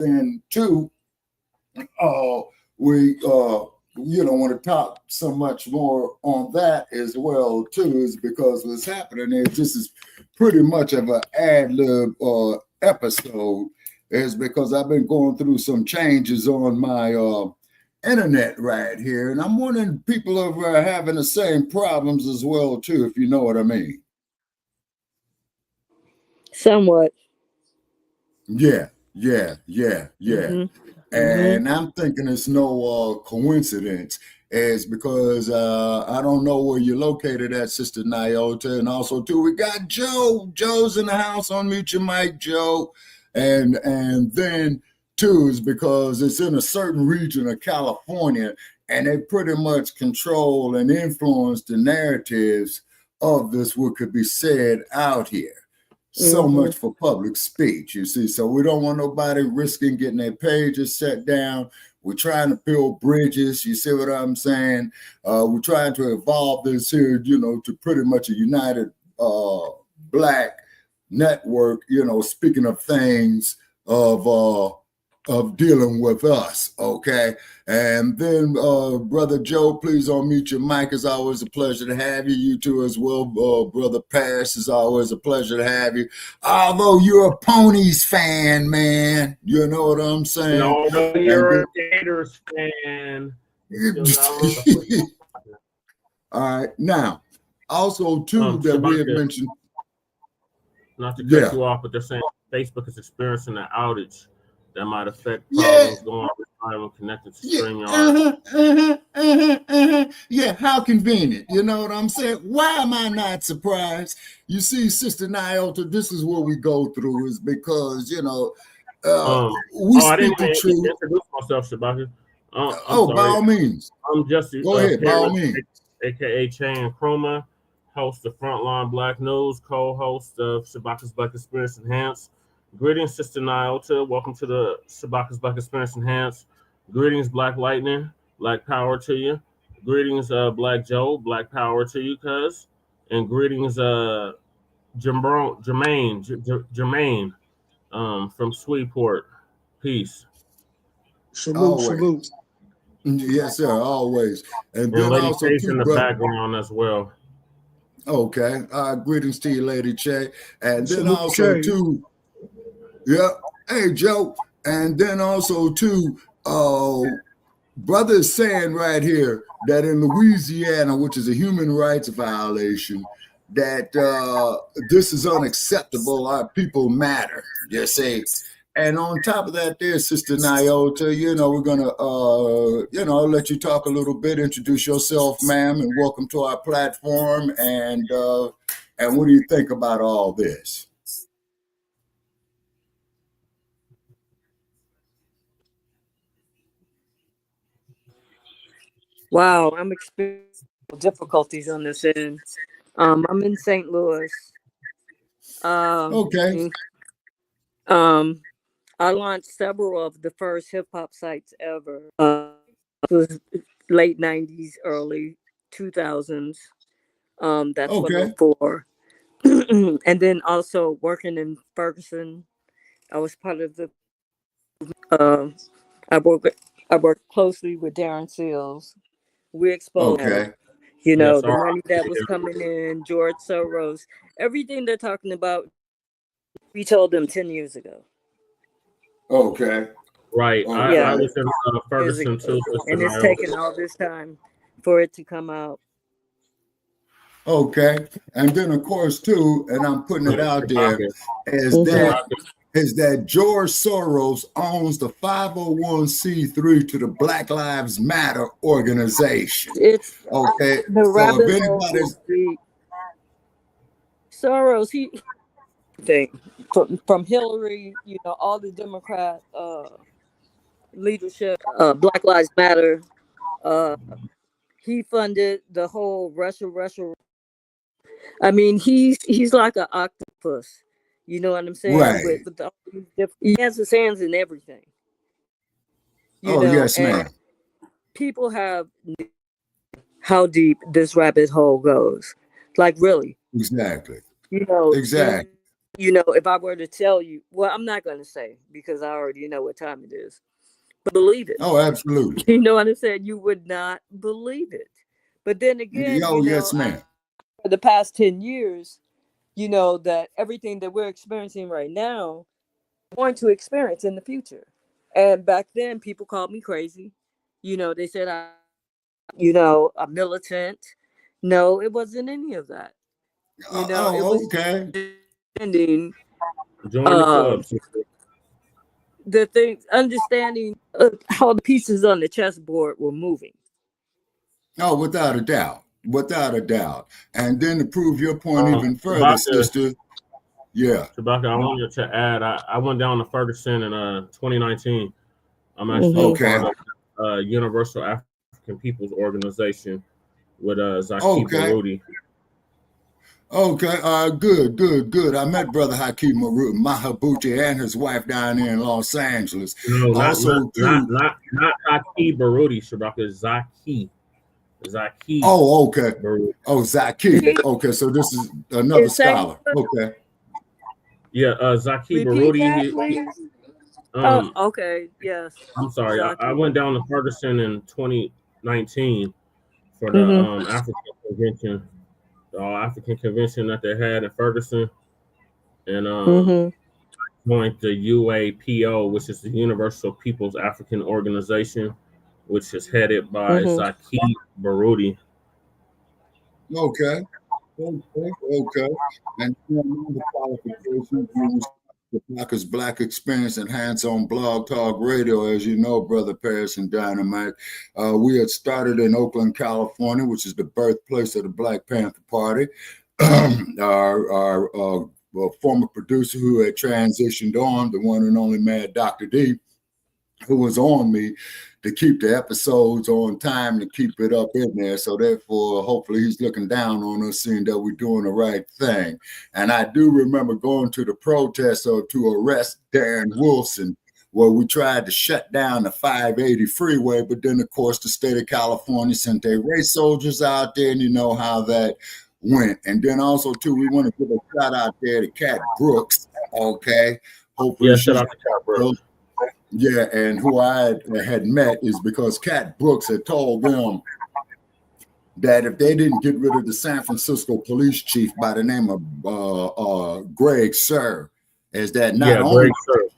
then two, we want to talk so much more on that as well too, is because what's happening is this is pretty much of an ad lib episode, is because I've been going through some changes on my internet right here, and I'm wondering if people are having the same problems as well too, if you know what I mean. Somewhat. Yeah, yeah, yeah, yeah. Hmm. Hmm. And I'm thinking it's no coincidence, is because I don't know where you're located at, Sister Nyota. And also, too, we got Joe. Joe's in the house. Unmute your mic, Joe. And then, too, is because it's in a certain region of California, and they pretty much control and influence the narratives of this, what could be said out here. So Hmm. much for public speech, you see. So we don't want nobody risking getting their pages set down. We're trying to build bridges. You see what I'm saying? We're trying to evolve this here, to pretty much a united Black network. Speaking of things of dealing with us, okay? And then, Brother Joe, please unmute your mic. It's always a pleasure to have you. You too as well, Brother Paris. It's always a pleasure to have you. Although you're a Ponies fan, man, you know what I'm saying? No, you're a Gators fan. All right. Now, also, too, that we had mentioned. Not to cut you off, but they're saying Facebook is experiencing an outage that might affect problems going on when connected to StreamYard. Yeah, how convenient. You know what I'm saying? Why am I not surprised? You see, Sister Nyota, this is what we go through, is because, we speak the truth. Introduce myself, Shabaka. By all means. I'm Jesse. Go ahead, by all means. AKA Chan Chroma, host of Frontline Black News, co-host of Shabaka's Black Experience Enhanced. Greetings, Sister Nyota. Welcome to the Shabaka's Black Experience Enhanced. Greetings, Black Lightning. Black power to you. Greetings, Black Joe. Black power to you, cuz. And greetings, Jermaine, from Sweetport. Peace. Salute. Yes, sir, always. And then Lady also Chase in the background as well. Okay. Greetings to you, Lady Che. And then also too. Yeah. Hey, Joe. And then also, too, brother is saying right here that in Louisiana, which is a human rights violation, that this is unacceptable. Our people matter, you see. And on top of that, there, Sister Nyota, we're going to, let you talk a little bit, introduce yourself, ma'am, and welcome to our platform. And what do you think about all this? Wow, I'm experiencing difficulties on this end. I'm in St. Louis. Okay. I launched several of the first hip hop sites ever. It was late 90s, early 2000s. That's what I look for. And then also working in Ferguson, I was part of the. I worked closely with Darren Seals. We exposed, the money that was coming in, George Soros, everything they're talking about. We told them 10 years ago. Okay. Right. I was in Ferguson too. And it's taken all this time for it to come out. Okay. And then, of course, too, and I'm putting it out there, is that George Soros owns the 501c3 to the Black Lives Matter organization. It's okay. The rabbit hole. Soros, he from Hillary, all the Democrat leadership, Black Lives Matter. He funded the whole Russia. I mean, he's like an octopus. You know what I'm saying? Right. He has his hands in everything. Yes, ma'am. People have how deep this rabbit hole goes. Like, really. Exactly. Exactly. if I were to tell you, well, I'm not going to say because I already know what time it is, but believe it. Oh, absolutely. You know what I'm saying? You would not believe it. But then again, Oh, yes, ma'am. for the past 10 years, that everything that we're experiencing right now, we're going to experience in the future. And back then, people called me crazy. They said a militant. No, it wasn't any of that. It was Okay. understanding Join the club. the things, understanding how the pieces on the chessboard were moving. Oh, without a doubt. Without a doubt. And then to prove your point even further, Shabaka, sister. Yeah. Shabaka, I wanted to add, I went down to Ferguson in 2019. I'm actually part of Universal African People's Organization with Zaki Baruti. Okay, good. I met Brother Hakeem Mahabuti and his wife down there in Los Angeles. No, not Zaki Baruti, Shabaka, Zaki. Oh, okay. Baruti. Oh, Zaki. Okay, so this is another scholar. Okay. Yeah, Zaki Repeat Baruti. That, okay, yes. I'm sorry. I went down to Ferguson in 2019 for the African convention. The African convention that they had in Ferguson, and joined the UAPO, which is the Universal People's African Organization, which is headed by Zaki Baruti. Okay. And the qualifications, Shabaka's Black Experience and Hands-On Blog Talk Radio, as you know, Brother Paris and Dynamite. We had started in Oakland, California, which is the birthplace of the Black Panther Party. Our former producer who had transitioned on, the one and only Mad Dr. D, who was on me to keep the episodes on time, to keep it up in there. So therefore, hopefully he's looking down on us, seeing that we're doing the right thing. And I do remember going to the protest to arrest Darren Wilson, where we tried to shut down the 580 freeway. But then, of course, the state of California sent their race soldiers out there, and you know how that went. And then also, too, we want to give a shout out there to Kat Brooks, okay? Hopefully shout out to Kat Brooks. Yeah, and who I had met is because Kat Brooks had told them that if they didn't get rid of the San Francisco police chief by the name of Greg Sir, is that not only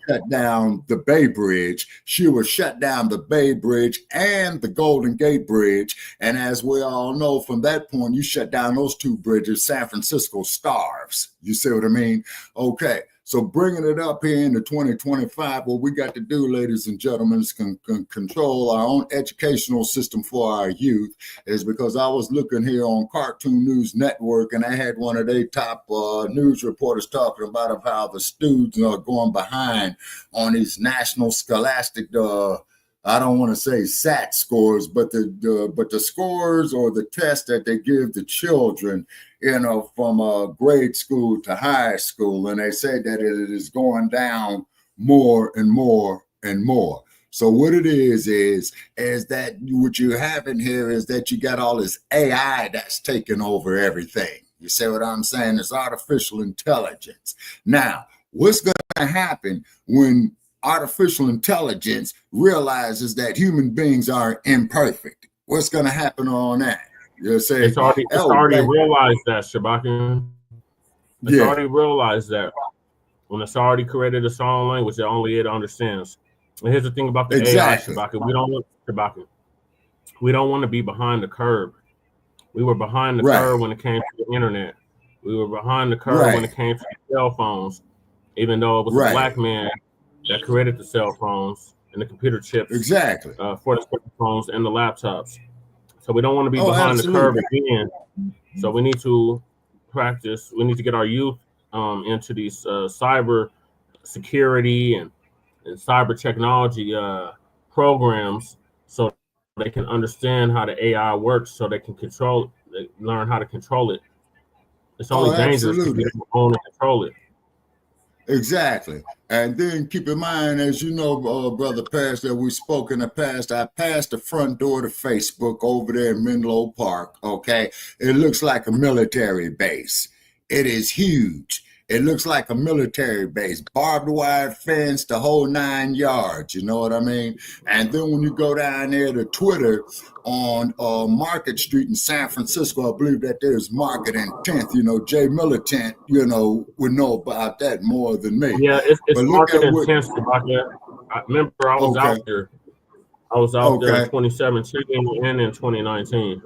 shut down the Bay Bridge, she would shut down the Bay Bridge and the Golden Gate Bridge. And as we all know, from that point, you shut down those two bridges, San Francisco starves. You see what I mean? Okay. So bringing it up here into 2025, what we got to do, ladies and gentlemen, is control our own educational system for our youth. Is because I was looking here on Cartoon News Network, and I had one of their top news reporters talking about how the students are going behind on these national scholastic I don't want to say SAT scores, but the scores or the test that they give the children, from grade school to high school, and they say that it is going down more and more and more. So what it is that what you have in here is that you got all this AI that's taking over everything. You see what I'm saying? It's artificial intelligence. Now, what's going to happen when artificial intelligence realizes that human beings are imperfect? What's going to happen on that? You'll say it's already realized that, Shabaka. It's already realized that when it's already created its own language that only it understands. And here's the thing about the AI, Shabaka. We don't want to be behind the curve. We were behind the curve when it came to the internet. We were behind the curve when it came to the cell phones, even though it was a black man that created the cell phones and the computer chips for the phones and the laptops. So we don't want to be behind the curve again. So we need to practice. We need to get our youth into these cyber security and cyber technology programs so they can understand how the AI works, so they can learn how to control it. It's only dangerous if you don't own and control it. Exactly. And then keep in mind, as you know, Brother Paris, that we spoke in the past, I passed the front door to Facebook over there in Menlo Park, okay? It looks like a military base. It is huge. It looks like a military base, barbed wire fence, the whole 9 yards. You know what I mean? And then when you go down there to Twitter on Market Street in San Francisco, I believe that there's Market and 10th. You know, Jay Militant, you know, would know about that more than me. Yeah, it's Market and 10th. I remember I was out there. I was out there in 2017 and in 2019.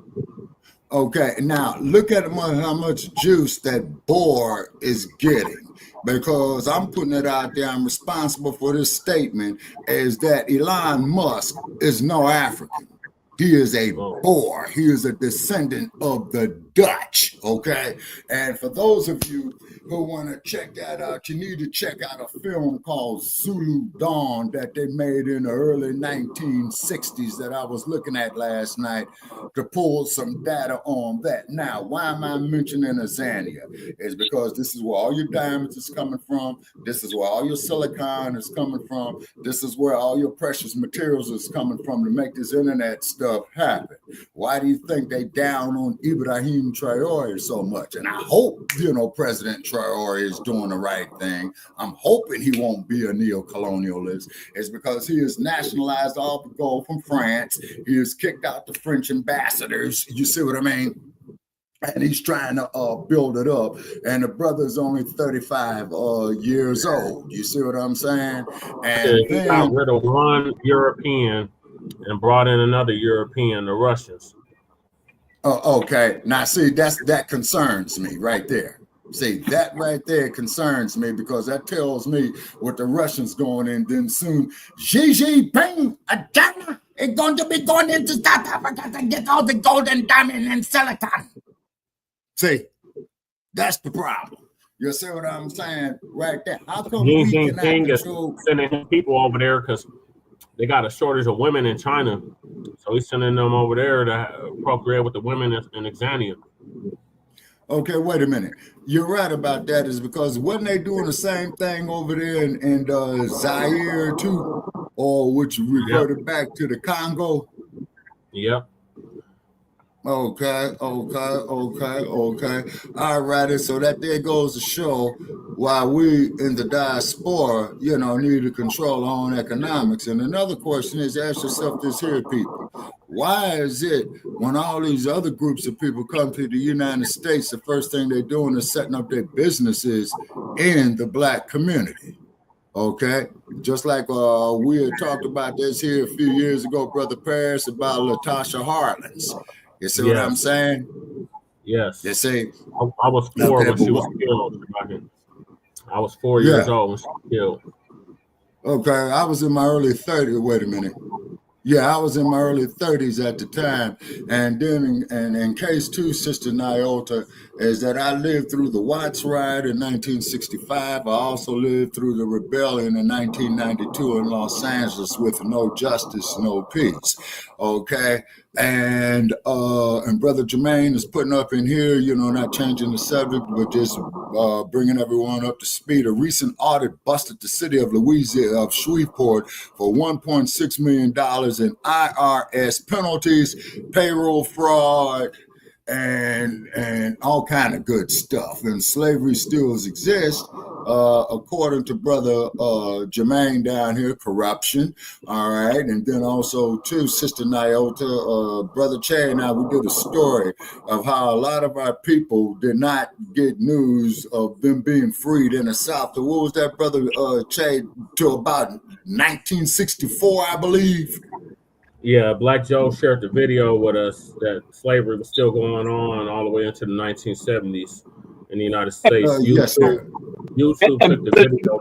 Okay, now look at how much juice that Bohr is getting, because I'm putting it out there. I'm responsible for this statement, is that Elon Musk is no African. He is a Boer. He is a descendant of the Dutch, okay? And for those of you who want to check that out, you need to check out a film called Zulu Dawn that they made in the early 1960s that I was looking at last night to pull some data on that. Now, why am I mentioning Azania? It's because this is where all your diamonds is coming from. This is where all your silicon is coming from. This is where all your precious materials is coming from to make this internet stuff happen. Why do you think they down on Ibrahim Traore so much? And I hope, you know, President Traore is doing the right thing. I'm hoping he won't be a neo-colonialist. It's because he has nationalized all the gold from France. He has kicked out the French ambassadors. You see what I mean? And he's trying to build it up. And the brother's only 35 years old. You see what I'm saying? And he got rid of one European and brought in another European, the Russians. Okay. Now, see, that concerns me right there. See, that right there concerns me, because that tells me what the Russians going in. Then soon, Xi Jinping, China is going to be going into South Africa to get all the gold and diamond and silicon. See, that's the problem. You see what I'm saying right there? How come Xi Jinping is sending people over there because they got a shortage of women in China, so he's sending them over there to procreate with the women in Azania. Okay, wait a minute. You're right about that. Is because wasn't they doing the same thing over there in Zaire too, or which reverted back to the Congo? Yep. Okay. All righty. So that there goes to show why we in the diaspora, you know, need to control our own economics. And another question is, ask yourself this here, people. Why is it when all these other groups of people come to the United States, the first thing they're doing is setting up their businesses in the Black community? Okay, just like we had talked about this here a few years ago, Brother Paris, about Latasha Harlins. You see what I'm saying? Yes. You see, I was 4 when she was killed. I was 4 years old when she was killed. Okay, I was in my early 30s. Wait a minute. Yeah, I was in my early 30s at the time. And then in case two, Sister Nyota, is that I lived through the Watts riot in 1965. I also lived through the rebellion in 1992 in Los Angeles with no justice, no peace. Okay. And Brother Jermaine is putting up in here, you know, not changing the subject, but just bringing everyone up to speed. A recent audit busted the city of Louisiana, of Shreveport, for $1.6 million in IRS penalties, payroll fraud, and all kind of good stuff. And slavery still exists, according to Brother Jermaine down here, corruption. All right. And then also too, Sister Nyota, Brother Che and I, we did a story of how a lot of our people did not get news of them being freed in the South. So what was that, Brother Che, to about 1964, I believe? Yeah, Black Joe shared the video with us that slavery was still going on all the way into the 1970s in the United States. YouTube took the video.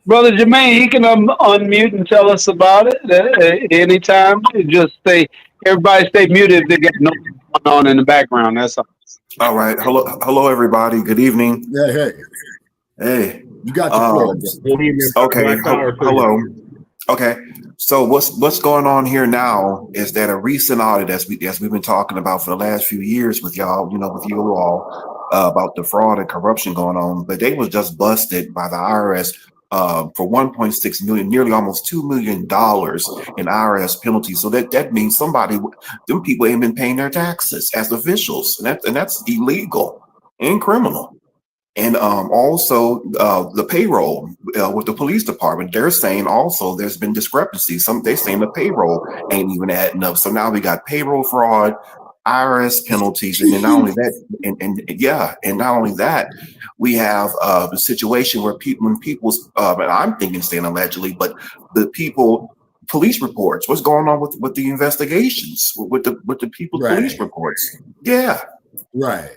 Brother Jermaine, he can unmute and tell us about it anytime. Just everybody stay muted if they got nothing going on in the background. That's all. All right. Hello, everybody. Good evening. Yeah, hey. You got the floor. Good evening. Okay. Hello. Okay. So what's going on here now is that a recent audit, as we've been talking about for the last few years with y'all, with you all, about the fraud and corruption going on, but they was just busted by the IRS for 1.6 million, nearly almost $2 million in IRS penalties. So that means them people ain't been paying their taxes as officials, and that's illegal and criminal. And also the payroll with the police department, they're saying also there's been discrepancy. They're saying the payroll ain't even adding up. So now we got payroll fraud, IRS penalties, and then not only that, and not only that, we have the situation where when people's, and I'm thinking saying allegedly, but the people. Police reports. What's going on with the investigations with the people's police reports? Yeah, right.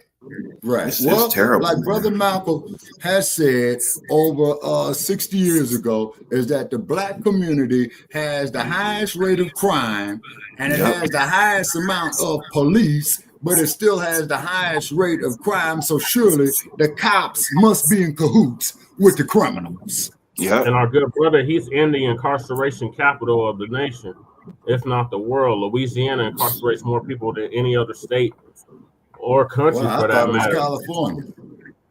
It's terrible. Like Brother Malcolm has said over 60 years ago, is that the Black community has the highest rate of crime and it has the highest amount of police, but it still has the highest rate of crime. So surely the cops must be in cahoots with the criminals. Yeah. And our good brother, he's in the incarceration capital of the nation, if not the world. Louisiana incarcerates more people than any other state or country for that matter. California.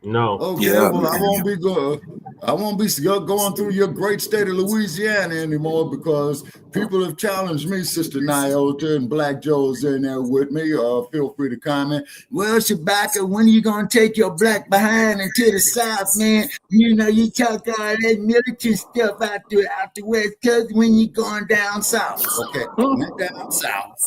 No. Okay, well, I won't be going through your great state of Louisiana anymore because people have challenged me, Sister Nyota, and Black Joe's in there with me. Feel free to comment. Well, Shabaka, when are you going to take your black behind into the South, man? You know, you talk all that militant stuff out the West Coast when you going down South. Okay, I went down South.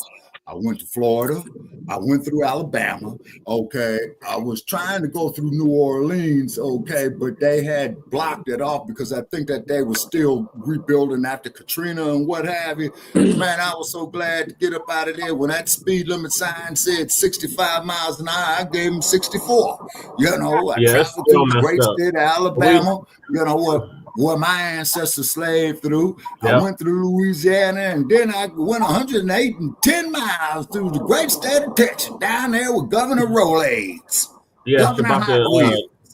I went to Florida. I went through Alabama. Okay. I was trying to go through New Orleans. Okay. But they had blocked it off because I think that they were still rebuilding after Katrina and what have you. Man, I was so glad to get up out of there. When that speed limit sign said 65 miles an hour, I gave them 64. You know, I traveled through the great state of Alabama. You know what my ancestors slaved through. Yep. I went through Louisiana, and then I went 108 and 10 miles through the great state of Texas, down there with Governor Rolaids. Yeah,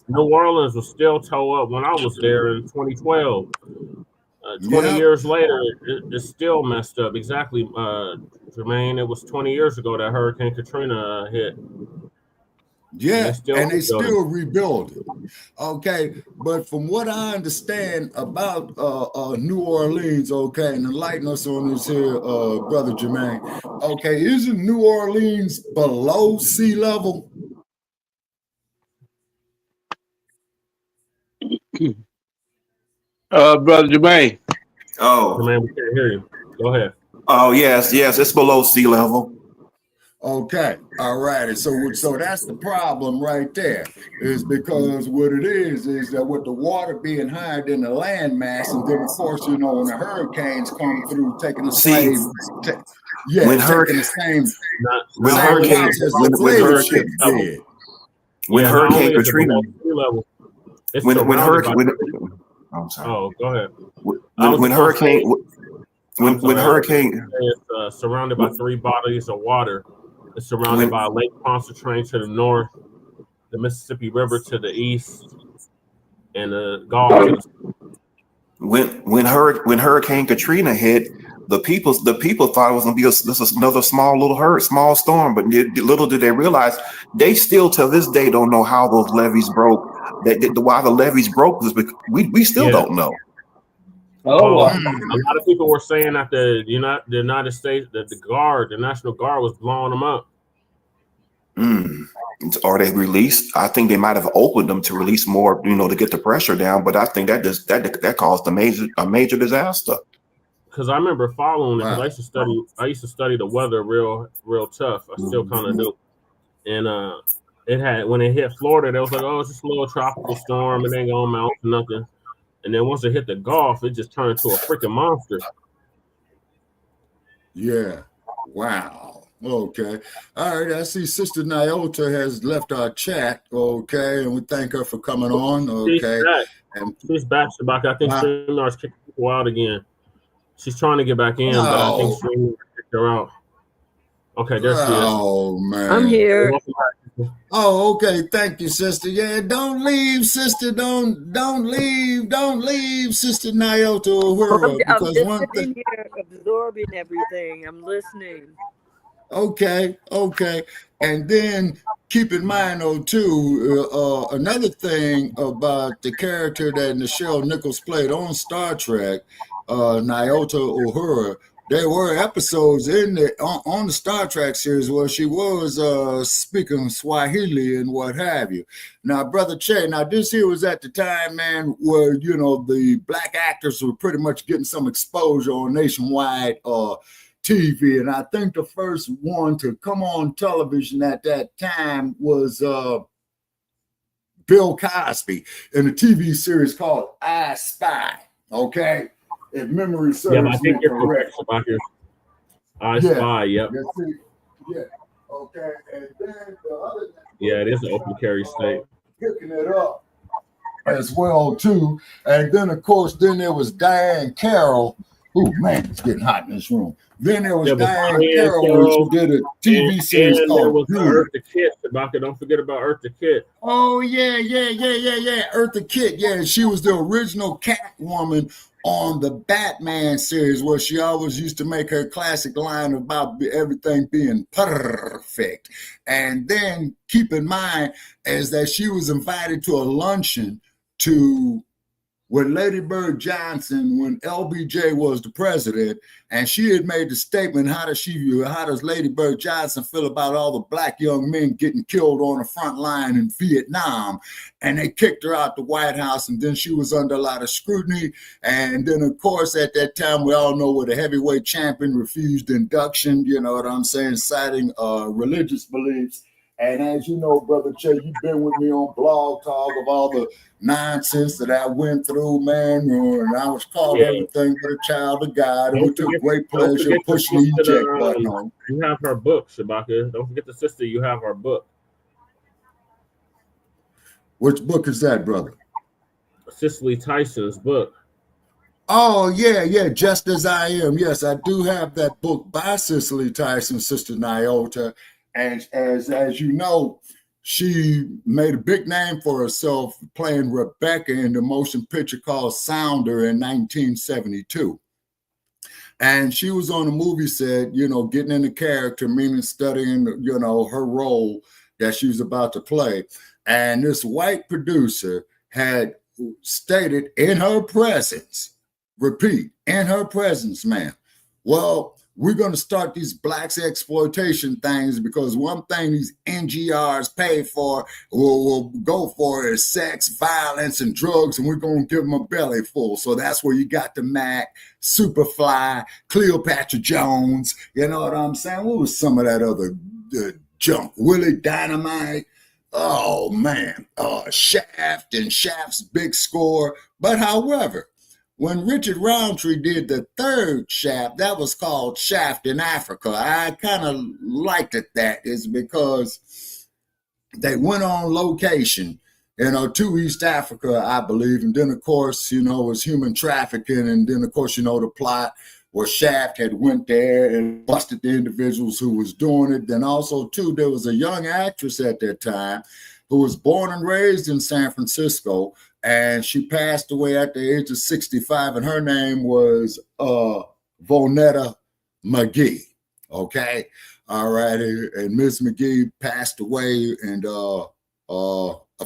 New Orleans was still towed up when I was there in 2012. 20 years later, it's still messed up. Exactly, Jermaine. It was 20 years ago that Hurricane Katrina hit. Yeah, and they still rebuilding. Okay, but from what I understand about New Orleans, okay, and enlighten us on this here, Brother Jermaine. Okay, isn't New Orleans below sea level? Brother Jermaine. Oh, Jermaine, we can't hear you. Go ahead. Oh, yes, it's below sea level. Okay, all right. So that's the problem right there, is because what it is that with the water being higher than the land mass, and then of course, you know, when the hurricanes come through, taking the same, when hurricane Katrina, when hurricane, I'm sorry. Oh, go ahead. When hurricane, it's surrounded by 3 bodies of water. It's surrounded by Lake Pontchartrain to the north, the Mississippi River to the east, and the Gulf to the when Hurricane Katrina hit, the people thought it was going to be this another small storm, but little did they realize they still till this day don't know how those levees broke. Why the levees broke was because we still don't know. Oh, a lot of people were saying that the United States, that the National Guard was blowing them up. Are they released? I think they might have opened them to release more, to get the pressure down. But I think that caused a major disaster. Because I remember following it. Because I used to study the weather real tough. I still kind of do. And when it hit Florida, they was like, oh, it's just a little tropical storm. It ain't gonna amount to nothing. And then once it hit the Gulf, it just turned into a freaking monster. Yeah. Wow. Okay. All right. I see Sister Nyota has left our chat. Okay. And we thank her for coming on. Okay. She's back, Shabaka. I think Streamyard's kicking people out again. She's trying to get back in, but I think Streamyard kicked her out. Okay, there she is. Oh, man. I'm here. Oh, okay. Thank you, sister. Yeah, don't leave, sister. Don't leave, Sister Nyota. I'm just sitting here absorbing everything. I'm listening. Okay. And then keep in mind, too, another thing about the character that Nichelle Nichols played on Star Trek, Nyota Uhura, there were episodes in the on the Star Trek series where she was speaking Swahili and what have you. Now, Brother Che, now this here was at the time, man, where the black actors were pretty much getting some exposure on nationwide TV, and I think the first one to come on television at that time was Bill Cosby in a TV series called I Spy. Okay. If memory serves me correct. I Spy, yep. Yeah. Okay. And then the other thing, it is an open carry state. Picking it up as well, too. And then, of course, there was Diane Carroll. Oh, man, it's getting hot in this room. Then there was Diane Carroll, who did a TV series called there was Eartha Kitt. Shabaka, don't forget about Eartha Kitt. Oh, yeah. Eartha Kitt, yeah. She was the original Catwoman on the Batman series, where she always used to make her classic line about everything being perfect. And then keep in mind is that she was invited to a luncheon with Lady Bird Johnson when LBJ was the president, and she had made the statement, how does Lady Bird Johnson feel about all the black young men getting killed on the front line in Vietnam? And they kicked her out the White House, and then she was under a lot of scrutiny. And then, of course, at that time, we all know where the heavyweight champion refused induction, you know what I'm saying, citing religious beliefs. And as you know, Brother Che, you've been with me on Blog Talk of all the nonsense that I went through, man. And I was called everything but a child of God. And we took great pleasure pushing the eject button on. You have her book, Shabaka. Don't forget the sister, you have her book. Which book is that, brother? Cicely Tyson's book. Oh, yeah, Just As I Am. Yes, I do have that book by Cicely Tyson, Sister Nyota. And as you know, she made a big name for herself playing Rebecca in the motion picture called Sounder in 1972. And she was on a movie set, getting in the character, meaning studying, her role that she was about to play. And this white producer had stated in her presence, repeat, in her presence, ma'am, well, we're going to start these blacks exploitation things because one thing these NGRs pay for will go for is sex, violence, and drugs, and we're going to give them a belly full. So that's where you got the Mac, Superfly, Cleopatra Jones. You know what I'm saying? What was some of that other junk? Willie Dynamite. Oh, man. Shaft and Shaft's big score. But however, when Richard Roundtree did the third Shaft, that was called Shaft in Africa. I kind of liked it. That is because they went on location, to East Africa, I believe. And then, of course, it was human trafficking. And then, of course, the plot where Shaft had went there and busted the individuals who was doing it. Then also, too, there was a young actress at that time who was born and raised in San Francisco. And she passed away at the age of 65, and her name was Vonetta McGee. Okay, all right. And Miss McGee passed away, and a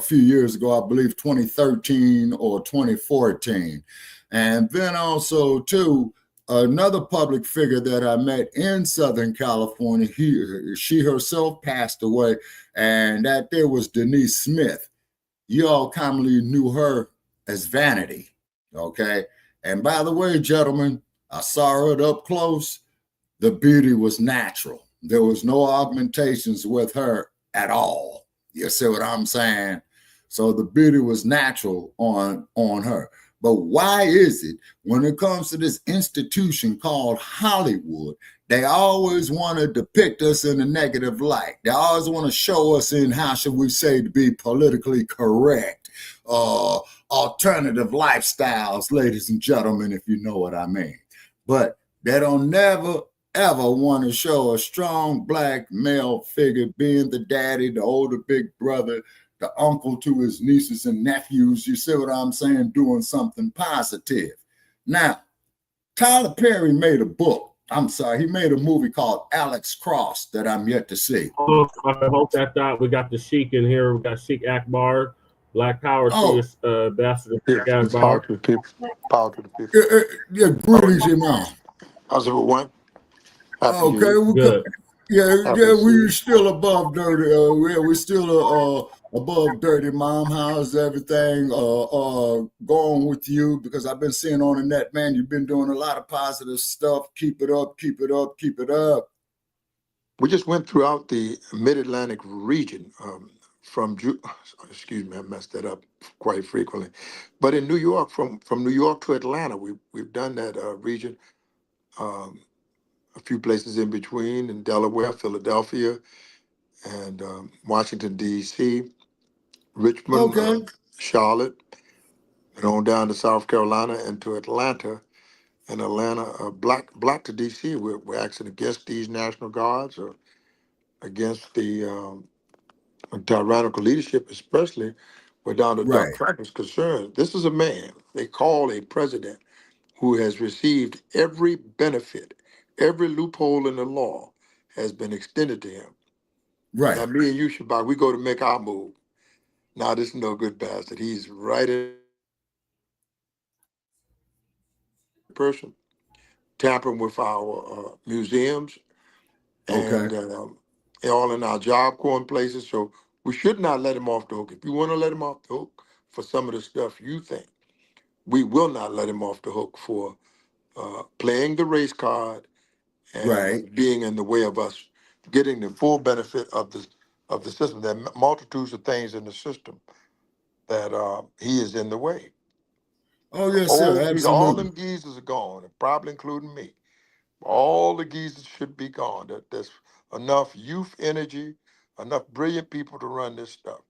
few years ago, I believe 2013 or 2014. And then also too, another public figure that I met in Southern California, she herself passed away, and that there was Denise Smith. You all commonly knew her as Vanity, okay? And by the way, gentlemen, I saw her up close. The beauty was natural. There was no augmentations with her at all. You see what I'm saying? So the beauty was natural on her. But why is it when it comes to this institution called Hollywood, they always want to depict us in a negative light? They always want to show us in, how should we say, to be politically correct, alternative lifestyles, ladies and gentlemen, if you know what I mean. But they don't never, ever want to show a strong black male figure being the daddy, the older big brother, the uncle to his nieces and nephews, you see what I'm saying, doing something positive. Now, Tyler Perry made a book. He made a movie called Alex Cross that I'm yet to see. Oh, I hope that we got the Sheik in here. We got Sheik Akbar, Black Power ambassador. Power to the people. Power to the people. Yeah, greetings, Imam. How's everyone? Happy Okay, New Good. yeah, Happy yeah, to see we're you. still above dirty. Yeah, we're still above dirty. Mom, how's everything going with you? Because I've been seeing on the net, man, you've been doing a lot of positive stuff. Keep it up, keep it up, keep it up. We just went throughout the Mid-Atlantic region excuse me, I messed that up quite frequently. But in New York, from New York to Atlanta, we've done that region. Um, a few places in between in Delaware, Philadelphia, and Washington D.C., Richmond, Okay, Charlotte, and on down to South Carolina and to Atlanta. And Atlanta, block to D.C. We're actually against these National Guards or against the tyrannical leadership, especially where Donald Duck right, Crack is concerned. This is a man they call a president who has received every benefit, every loophole in the law has been extended to him. right. Now, me and you, Shabak, we go to make our move. Now, this no good bastard. He's right in person, tampering with our museums Okay, and all in our job corps places. So we should not let him off the hook. If you want to let him off the hook for some of the stuff you think, we will not let him off the hook for playing the race card and right. being in the way of us getting the full benefit of the system. There are multitudes of things in the system that he is in the way. Oh yes, sir. All Absolutely. them geezers are gone, probably including me. All the geezers should be gone. There's enough youth energy, enough brilliant people to run this stuff.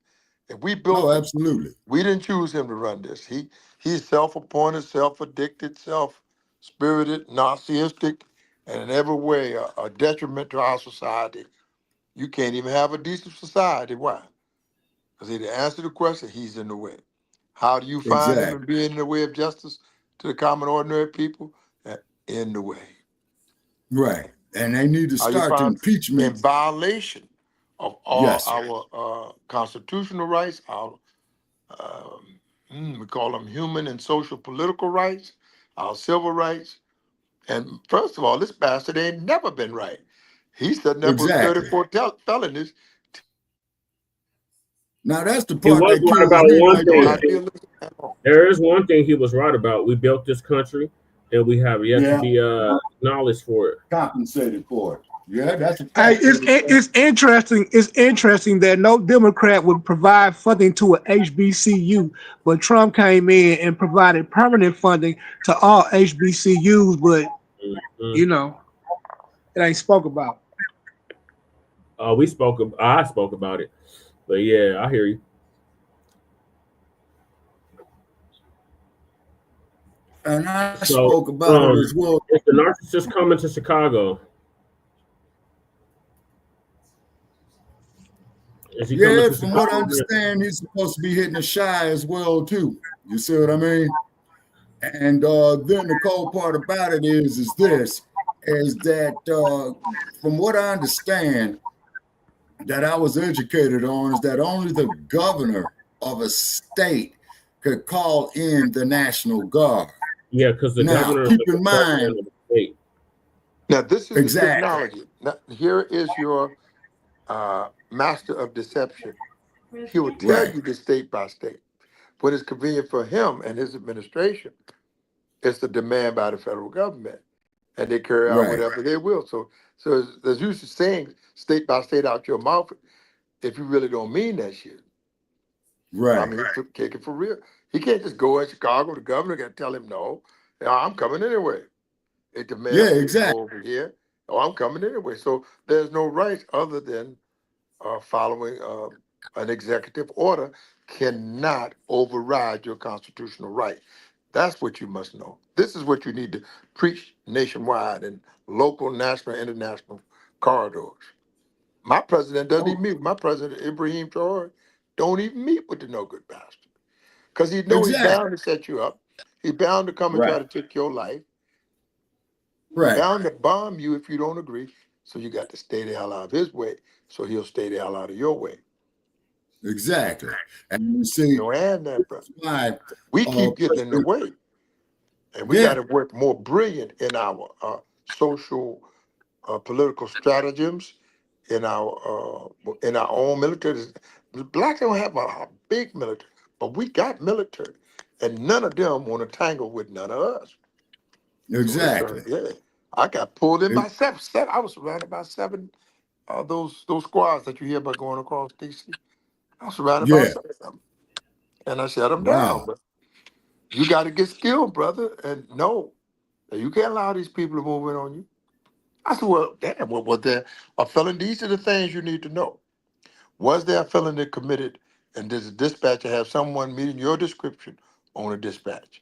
If we Oh, built it, absolutely. we didn't choose him to run this. He's self-appointed, self-addicted, self-spirited, narcissistic, and in every way a detriment to our society. You can't even have a decent society. Why? Because he to answer the question, he's in the way. How do you find him Exactly. and being in the way of justice to the common ordinary people? In the way. Right. And they need to How you start find in impeachment. violation of all Yes, sir. our constitutional rights, our we call them human and social political rights, our civil rights. And first of all, this bastard ain't never been right. He's setting up with Exactly. 34 felonies. Now that's the He part was that right kills about me one right No thing. there. idealism at all. There is one thing he was right about. We built this country, and we have yet to Yeah. be acknowledged for it. Compensated for it. Yeah, that's a Hey, fact, brother. it's interesting. It's interesting that no Democrat would provide funding to a HBCU, but Trump came in and provided permanent funding to all HBCUs. But Mhm. you know, it ain't spoke about. I spoke about it, but yeah, I hear you. And I So, spoke about it as well. is the narcissist coming to Chicago? Is he coming Yeah, to from what I Chicago? understand, he's supposed to be hitting the shy as well, too. You see what I mean? And then the cold part about it is this, is that from what I understand, that I was educated on, is that only the governor of a state could call in the National Guard. Yeah, because the Now, governor is keep the in president mind, of the state. Now, this is the exactly, technology. Now, here is your master of deception. He will tell right, you the state by state. When it's convenient for him and his administration, it's the demand by the federal government, and they carry out right, whatever they will. So there's usually saying state by state out your mouth if you really don't mean that shit. I right. mean, take it for real. He can't just go in Chicago. The governor got to tell him no. "Yeah, I'm coming anyway. They Yeah, demand for you to exactly, go over here. Oh, I'm coming anyway. So there's no right other than following an executive order cannot override your constitutional right. That's what you must know. This is what you need to preach nationwide in local, national, international corridors. My president doesn't even oh, meet. My president, Ibrahim Traore, don't even meet with the no good bastard. Because he know he's exactly, bound to set you up. He's bound to come and try right, to take your life. He's right, bound to bomb you if you don't agree. So you got to stay the hell out of his way. So he'll stay the hell out of your way. exactly. And you see, No, and that, brother. why, We keep getting in the President, way, and we got yeah, to work more brilliant in our social, political stratagems in our own military. The blacks don't have a big military, but we got military, and none of them want to tangle with none of us. So it's Exactly. yeah. I got pulled in It- by seven. I was surrounded by seven. Those squads that you hear about going across DC. I was surrounded by yeah. seven of them, and I shut them down. Wow. But you got to get skilled, brother, and no, you can't allow these people to move in on you. I said, well, damn, what was there a felon? These are the things you need to know. Was there a felony committed, and does the dispatcher have someone meeting your description on a dispatch?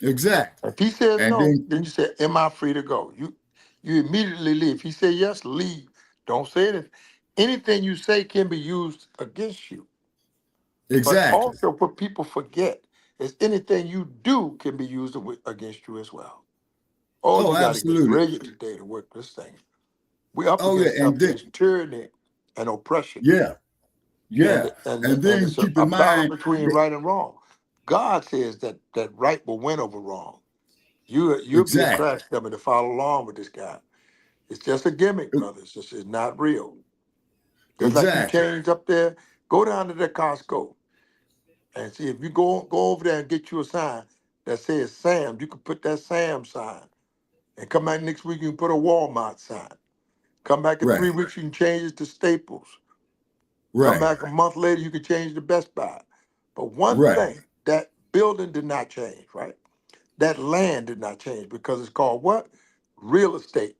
Exactly. If he says And no, then then you say, am I free to go? You immediately leave. If he say yes, leave. Don't say anything. Anything you say can be used against you. But exactly. also what people forget is anything you do can be used against you as well. Oh, Oh, you got to get absolutely. brilliant today to work this thing. We're up Oh yeah. against And then something tyranny and oppression. yeah, yeah. And And then it's keep a in battle mind between that, right and wrong. God says that right will win over wrong. You'll be a exactly. crash dummy to follow along with this guy. It's just a gimmick, brother. It's not real. Just like you Exactly. change up there, go down to the Costco and see if you go over there and get you a sign that says Sam. You can put that Sam sign, and come back next week you can put a Walmart sign. Come back in Right. 3 weeks you can change it to Staples. Come Right. back a month later you can change it to Best Buy. But one Right. thing, that building did not change, right? That land did not change because it's called what? Real estate.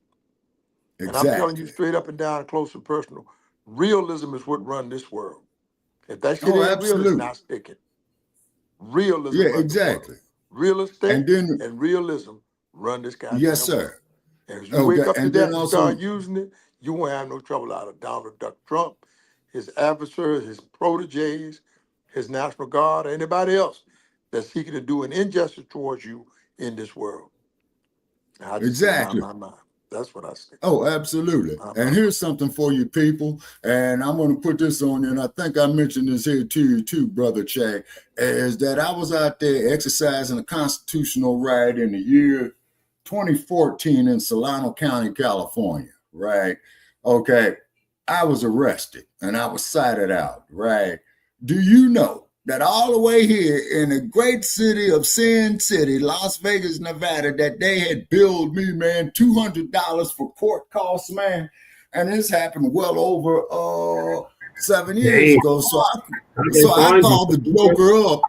And I'm telling you Exactly. straight up and down, close and personal, realism is what run this world. If that shit Oh, ain't real, it's absolutely. not sticking. Realism Yeah, run the world. exactly. Real And estate then and realism run this yes, goddamn world. sir. And if you wake Okay. up to And then that and also start using it, you won't have no trouble out of Donald Duck Trump, his adversaries, his proteges, his National Guard, or anybody else that's seeking to do an injustice towards you in this world. And I just say, exactly. my. That's what I say. Oh, absolutely. My. And here's something for you people. And I'm going to put this on you. And I think I mentioned this here to you too, Brother Che, is that I was out there exercising a constitutional right in the year 2014 in Solano County, California, right? Okay. I was arrested and I was cited out, right? Do you know that all the way here in the great city of Sin City, Las Vegas, Nevada, that they had billed me, man, $200 for court costs, man? And this happened well over 7 years Damn. ago. How they So I find called the you? Joker up.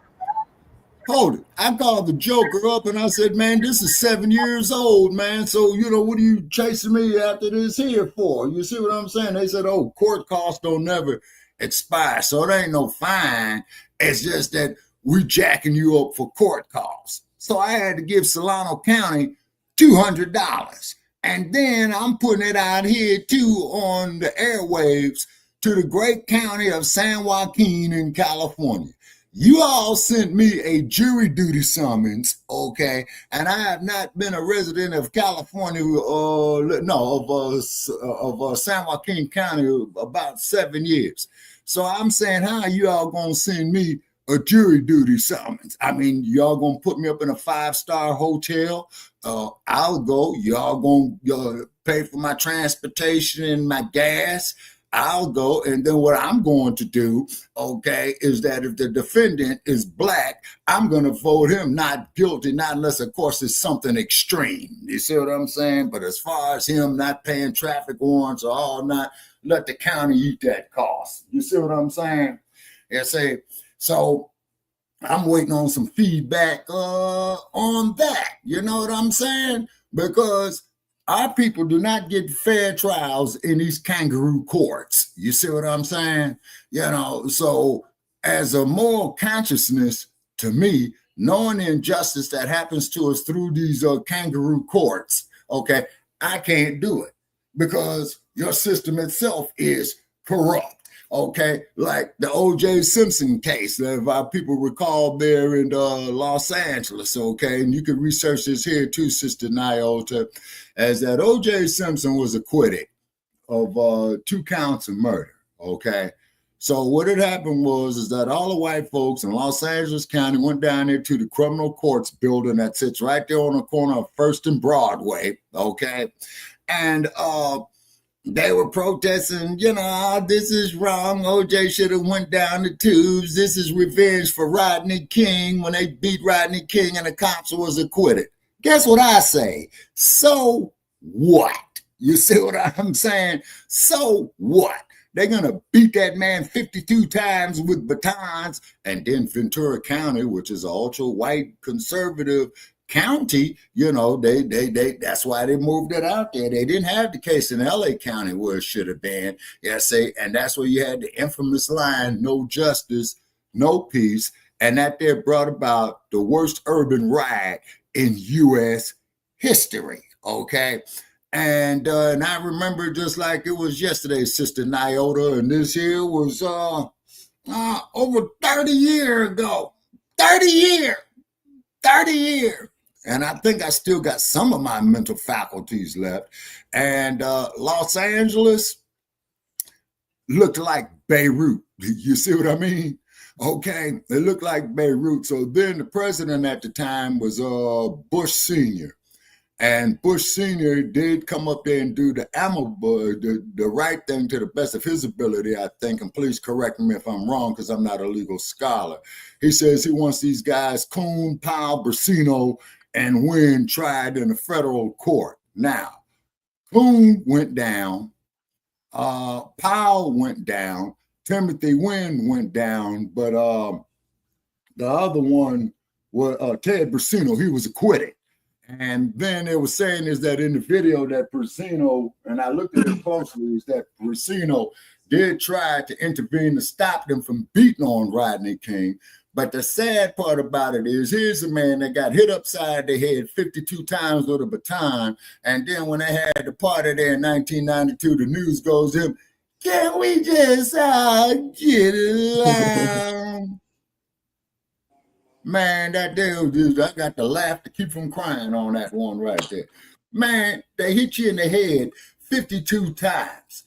Hold it. I called the Joker up and I said, man, this is 7 years old, man. So, what are you chasing me after this here for? You see what I'm saying? They said, oh, court costs don't never expire. So it ain't no fine. It's just that we jacking you up for court costs. So I had to give Solano County $200. And then I'm putting it out here too on the airwaves to the great county of San Joaquin in California. You all sent me a jury duty summons, okay, and I have not been a resident of California, of San Joaquin County about 7 years. So I'm saying, how are you all gonna send me a jury duty summons? I mean, y'all gonna put me up in a 5-star hotel? I'll go. Y'all gonna pay for my transportation and my gas? I'll go. And then what I'm going to do, okay, is that if the defendant is black, I'm going to vote him not guilty, not unless, of course, it's something extreme. You see what I'm saying? But as far as him not paying traffic warrants or all, not let the county eat that cost. You see what I'm saying? Yeah, say, so I'm waiting on some feedback on that. You know what I'm saying? Because our people do not get fair trials in these kangaroo courts. You see what I'm saying? So as a moral consciousness, to me, knowing the injustice that happens to us through these kangaroo courts, okay, I can't do it because your system itself is corrupt. Okay, like the O.J. Simpson case, if our people recall there in Los Angeles, okay, and you can research this here too, Sister Nyota, as that O.J. Simpson was acquitted of 2 counts of murder, okay? So what had happened was is that all the white folks in Los Angeles County went down there to the criminal courts building that sits right there on the corner of First and Broadway, okay? And they were protesting, this is wrong. OJ should have went down the tubes. This is revenge for Rodney King when they beat Rodney King and the cops was acquitted. Guess what I say? So what? You see what I'm saying? So what? They're going to beat that man 52 times with batons. And then Ventura County, which is an ultra-white conservative county, that's why they moved it out there. They didn't have the case in LA County where it should have been. And that's where you had the infamous line, no justice, no peace. And that there brought about the worst urban riot in U.S. history, okay? And I remember just like it was yesterday, Sister Nyota, and this here was over 30 years ago. 30 years. And I think I still got some of my mental faculties left. And Los Angeles looked like Beirut. You see what I mean? Okay, it looked like Beirut. So then the president at the time was Bush Sr. And Bush Sr. did come up there and do the right thing to the best of his ability, I think. And please correct me if I'm wrong, because I'm not a legal scholar. He says he wants these guys, Coon, Powell, Brasino, and Wynn tried in a federal court. Now, Coon went down, Powell went down, Timothy Wynn went down, but the other one was Ted Brasino. He was acquitted. And then they were saying is that in the video that Brasino, and I looked at it closely, is that Brasino did try to intervene to stop them from beating on Rodney King. But the sad part about it is, here's a man that got hit upside the head 52 times with a baton. And then when they had the party there in 1992, the news goes in, can we just get along? Man, that dude, I got to laugh to keep from crying on that one right there. Man, they hit you in the head 52 times.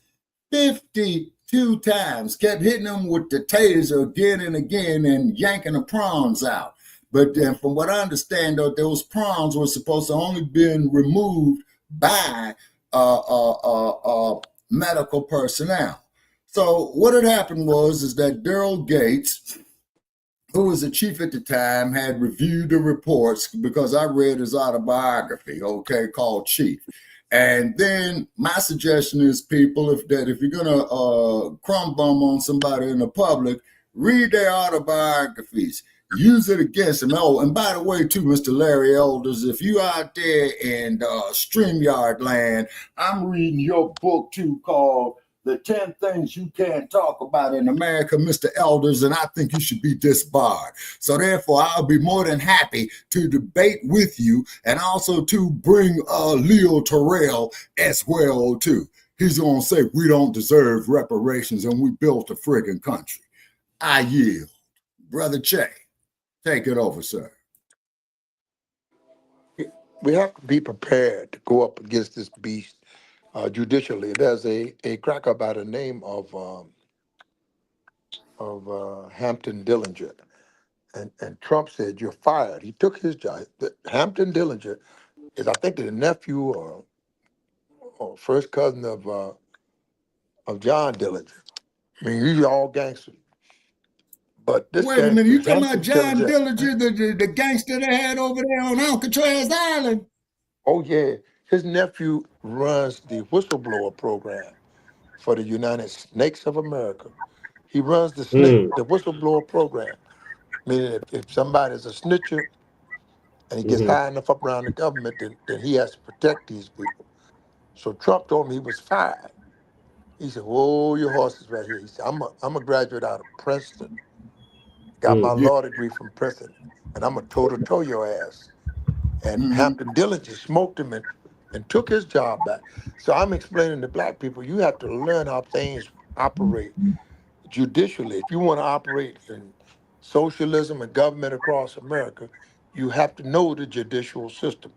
52 times. Kept hitting them with the taser again and again and yanking the prongs out. But then from what I understand, though, those prongs were supposed to only been removed by medical personnel. So what had happened is that Daryl Gates, who was the chief at the time, had reviewed the reports because I read his autobiography, okay, called Chief. And then my suggestion is, people, if you're gonna crumb bum on somebody in the public, read their autobiographies. Use it against them. Oh, and by the way, too, Mr. Larry Elders, if you out there in StreamYard land, I'm reading your book too, called The 10 Things You Can't Talk About in America, Mr. Elders, and I think you should be disbarred. So therefore, I'll be more than happy to debate with you and also to bring Leo Terrell as well, too. He's going to say we don't deserve reparations and we built a friggin' country. I yield. Brother Che, take it over, sir. We have to be prepared to go up against this beast judicially. There's a cracker by the name of Hampton Dillinger, and Trump said you're fired. He took his job. Hampton Dillinger is, I think, the nephew or first cousin of John Dillinger. I mean, these are all gangsters. But this Wait a minute, you talking about John Dillinger, the gangster they had over there on Alcatraz Island? Oh yeah, his nephew runs the whistleblower program for the United Snakes of America. He runs the whistleblower program, meaning if somebody's a snitcher and he gets high enough up around the government, then he has to protect these people. So Trump told me he was fired. He said, "Whoa, your horses right here." He said, "I'm a graduate out of Princeton, got my law degree from Princeton, and I'm a toe-to-toe your ass." And Hampton Dillinger smoked him and took his job back. So I'm explaining to black people, you have to learn how things operate judicially. If you want to operate in socialism and government across America, you have to know the judicial system.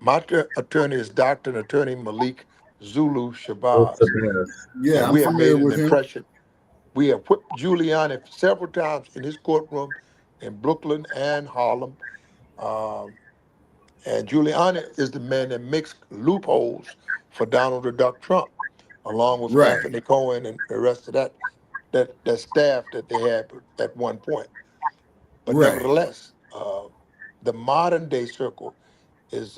My attorney is Dr. and Attorney Malik Zulu Shabazz. Yeah, And I'm we have made familiar an with him. impression. We have whipped Giuliani several times in his courtroom in Brooklyn and Harlem. And Giuliani is the man that makes loopholes for Donald the Duck Trump, along with Right. Anthony Cohen and the rest of that staff that they had at one point. But Right. nevertheless, the modern day circle is.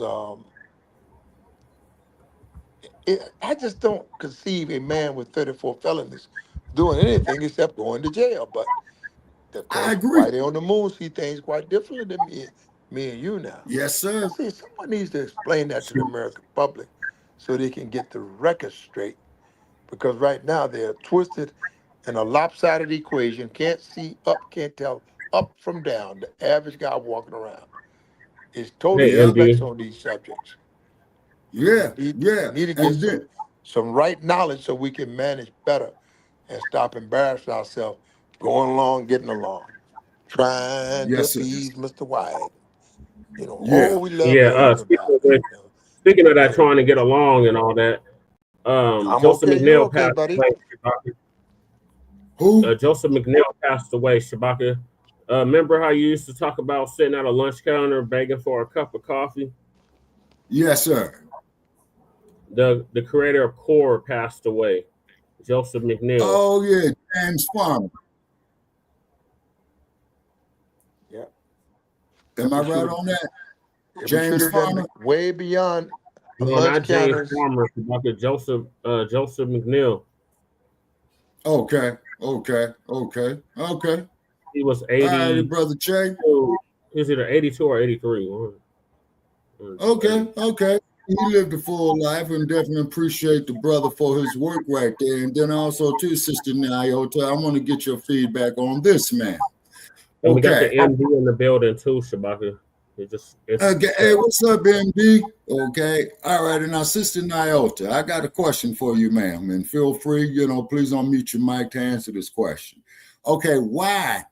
I just don't conceive a man with 34 felonies doing anything except going to jail. But of I course, agree. Whitey on the Moon see things quite differently than me and you now. Yes, sir. See, someone needs to explain that to the American public so they can get the record straight. Because right now they're twisted in a lopsided equation, can't see up, can't tell up from down. The average guy walking around is totally Hey, Yep. perplexed MD. on these subjects. And Yeah. we Yeah. need to get And then some right knowledge so we can manage better and stop embarrassing ourselves, going along, getting along, trying to yes, sir. appease Mr. White. Yeah. Oh, we love Yeah. everybody. Speaking of that, You know, trying to get along and all that. I'm Joseph okay. You're McNeil okay, passed buddy. away. Shabaka. Who? Joseph McNeil passed away. Shabaka. Remember how you used to talk about sitting at a lunch counter begging for a cup of coffee? Yes, sir. The creator of Core passed away. Joseph McNeil. Oh yeah, James Farmer. Yeah. Am I We should right have. on that? We should James have done Farmer. way beyond No, lunch not James counters. Farmer. Shabaka. Joseph McNeil. Okay. He was All right, 80. brother Che. He was either 82 or 83. Okay. He lived a full life and definitely appreciate the brother for his work right there. And then also too, Sister Nyota, I want to get your feedback on this, man. And we got the Okay. MD in the building too, Shabaka. Okay. Hey, what's up, MD? Okay. All right. And now, Sister Nyota, I got a question for you, ma'am. And feel free, please unmute your mic to answer this question. Okay. Why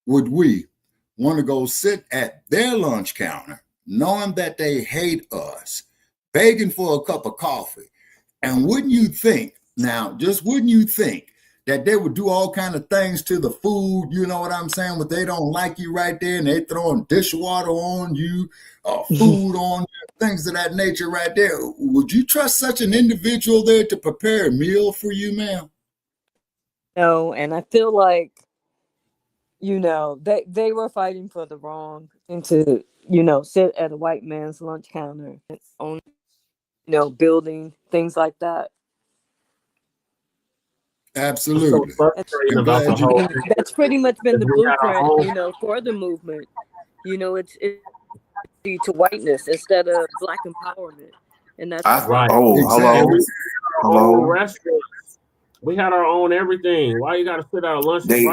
would we want to go sit at their lunch counter knowing that they hate us, begging for a cup of coffee? And wouldn't you think that they would do all kind of things to the food, you know what I'm saying, but they don't like you right there and they throwing dishwater on you, food on you, things of that nature right there? Would you trust such an individual there to prepare a meal for you, ma'am? No, and I feel like, they were fighting for the wrong and to, sit at a white man's lunch counter on, building, things like that. Absolutely. So frustrating I'm about the glad you. whole That's pretty much been the we had our blueprint, own. for the movement. It's to whiteness instead of black empowerment. And that's Right. Exactly. Hello. Restaurants. We had our own everything. Why you got to sit out at lunch? They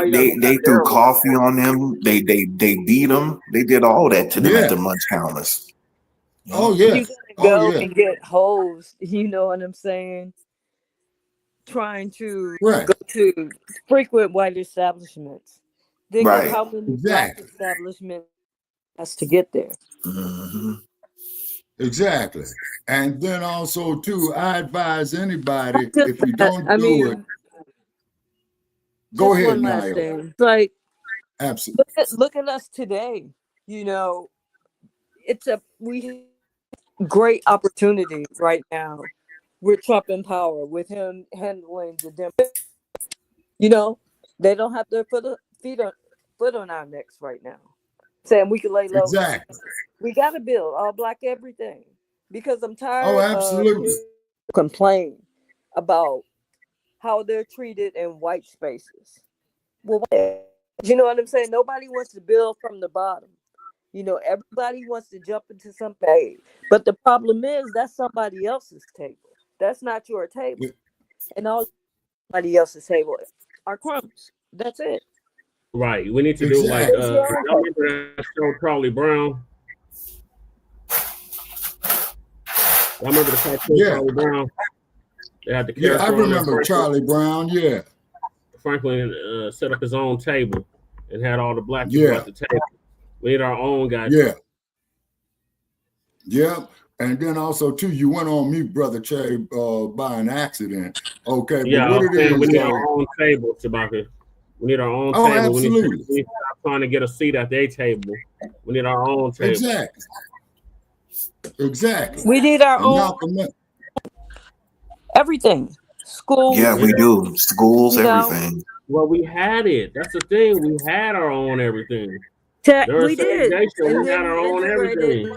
threw coffee on them. They beat them. They did all that to them at the lunch counters. Oh yeah. You gotta go and get hosed. You know what I'm saying? Trying to go to frequent white establishments. Think of how many black establishments has to get there. Mm-hmm. Exactly. And then also too, I advise anybody, if you don't do it, go ahead. One last thing. Like, absolutely. Look at us today. We have great opportunity right now with Trump in power, with him handling the Democrats. They don't have their foot on our necks right now. Saying we can lay low. Exactly. We got to build all black everything, because I'm tired absolutely. of complain about how they're treated in white spaces. Well, you know what I'm saying? Nobody wants to build from the bottom. Everybody wants to jump into something. But the problem is that's somebody else's table. That's not your table. And all somebody else's table are crumbs. That's it. Right. We need to do like y'all remember that show Charlie Brown? I remember the cartoon Charlie Brown. They had the character. I remember Charlie Brown. Yeah. Franklin set up his own table and had all the black people at the table. We need our own guy. Yeah. And then also too, you went on mute, Brother Che, by an accident. Okay. Yeah. But what it is, we need our own table, Shabaka. We need our own Oh, table. We need absolutely. to stop trying to get a seat at their table. We need our own table. Exactly. We need our And own Malcolm, everything. School. Yeah, we do. Schools, You know, everything. Well, we had it. That's the thing. We had our own everything. we did, segregation. and We then had our we own integrated. everything.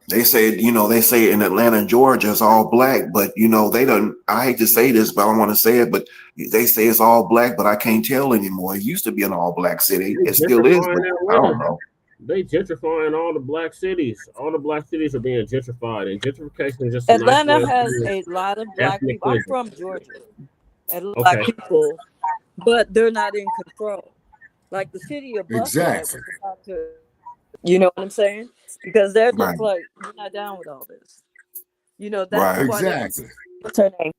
They say, they say in Atlanta, Georgia, it's all black, but they don't. I hate to say this, but I don't want to say it, but they say it's all black, but I can't tell anymore. It used to be an all black city. It still is, but I don't know. They gentrifying all the black cities. All the black cities are being gentrified, and gentrification is just a Atlanta nice way has of a lot of black ethnic people. I'm cleansing. from Georgia. And black people, but they're not in control. Like the city of Buckhead was about to, you know what I'm saying? Because they're just like, we're not down with all this. That's why what's her name?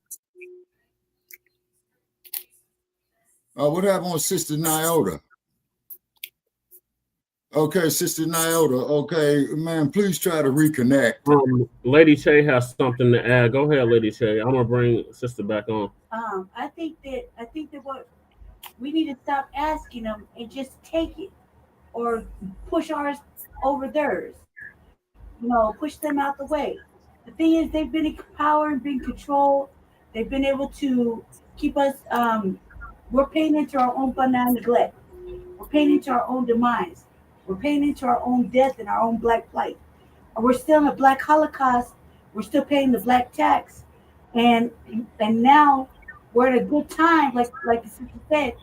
What happened with Sister Nyota? Okay, Sister Nyota. Okay, man, please try to reconnect. Lady Che has something to add. Go ahead, Lady Che. I'm gonna bring Sister back on. I think that what we need to stop asking them and just take it, or push ours over theirs. Push them out the way. The thing is, they've been in power and been controlled. They've been able to keep us. We're paying into our own banana neglect. We're paying into our own demise. We're paying into our own death and our own black plight. We're still in a black Holocaust. We're still paying the black tax, and now we're at a good time, like the sister said,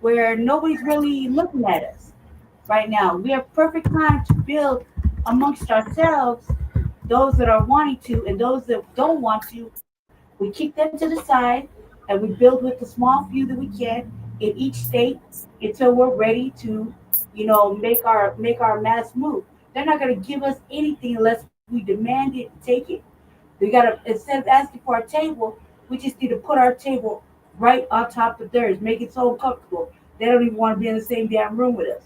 where nobody's really looking at us right now. We have perfect time to build amongst ourselves. Those that are wanting to and those that don't want to, we keep them to the side, and we build with the small few that we can in each state until we're ready to, make our mass move. They're not going to give us anything unless we demand it and take it. We got to, instead of asking for a table, we just need to put our table right on top of theirs, make it so uncomfortable. They don't even want to be in the same damn room with us.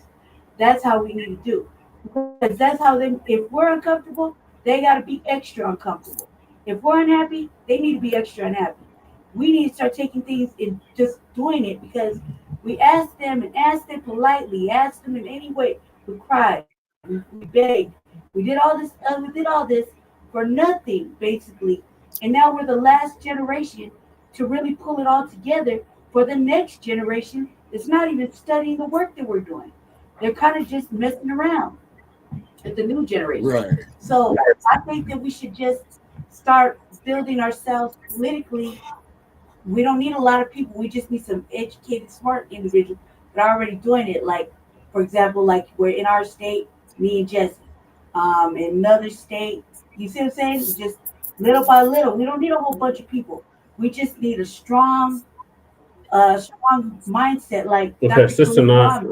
That's how we need to do. Because that's how if we're uncomfortable, they got to be extra uncomfortable. If we're unhappy, they need to be extra unhappy. We need to start taking things and just doing it, because we asked them politely, asked them in any way. We cried, we begged, we did all this for nothing, basically. And now we're the last generation to really pull it all together for the next generation that's not even studying the work that we're doing. They're kind of just messing around with the new generation. Right. So I think that we should just start building ourselves politically. We don't need a lot of people. We just need some educated, smart individuals that are already doing it. Like, for example, like we're in our state, me and Jesse. In another state, you see what I'm saying? Just little by little. We don't need a whole bunch of people. We just need a strong mindset, like Dr. Sister Muhammad.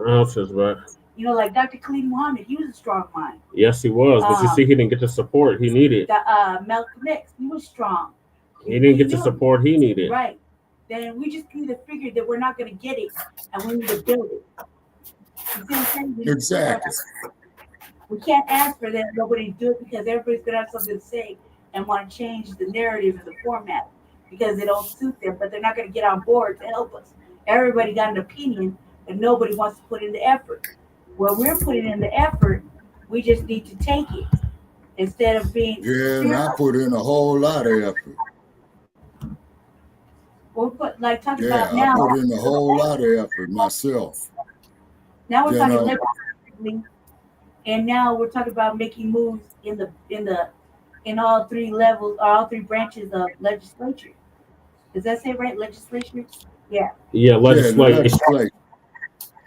right? Like Dr. Khalid Muhammad, he was a strong mind. Yes, he was. But you see, he didn't get the support he needed. Malcolm X, he was strong. He didn't get the support he needed. Right. Then we just need to figure that we're not going to get it, and we need to build it. You see what I'm saying? Exactly. We can't ask for that, nobody to do it, because everybody's going to have something to say and want to change the narrative and the format because it don't suit them, but they're not going to get on board to help us. Everybody got an opinion, but nobody wants to put in the effort. Well, we're putting in the effort. We just need to take it instead of being. Yeah, and I put in a whole lot of effort. We'll put about I now. put in a whole lot of effort myself. Now we're talking liberally, and now we're talking about making moves in all three levels, or all three branches of legislature. Does that say right? Legislature? Yeah. Yeah, legislature.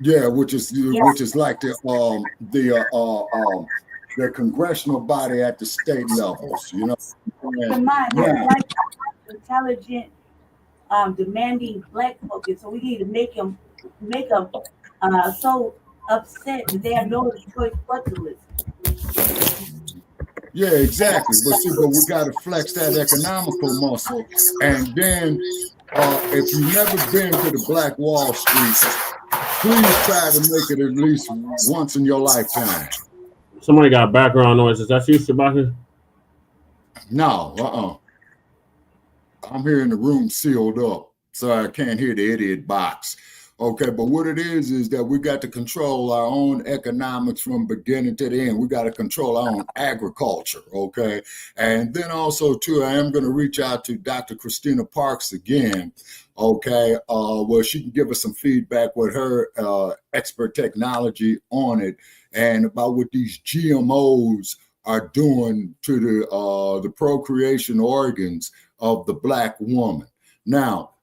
Yeah, which is like the congressional body at the state levels, Like intelligent, demanding black folk, and so we need to make them so upset that they have no choice but to listen. Yeah, exactly. But we got to flex that economical muscle, and then if you've never been to the Black Wall Street, please try to make it at least once in your lifetime. Somebody got background noise. Is that you, Shabaka? No, I'm here in the room sealed up. Sorry, I can't hear the idiot box. Okay, but what it is that we got to control our own economics from beginning to the end. We got to control our own agriculture, okay? And then also, too, I am going to reach out to Dr. Christina Parks again, okay, where she can give us some feedback with her expert technology on it and about what these GMOs are doing to the procreation organs of the Black woman. Now,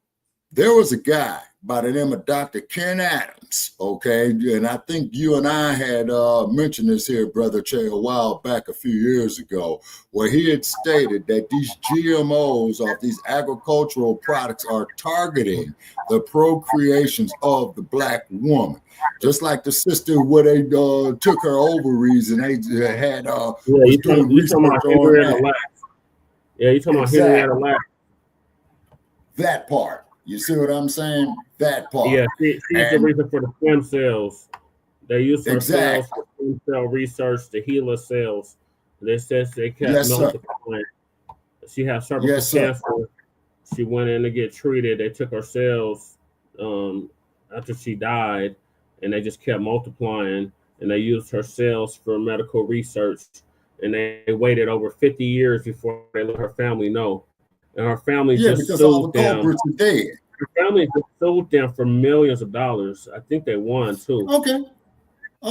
there was a guy by the name of Dr. Ken Adams, okay? And I think you and I had mentioned this here, Brother Che, a while back, a few years ago, where he had stated that these GMOs of these agricultural products are targeting the procreations of the Black woman. Just like the sister where they took her ovaries and they had was doing research on that. Yeah, you talking about Henrietta Lacks. That part. You see what I'm saying? That part. Yeah, she's the reason for the stem cells. They use her cells for stem cell research to heal her cells. They said they kept multiplying. She had cervical cancer. She went in to get treated. They took her cells after she died, and they just kept multiplying. And they used her cells for medical research. And they waited over 50 years before they let her family know. And her family just sued them. Her family just sued them for millions of dollars. I think they won too. Okay. I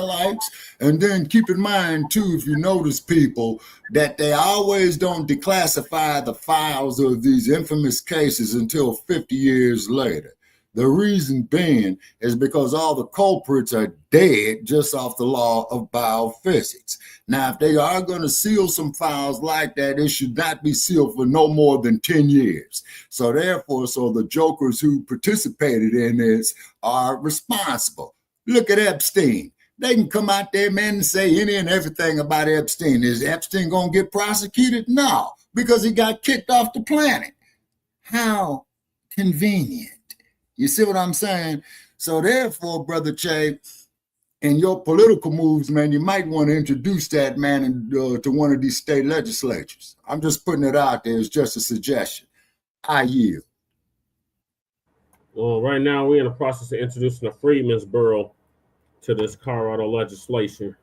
likes. And then keep in mind too, if you notice, people, that they always don't declassify the files of these infamous cases until 50 years later. The reason being is because all the culprits are dead just off the law of biophysics. Now, if they are going to seal some files like that, it should not be sealed for no more than 10 years. So therefore, the jokers who participated in this are responsible. Look at Epstein. They can come out there, man, and say any and everything about Epstein. Is Epstein going to get prosecuted? No, because he got kicked off the planet. How convenient. You see what I'm saying? So therefore, Brother Che, in your political moves, man, you might want to introduce that man to one of these state legislatures. I'm just putting it out there as just a suggestion. I yield. Well, right now we're in the process of introducing a Freedmen's Bureau to this Colorado legislation.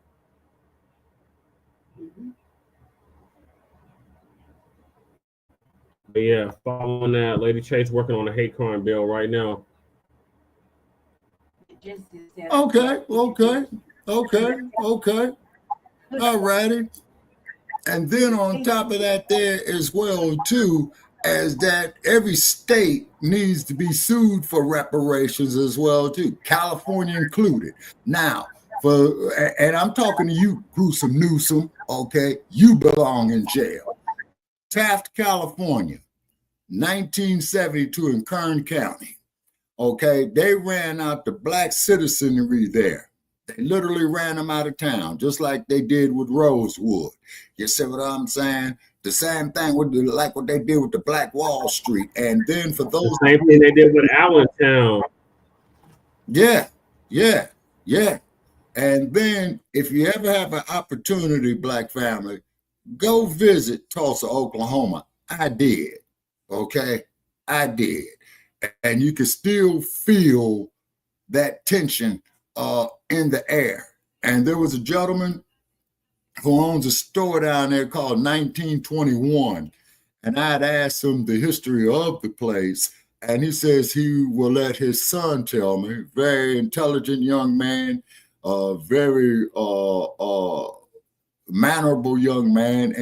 But yeah, following that, Lady Chase working on a hate crime bill right now. Okay. All righty. And then on top of that there as well, too, as that every state needs to be sued for reparations as well, too, California included. Now, and I'm talking to you, Gruesome Newsom, okay? You belong in jail. Taft, California, 1972 in Kern County. Okay, they ran out the Black citizenry there. They literally ran them out of town, just like they did with Rosewood. You see what I'm saying? The same thing with like what they did with the Black Wall Street. And then for those... The same thing they did with Allentown. Yeah. And then if you ever have an opportunity, Black family, go visit Tulsa, Oklahoma. I did, okay? I did. And you can still feel that tension in the air. And there was a gentleman who owns a store down there called 1921. And I'd asked him the history of the place. And he says he will let his son tell me. Very intelligent young man, very mannerable young man,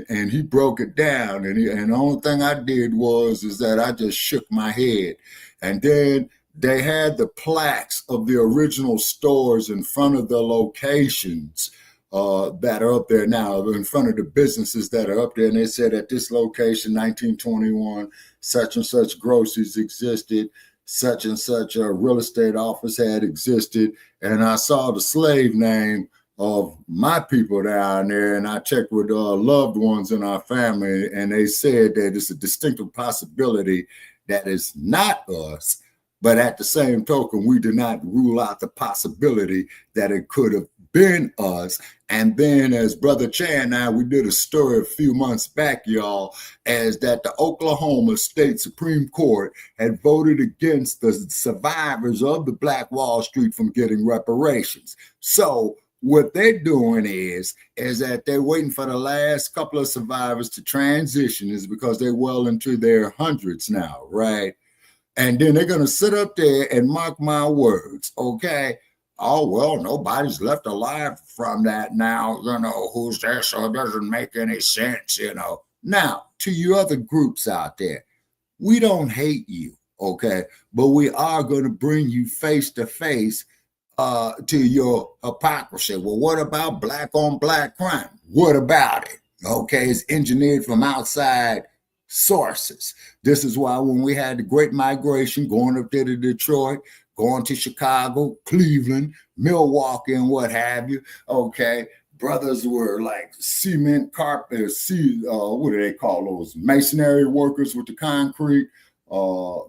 and he broke it down. And the only thing I did is that I just shook my head. And then they had the plaques of the original stores in front of the locations that are up there now, in front of the businesses that are up there. And they said at this location, 1921, such and such groceries existed, such and such a real estate office had existed. And I saw the slave name of my people down there, and I checked with loved ones in our family, and they said that it's a distinctive possibility that it's not us, But at the same token, we did not rule out the possibility that it could have been us. And then, as Brother Chan and I, we did a story a few months back, y'all, as that the Oklahoma State Supreme Court had voted against the survivors of the Black Wall Street from getting reparations. So what they're doing is that they're waiting for the last couple of survivors to transition, is because they're well into their hundreds now, right? And then they're going to sit up there and mark my words, okay? Oh, well, nobody's left alive from that now, who's there, so it doesn't make any sense, Now, to you other groups out there, we don't hate you, okay? But we are going to bring you face to face to your hypocrisy. Well, what about black on black crime? What about it? Okay, it's engineered from outside sources. This is why when we had the Great Migration going up there to Detroit, going to Chicago, Cleveland, Milwaukee, and what have you, okay, brothers were like cement carpenters, what do they call those? Masonry workers with the concrete,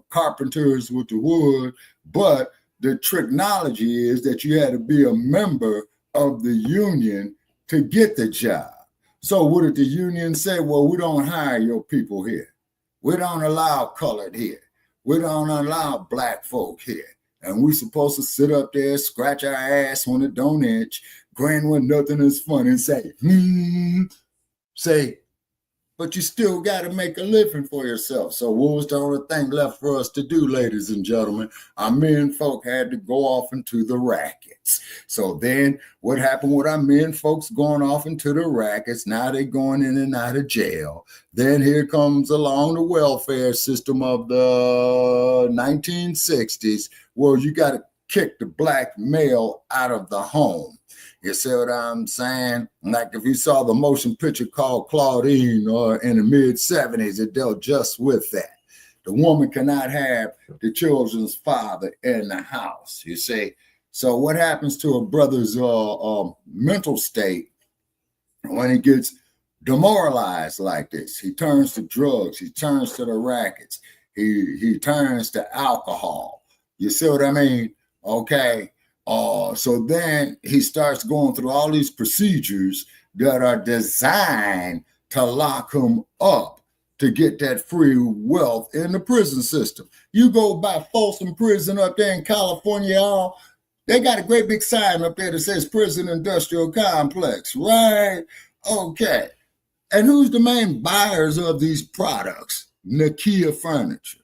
carpenters with the wood. But the technology is that you had to be a member of the union to get the job. So what did the union say? Well, we don't hire your people here. We don't allow colored here. We don't allow black folk here. And we supposed to sit up there, scratch our ass when it don't itch, grin when nothing is funny, and say, but you still got to make a living for yourself. So what was the only thing left for us to do, ladies and gentlemen? Our men folk had to go off into the rackets. So then what happened with our men folks going off into the rackets? Now they're going in and out of jail. Then here comes along the welfare system of the 1960s, where you got to kick the black male out of the home. You see what I'm saying? Like if you saw the motion picture called Claudine or in the mid-70s, it dealt just with that. The woman cannot have the children's father in the house, you see. So what happens to a brother's mental state when he gets demoralized like this? He turns to drugs. He turns to the rackets. He turns to alcohol. You see what I mean? Okay. So then he starts going through all these procedures that are designed to lock him up to get that free wealth in the prison system. You go by Folsom Prison up there in California, y'all, they got a great big sign up there that says Prison Industrial Complex, right? Okay. And who's the main buyers of these products? Nakia Furniture,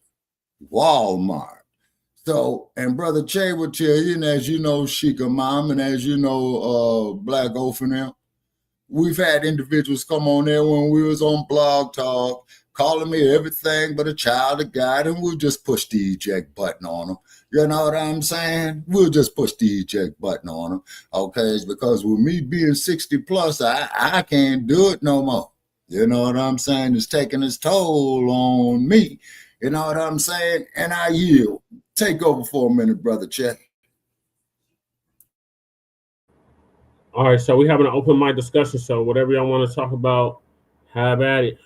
Walmart. So, and Brother Che would tell you, and as you know, Sheikah Mom, and as you know, Black Ophenel, we've had individuals come on there when we was on Blog Talk, calling me everything but a child of God, and we'll just push the eject button on them. You know what I'm saying? We'll just push the eject button on them. Okay, it's because with me being 60 plus, I can't do it no more. You know what I'm saying? It's taking its toll on me. You know what I'm saying? And I yield. Take over for a minute, Brother Chet. All right, so we're having an open mic discussion. So whatever y'all want to talk about, have at it.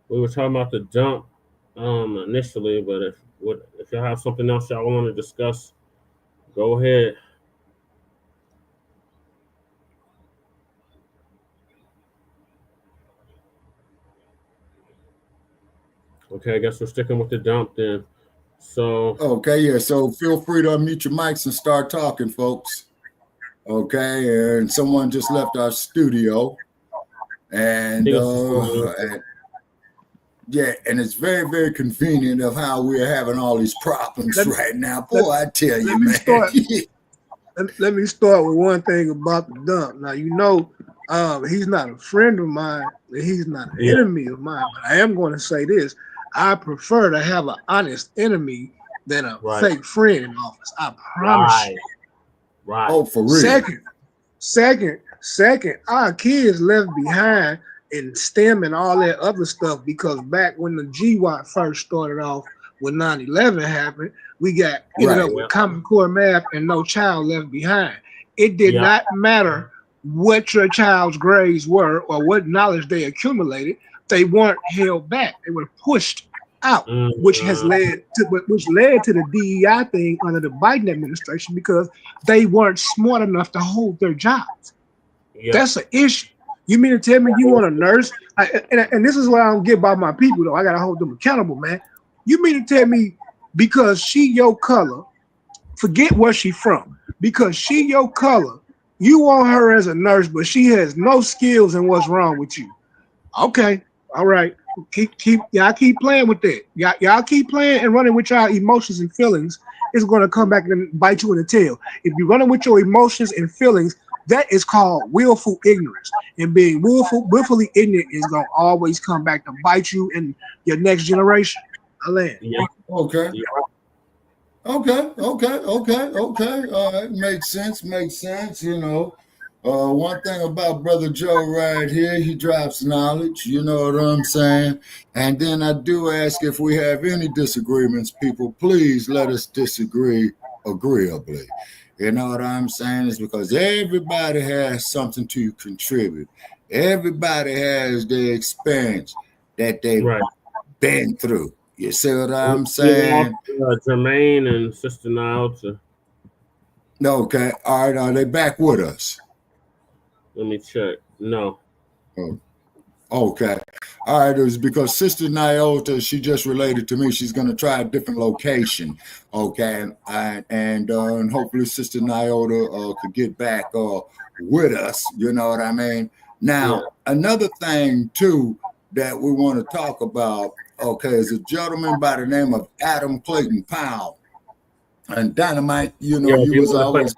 We were talking about the dump initially, but if y'all have something else y'all want to discuss, go ahead. Okay, I guess we're sticking with the dump then. So okay, yeah. So feel free to unmute your mics and start talking, folks. Okay, and someone just left our studio, and yeah, and it's very, very convenient of how we're having all these problems right now. Boy, I tell you, man. Let me start with one thing about the dump. Now, you know, he's not a friend of mine, and he's not an enemy of mine. But I am going to say this. I prefer to have an honest enemy than a fake friend in office. I promise you. Right. Oh, for real. Second, our kids left behind in STEM and all that other stuff, because back when the GWAT first started off, when 9/11 happened, we ended up with Common Core math and No Child Left Behind. It did not matter what your child's grades were or what knowledge they accumulated. They weren't held back. They were pushed out, which led to the DEI thing under the Biden administration because they weren't smart enough to hold their jobs. Yep. That's an issue. You mean to tell me you want a nurse? And this is what I don't get by my people, though. I got to hold them accountable, man. You mean to tell me because she your color, forget where she from, because she your color, you want her as a nurse, but she has no skills in what's wrong with you. Okay, all right. Y'all keep playing with that. Y'all keep playing and running with y'all emotions and feelings. It's going to come back and bite you in the tail. If you're running with your emotions and feelings, that is called willful ignorance. And being willfully ignorant is going to always come back to bite you in your next generation. Alan. Yeah. Okay. Yeah. Okay. All right. Makes sense. You know, one thing about Brother Joe right here, he drops knowledge. You know what I'm saying? And then I do ask if we have any disagreements, people, please let us disagree agreeably. You know what I'm saying? It's because everybody has something to contribute. Everybody has the experience that they've been through. You see what I'm saying? Jermaine and Sister Nyota. Okay. All right. Are they back with us? Let me check. No. Oh. Okay. All right. It was because Sister Nyota, she just related to me. She's going to try a different location. Okay. And hopefully Sister Nyota could get back with us. You know what I mean? Now, another thing, too, that we want to talk about, okay, is a gentleman by the name of Adam Clayton Powell. And Dynamite, you know, he was always...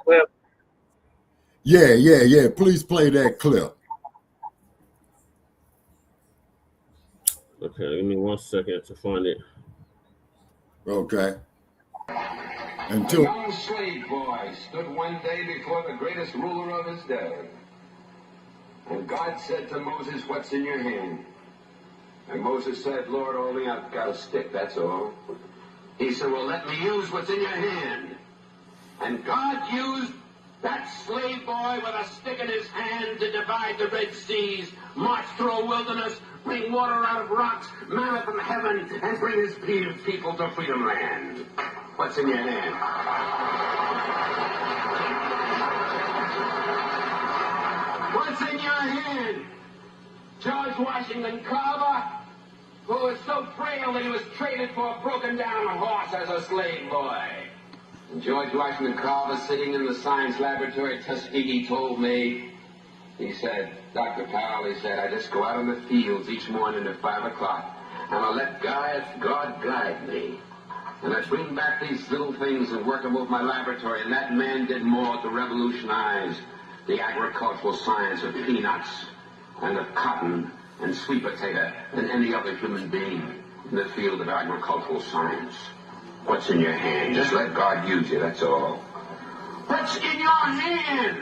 Yeah. Please play that clip. Okay, give me 1 second to find it. Okay. A young slave boy stood one day before the greatest ruler of his day. And God said to Moses, "What's in your hand?" And Moses said, "Lord, only I've got a stick, that's all." He said, "Well, let me use what's in your hand." And God used that slave boy with a stick in his hand to divide the Red Seas, march through a wilderness, bring water out of rocks, manna from heaven, and bring his people to freedom land. What's in your hand? What's in your hand? George Washington Carver, who was so frail that he was traded for a broken-down horse as a slave boy. And George Washington Carver, sitting in the science laboratory at Tuskegee, told me, he said, "Dr. Powell," he said, "I just go out in the fields each morning at 5 o'clock, and I let God guide me. And I bring back these little things and work them over my laboratory, and that man did more to revolutionize the agricultural science of peanuts and of cotton and sweet potato than any other human being in the field of agricultural science." What's in your hand? Just let God use you, that's all. What's in your hand?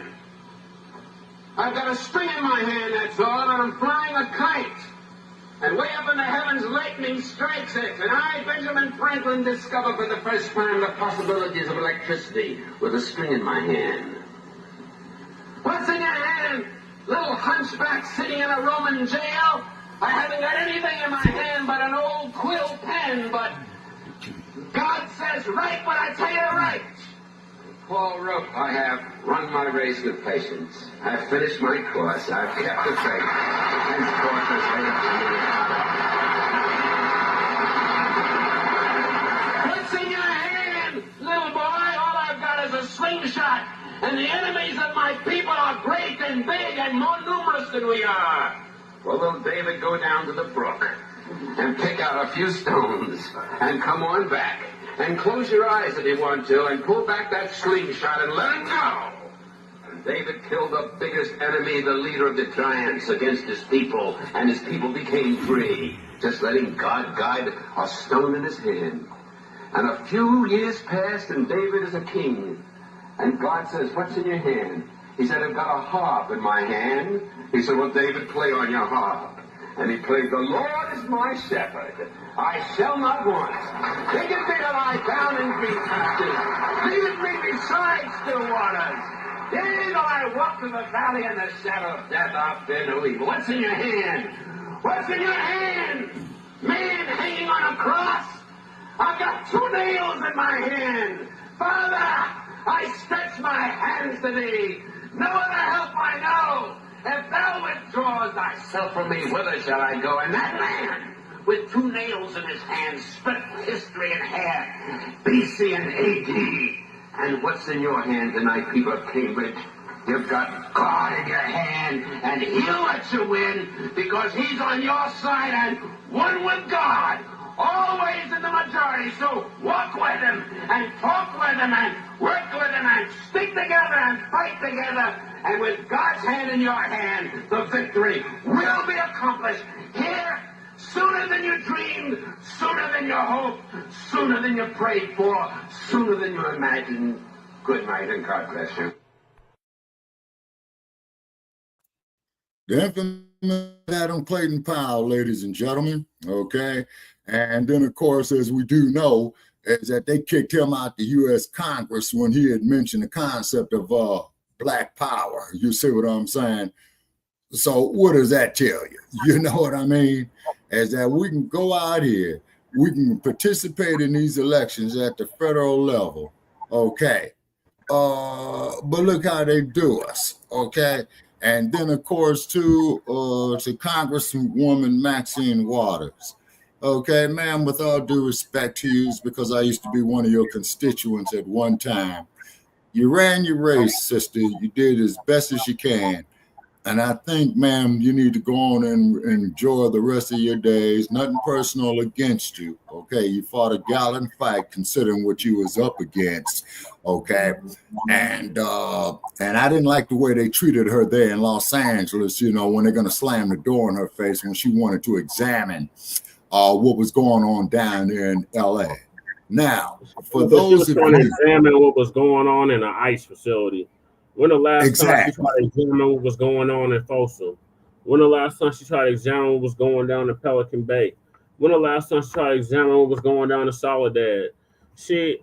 I've got a string in my hand, that's all, and I'm flying a kite. And way up in the heavens, lightning strikes it. And I, Benjamin Franklin, discover for the first time the possibilities of electricity with a string in my hand. What's in your hand? Little hunchback sitting in a Roman jail? I haven't got anything in my hand but an old quill pen, but God says, "Write what I tell you to write." Paul wrote, "I have run my race with patience. I've finished my course. I've kept the faith. Henceforth is laid to me." What's in your hand, little boy? All I've got is a slingshot, and the enemies of my people are great and big and more numerous than we are. Well, little David, go down to the brook and pick out a few stones and come on back and close your eyes if you want to and pull back that slingshot and let it go. And David killed the biggest enemy, the leader of the giants, against his people, and his people became free, just letting God guide a stone in his hand. And a few years passed, and David is a king. And God says, "What's in your hand?" He said, "I've got a harp in my hand." He said, "Well, David, play on your harp." And he played, "The Lord is my shepherd, I shall not want. Taketh me to lie down in green pastures, leadeth me beside still waters. Yea, though I walk through the valley and the shadow of death, I'll fear no evil." What's in your hand? What's in your hand? Man hanging on a cross. I've got 2 nails in my hand. Father, I stretch my hands to thee. No other help I know. If thou withdraws thyself from me, whither shall I go? And that man, with 2 nails in his hand, split history in half, BC and AD. And what's in your hand tonight, people of Cambridge? You've got God in your hand, and he'll let you win, because he's on your side and one with God, always in the majority. So walk with him, and talk with him, and work with him, and stick together, and fight together. And with God's hand in your hand, the victory will be accomplished here sooner than you dreamed, sooner than you hoped, sooner than you prayed for, sooner than you imagined. Good night, and God bless you. The infamous Adam Clayton Powell, ladies and gentlemen, okay? And then, of course, as we do know, is that they kicked him out the U.S. Congress when he had mentioned the concept of Black power. You see what I'm saying? So what does that tell you? You know what I mean? Is that we can go out here, we can participate in these elections at the federal level, okay? But look how they do us, okay? And then, of course, to Congresswoman Maxine Waters. Okay, ma'am, with all due respect to you, because I used to be one of your constituents at one time. You ran your race, sister. You did as best as you can. And I think, ma'am, you need to go on and enjoy the rest of your days. Nothing personal against you, okay? You fought a gallant fight considering what you was up against, okay? And I didn't like the way they treated her there in Los Angeles, you know, when they're going to slam the door in her face when she wanted to examine what was going on down there in L.A. Now, for those of you examine what was going on in an ICE facility. When the last time she tried to examine what was going on in Folsom? When the last time she tried to examine what was going down in Pelican Bay? When the last time she tried to examine what was going down in Soledad? Cape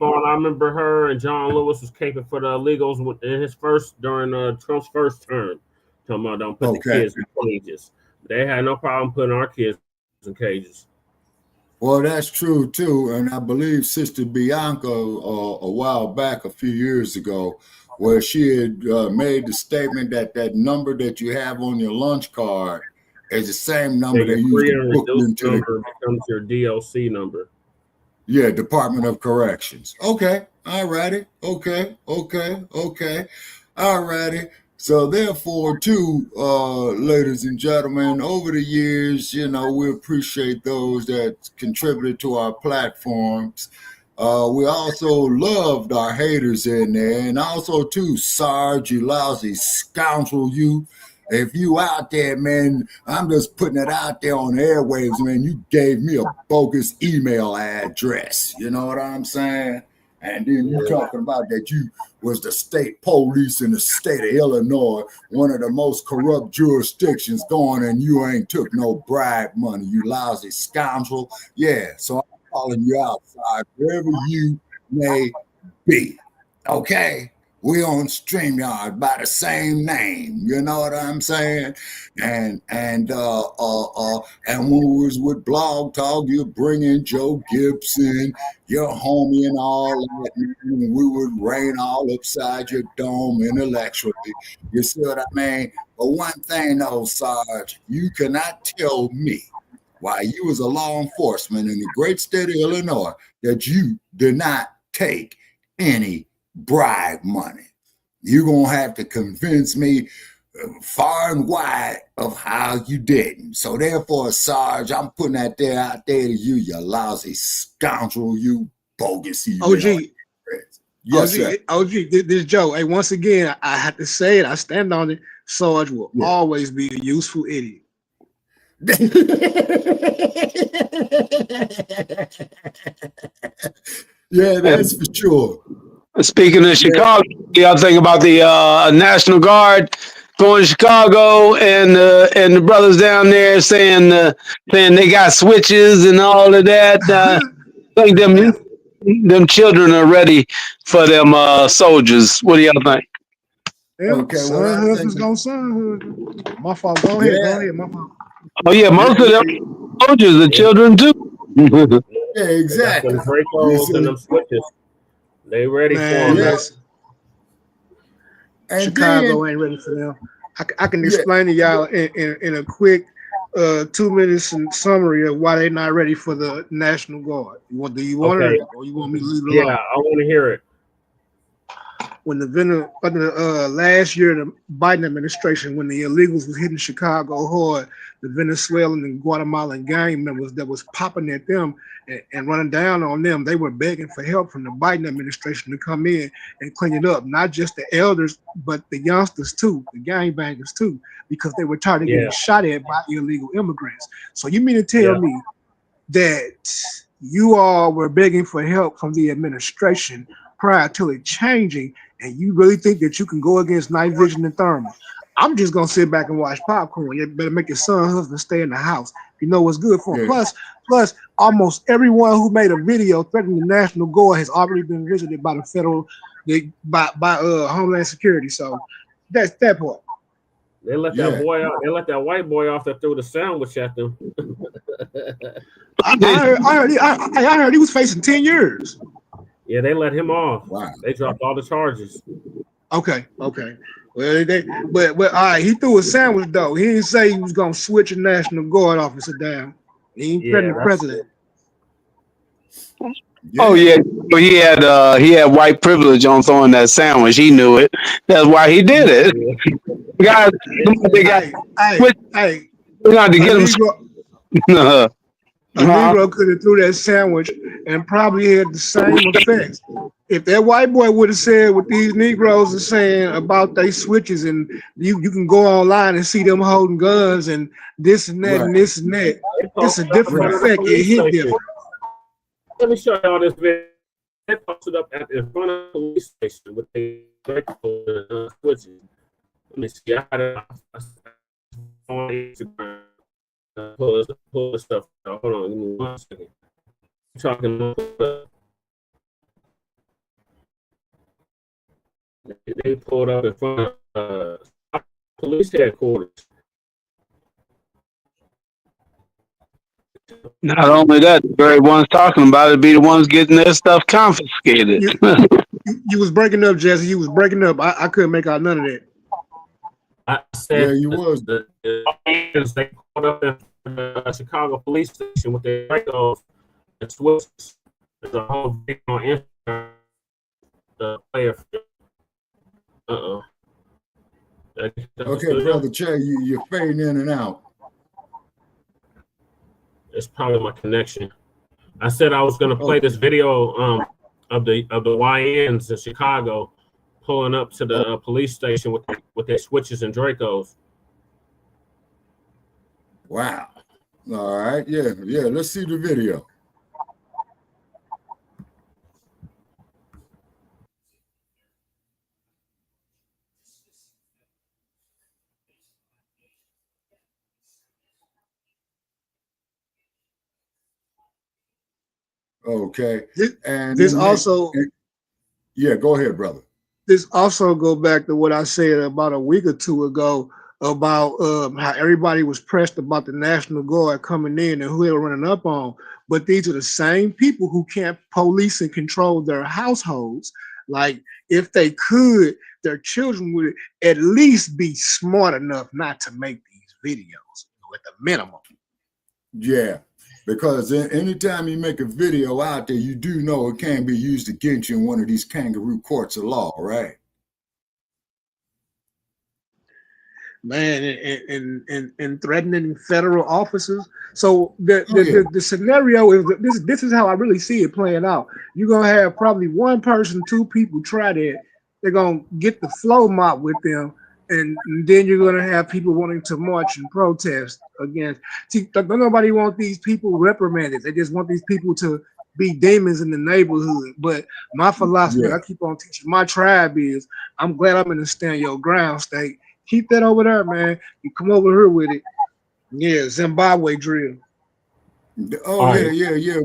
on. I remember her and John Lewis was caping for the illegals in his during Trump's first term. Talking about don't put the kids in cages. They had no problem putting our kids in cages. Well, that's true, too. And I believe Sister Bianca a while back, a few years ago, where she had made the statement that that number that you have on your lunch card is the same number they use to book into number becomes your DLC number. Yeah, Department of Corrections. Okay, all righty. Okay. All righty. So therefore, too, ladies and gentlemen, over the years, you know, we appreciate those that contributed to our platforms. We also loved our haters in there. And also, too, Sarge, you lousy scoundrel, you. If you out there, man, I'm just putting it out there on the airwaves, man, you gave me a bogus email address. You know what I'm saying? And then you talking about that you was the state police in the state of Illinois, one of the most corrupt jurisdictions going, and you ain't took no bribe money, you lousy scoundrel. Yeah, so I'm calling you outside wherever you may be. Okay? We on StreamYard by the same name, you know what I'm saying? And when we was with Blog Talk, you bring in Joe Gibson, your homie and all that, and we would rain all upside your dome intellectually. You see what I mean? But one thing though, Sarge, you cannot tell me while you was a law enforcement in the great state of Illinois that you did not take any bribe money. You're going to have to convince me far and wide of how you didn't. So therefore, Sarge, I'm putting that there out there to you, you lousy scoundrel, you bogus. OG. Yes, OG, this Joe. Hey, once again, I have to say it. I stand on it. Sarge will always be a useful idiot. Yeah, that's for sure. Speaking of Chicago, I think about the National Guard going to Chicago and the brothers down there saying they got switches and all of that. I think them children are ready for them soldiers. What do y'all think? Yeah, Okay, son well, I husbands think, don't son husbands. My fault. Go ahead. Go yeah, ahead. My fault. Oh yeah, most yeah, of them yeah, soldiers are Yeah, children too. yeah, they got them exactly. You Dracos and see, them switches. They ready for Man, them. yeah, listen. and Chicago then, ain't ready for them. I can yeah, explain to y'all in a quick 2 minutes summary of why they're not ready for the National Guard. Do you want Okay, it, or you want me to leave it yeah, alone? I want to hear it. When under last year, the Biden administration, when the illegals was hitting Chicago hard, the Venezuelan and Guatemalan gang members that was popping at them and running down on them, they were begging for help from the Biden administration to come in and clean it up. Not just the elders, but the youngsters too, the gangbangers too, because they were tired of getting Yeah, shot at by illegal immigrants. So you mean to tell yeah, me that you all were begging for help from the administration prior to it changing, and you really think that you can go against night vision and thermal? I'm just gonna sit back and watch popcorn. You better make your son husband stay in the house. You know what's good for him. yeah, Plus, almost everyone who made a video threatening the National Guard has already been visited by the federal, by Homeland Security. So that's that part. they let that yeah. boy out. They let that white boy off that threw the sandwich at them. I heard he was facing 10 years. Yeah, they let him off. Wow. They dropped all the charges. Okay. Well, but all right, he threw a sandwich though. He didn't say he was gonna switch a National Guard officer down. He ain't threatening Yeah, the that's president. Oh Yeah, yeah, but he had white privilege on throwing that sandwich. He knew it. That's why he did it. yeah. Guys, they got switch Hey, not to a get him. Negro could have threw that sandwich and probably had the same effects. If that white boy would have said what these Negroes are saying about they switches, and you can go online and see them holding guns and this and that right, and this and that, They it's a posted up in different front right. of the effect. It police hit station. different. Let me show y'all this video. They posted up in front of the police station with the switches. Let me see. I had it on Instagram. Pull this stuff out. Hold on, give me 1 second. I'm talking about they pulled up in front of police headquarters. Not only that, the very ones talking about it be the ones getting their stuff confiscated. You, you was breaking up, Jesse. You was breaking up. I couldn't make out none of that. I Yeah, said you was. they pulled up in the Chicago police station with their radios and switches. There's a whole video on Instagram. The player. Uh-oh. Okay, brother Che, you're fading in and out. It's probably my connection. I said I was gonna play this video of the YNs in Chicago pulling up to the police station with their switches and Dracos. Wow. All right. Yeah. Let's see the video. Okay. And This then also yeah, go ahead, brother. this also go back to what I said about a week or two ago about how everybody was pressed about the National Guard coming in and who they were running up on. But these are the same people who can't police and control their households. Like if they could, their children would at least be smart enough not to make these videos, at the minimum. Yeah. Because anytime you make a video out there, you do know it can be used against you in one of these kangaroo courts of law, right? Man, and threatening federal officers. So the scenario is this is how I really see it playing out. You're gonna have probably one person, two people try that. They're gonna get the flow mob with them, and then you're gonna have people wanting to march and protest against. See, nobody want these people reprimanded. They just want these people to be demons in the neighborhood. But my philosophy that I keep on teaching my tribe is, I'm glad I'm in the stand your ground state. Keep that over there, man. You come over here with it. Yeah, Zimbabwe drill. Oh, right. Yeah.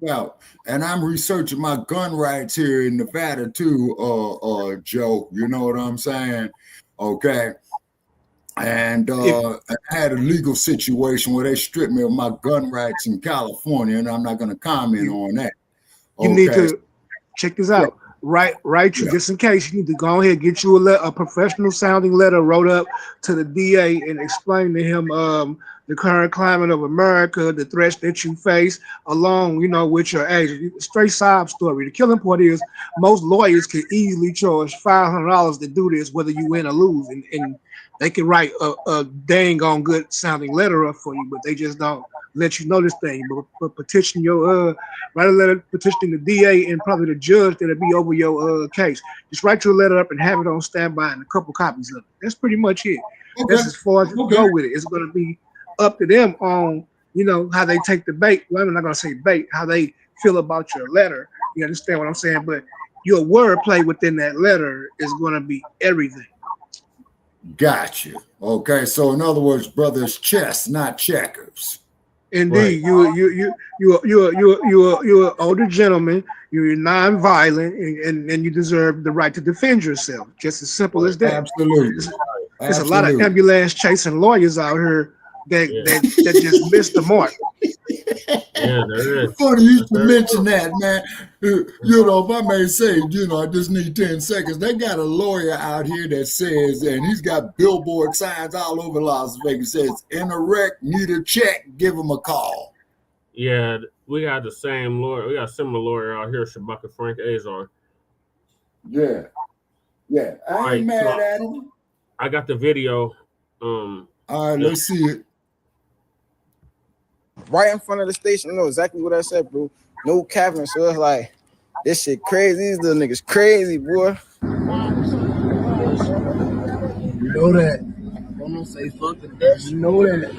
out. And I'm researching my gun rights here in Nevada too, Joe. You know what I'm saying? Okay. And I had a legal situation where they stripped me of my gun rights in California, and I'm not going to comment on that. You need to check this out. Write you just in case. You need to go ahead and get you a professional sounding letter wrote up to the DA and explain to him the current climate of America, the threats that you face, along with your age. Straight sob story. The killing part is most lawyers can easily charge $500 to do this, whether you win or lose, and they can write a dang on good sounding letter up for you, but they just don't let you know this thing. But petition write a letter petitioning the DA and probably the judge that'll be over your case. Just write your letter up and have it on standby and a couple copies of it. That's pretty much it. Okay. That's as far as you go with it. It's going to be up to them on how they take the bait. Well, I'm not going to say bait. How they feel about your letter. You understand what I'm saying? But your wordplay within that letter is going to be everything. Gotcha. Okay, so in other words, brother, it's chess, not checkers. Indeed, right. You're an older gentleman. You're non-violent, and you deserve the right to defend yourself. Just as simple as that. Absolutely. There's a lot of ambulance chasing lawyers out here that just missed the mark. Yeah, there is. Funny you should mention that, man. If I may say, I just need 10 seconds. They got a lawyer out here that says, and he's got billboard signs all over Las Vegas, says, in a wreck, need a check, give him a call. Yeah, we got the same lawyer. We got a similar lawyer out here, Shabaka Frank Azar. Yeah. I ain't mad at him. I got the video. All right, let's see it. Right in front of the station, you know exactly what I said, bro. No capping, so it's like this shit crazy. These little niggas crazy, boy. You know that. I'm gonna say fuck the best. You know that.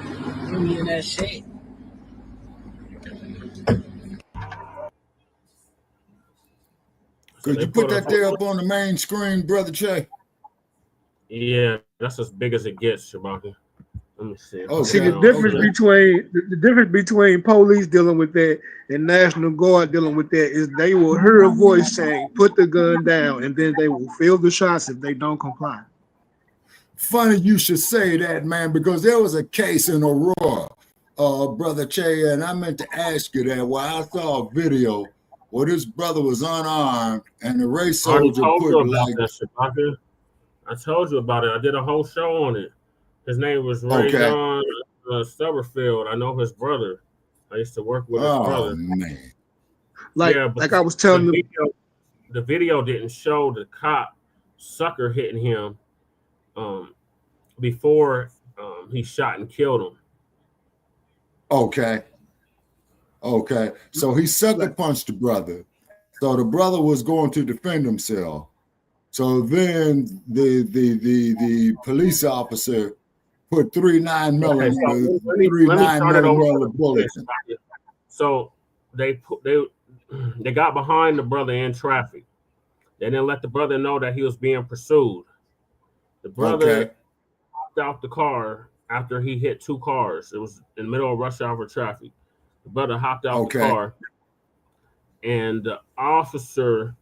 Give me in that shit. Could you put that there up on the main screen, Brother Che? Yeah, that's as big as it gets, Shabaka. Let me see. Oh, see the difference between police dealing with that and National Guard dealing with that is they will hear a voice saying, "Put the gun down," and then they will feel the shots if they don't comply. Funny you should say that, man, because there was a case in Aurora, Brother Che, and I meant to ask you that. Well, I saw a video where this brother was unarmed and the race soldier put like. I told you about it. I did a whole show on it. His name was Ray John Stubberfield. I know his brother. I used to work with his brother. Man. Like I was telling you, the video didn't show the cop sucker hitting him before he shot and killed him. Okay. So he sucker punched the brother. So the brother was going to defend himself. So then the police officer put 3 9mm bullets. So they got behind the brother in traffic. They didn't let the brother know that he was being pursued. The brother hopped out the car after he hit 2 cars. It was in the middle of rush hour traffic. The brother hopped out the car, and the officer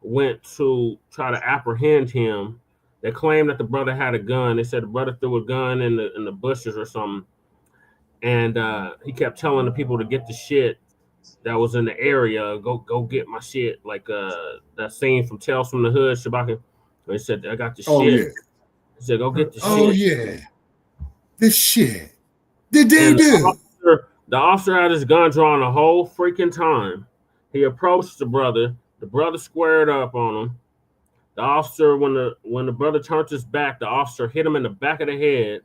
went to try to apprehend him. They claimed that the brother had a gun. They said the brother threw a gun in the bushes or something. And he kept telling the people to get the shit that was in the area. Go get my shit. Like that scene from Tales from the Hood, Shabaka. They said, I got the shit. Yeah. He said, go get the shit. Oh, yeah. This shit. Did they do? The officer had his gun drawn the whole freaking time. He approached the brother. The brother squared up on him. The officer, when the brother turned his back, the officer hit him in the back of the head,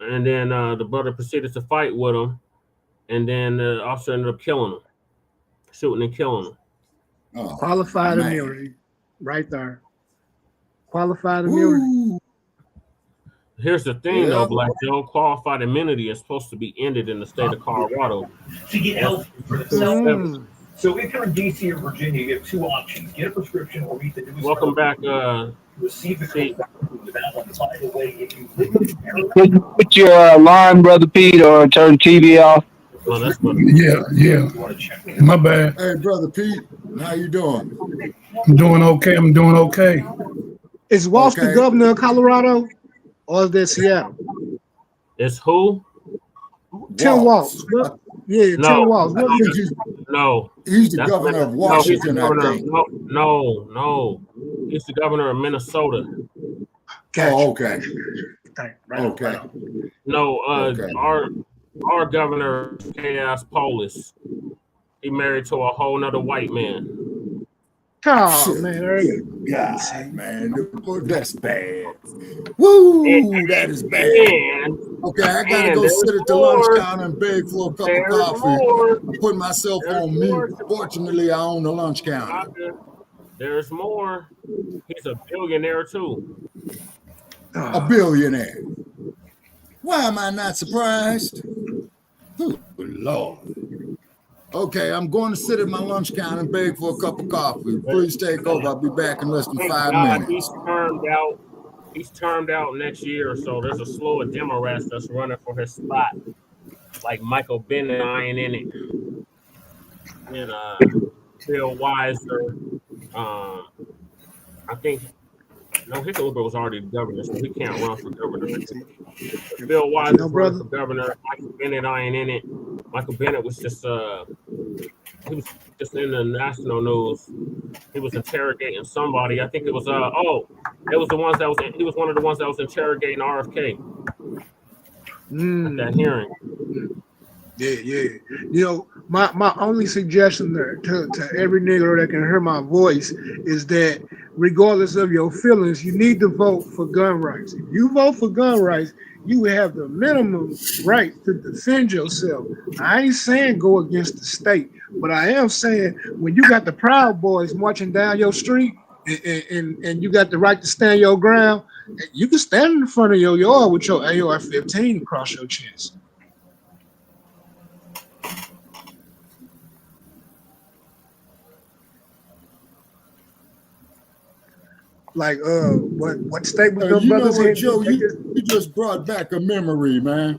and then the brother proceeded to fight with him, and then the officer ended up killing him, shooting and killing him. Oh, qualified immunity, right there. Qualified immunity. Here's the thing, though, Black Joe. Qualified immunity is supposed to be ended in the state of Colorado. To get help for the So if you're in DC or Virginia, you have 2 options: get a prescription or meet the newest. Welcome back. Receive the by the way, if you Put your alarm, Brother Pete, or turn TV off. Oh, that's what. Yeah. My bad. Hey, brother Pete, how you doing? I'm doing okay. Is Walsh the governor of Colorado, or is that Seattle? It's who? Tim Walsh. Yeah, No, Tim Walsh. I think he's the governor of Washington, I think. No. He's the governor of Minnesota. Gotcha. Oh, okay. Okay. No, our governor is Chaos Polis. He married to a whole nother white man. Oh man, God, man, that's bad. Woo, that is bad. Okay, I gotta go sit at the lunch counter and beg for a cup of coffee. I put myself on mute. Fortunately, I own the lunch counter. There's more. He's a billionaire too. A billionaire. Why am I not surprised? Oh, Lord. Okay, I'm going to sit at my lunch counter and beg for a cup of coffee. Please take over. I'll be back in less than 5 minutes. He's termed out next year, so there's a slew of Democrats that's running for his spot, like Michael Bennett, I ain't in it, and Bill Weiser. I think Hickenlooper was already governor, so he can't run for governor. Bill Weiser running for governor. Michael Bennett, I ain't in it. Michael Bennett was just he was just in the national news. He was interrogating somebody. I think it was it was the ones that was he was one of the ones that was interrogating RFK at that hearing. Yeah. You know, my only suggestion there to every nigger that can hear my voice is that regardless of your feelings, you need to vote for gun rights. If you vote for gun rights, you have the minimum right to defend yourself. I ain't saying go against the state, but I am saying when you got the Proud Boys marching down your street and you got the right to stand your ground, you can stand in front of your yard with your AR-15 across your chest. Like what state was them you brothers know what, in? Joe, you just brought back a memory, man.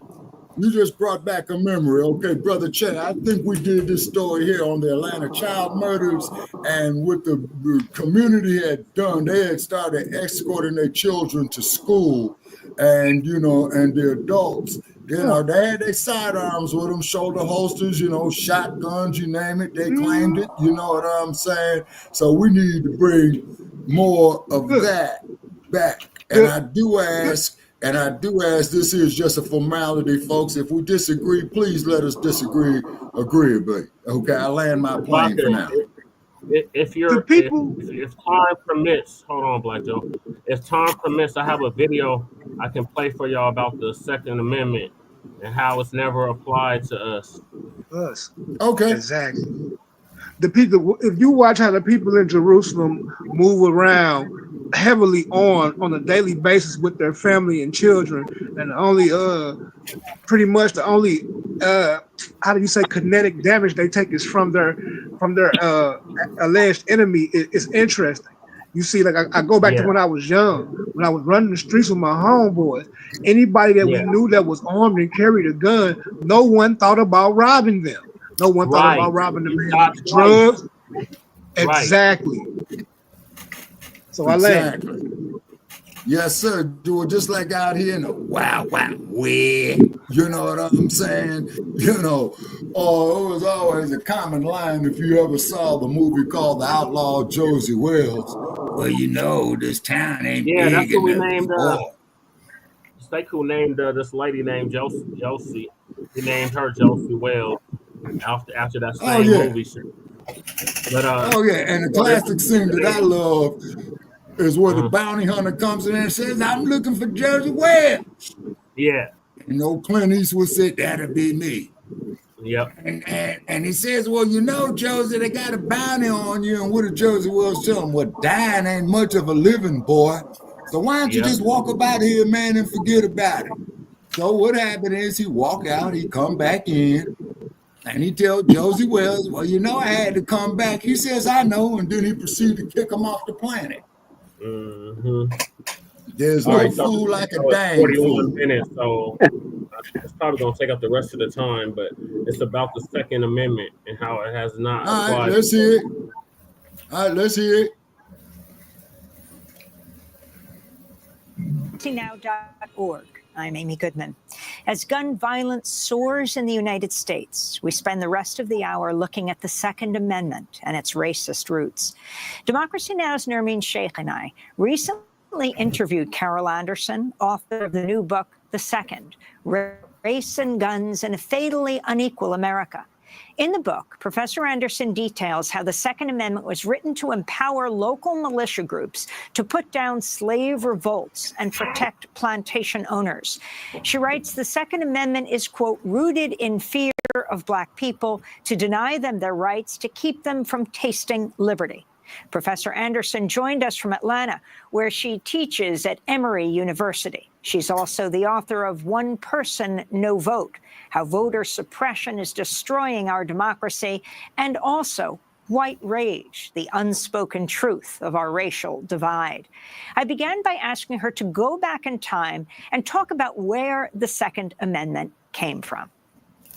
You just brought back a memory. Okay, Brother Chet, I think we did this story here on the Atlanta child murders, and what the community had done, they had started escorting their children to school, and and the adults, they had their sidearms with them, shoulder holsters, shotguns, you name it, they claimed it, you know what I'm saying? So we need to bring more of that back. And I do ask, this is just a formality, folks. If we disagree, please let us disagree agreeably. Okay, I land my plane for now. If time permits, hold on, Black Joe. If time permits, I have a video I can play for y'all about the Second Amendment and how it's never applied to us. Okay. Exactly. The people, if you watch how the people in Jerusalem move around heavily on a daily basis with their family and children, and pretty much the only how do you say kinetic damage they take is from their alleged enemy is interesting. You see, like I go back to when I was young, when I was running the streets with my homeboys. Anybody that we knew that was armed and carried a gun, no one thought about robbing them. No one thought about robbing them with drugs. Exactly. So I land. Yes, sir. Do it just like out here in the wild west. You know what I'm saying? It was always a common line if you ever saw the movie called The Outlaw Josie Wells. Well, this town ain't big enough. That's what we named Stake who named this lady named Josie. He named her Josie Wells after that same movie. But and the classic scene that I love is where the bounty hunter comes in and says, "I'm looking for Josie Wells." Yeah. Clint Eastwood said, "That'll be me." Yep. And he says, "Well, Josie, they got a bounty on you." And what did Josie Wells tell him? "Well, dying ain't much of a living, boy. So why don't you just walk about here, man, and forget about it?" So what happened is he walk out, he come back in, and he tell Josie Wells, "Well, I had to come back." He says, "I know," and then he proceeded to kick him off the planet. Mm-hmm. There's All no right, so fool like a it's dang 41 fool. minutes, so it's probably going to take up the rest of the time, but it's about the Second Amendment and how it has not All right, applied. let's hear it. All right, let's hear it. Now.org. I'm Amy Goodman. As gun violence soars in the United States, we spend the rest of the hour looking at the Second Amendment and its racist roots. Democracy Now!'s Nermeen Sheikh and I recently interviewed Carol Anderson, author of the new book, The Second, Race and Guns in a Fatally Unequal America. In the book, Professor Anderson details how the Second Amendment was written to empower local militia groups to put down slave revolts and protect plantation owners. She writes, the Second Amendment is, quote, rooted in fear of Black people to deny them their rights, to keep them from tasting liberty. Professor Anderson joined us from Atlanta, where she teaches at Emory University. She's also the author of One Person, No Vote, How Voter Suppression is Destroying Our Democracy, and also White Rage, the unspoken truth of our racial divide. I began by asking her to go back in time and talk about where the Second Amendment came from.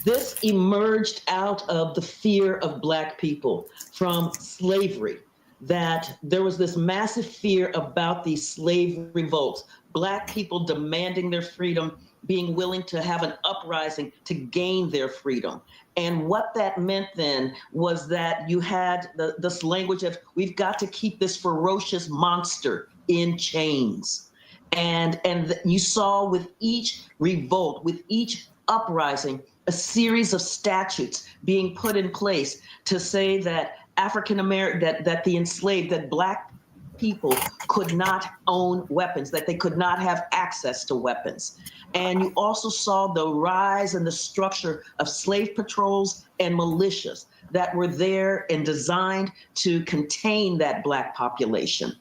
This emerged out of the fear of Black people from slavery, that there was this massive fear about these slave revolts, Black people demanding their freedom, being willing to have an uprising to gain their freedom. And what that meant then was that you had this language of, we've got to keep this ferocious monster in chains. And you saw with each revolt, with each uprising, a series of statutes being put in place to say that African American, that the enslaved, that Black people could not own weapons, that they could not have access to weapons. And you also saw the rise and the structure of slave patrols and militias that were there and designed to contain that Black population.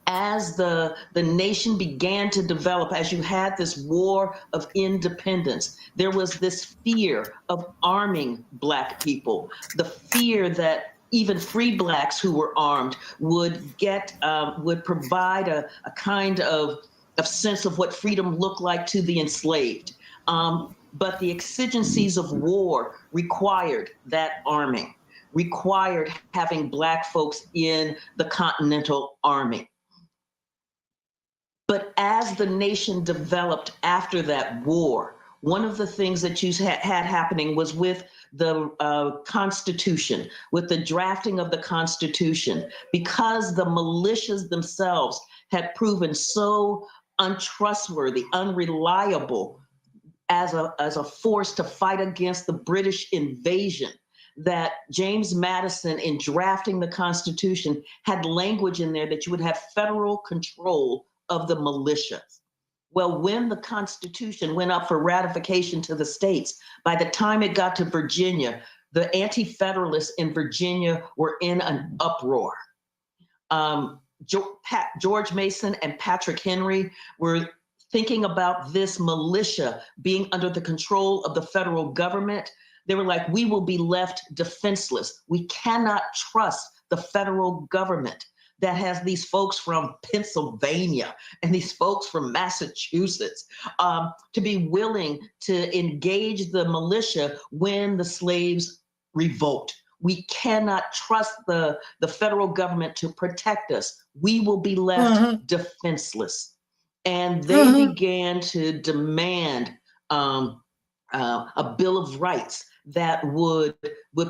As the nation began to develop, as you had this war of independence, there was this fear of arming Black people, the fear that even free Blacks who were armed would provide a kind of sense of what freedom looked like to the enslaved. But the exigencies of war required that arming, required having Black folks in the Continental Army. But as the nation developed after that war, one of the things that you had happening was with the Constitution, with the drafting of the Constitution, because the militias themselves had proven so untrustworthy, unreliable as a force to fight against the British invasion, that James Madison, in drafting the Constitution, had language in there that you would have federal control of the militias. Well, when the Constitution went up for ratification to the states, by the time it got to Virginia, the anti-federalists in Virginia were in an uproar. George Mason and Patrick Henry were thinking about this militia being under the control of the federal government. They were like, we will be left defenseless. We cannot trust the federal government that has these folks from Pennsylvania and these folks from Massachusetts to be willing to engage the militia when the slaves revolt. We cannot trust the federal government to protect us. We will be left defenseless. And they began to demand a Bill of Rights that would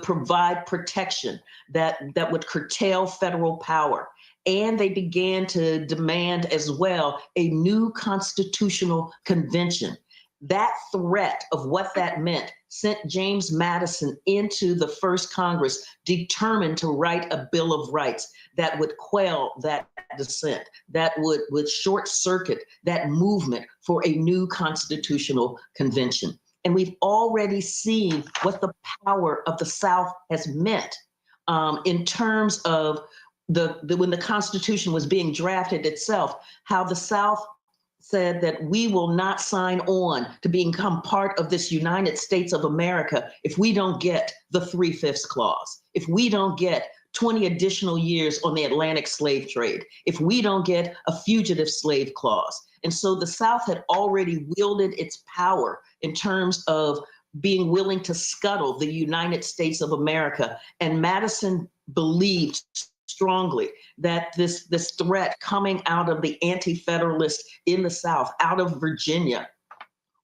provide protection, that would curtail federal power. And they began to demand as well a new constitutional convention. That threat of what that meant sent James Madison into the first Congress determined to write a Bill of Rights that would quell that dissent, that would short circuit that movement for a new constitutional convention. And we've already seen what the power of the South has meant in terms of when the Constitution was being drafted itself, how the South said that we will not sign on to become part of this United States of America if we don't get the 3/5 clause, if we don't get 20 additional years on the Atlantic slave trade if we don't get a fugitive slave clause. And so the South had already wielded its power in terms of being willing to scuttle the United States of America. And Madison believed strongly that this threat coming out of the anti-federalists in the South, out of Virginia,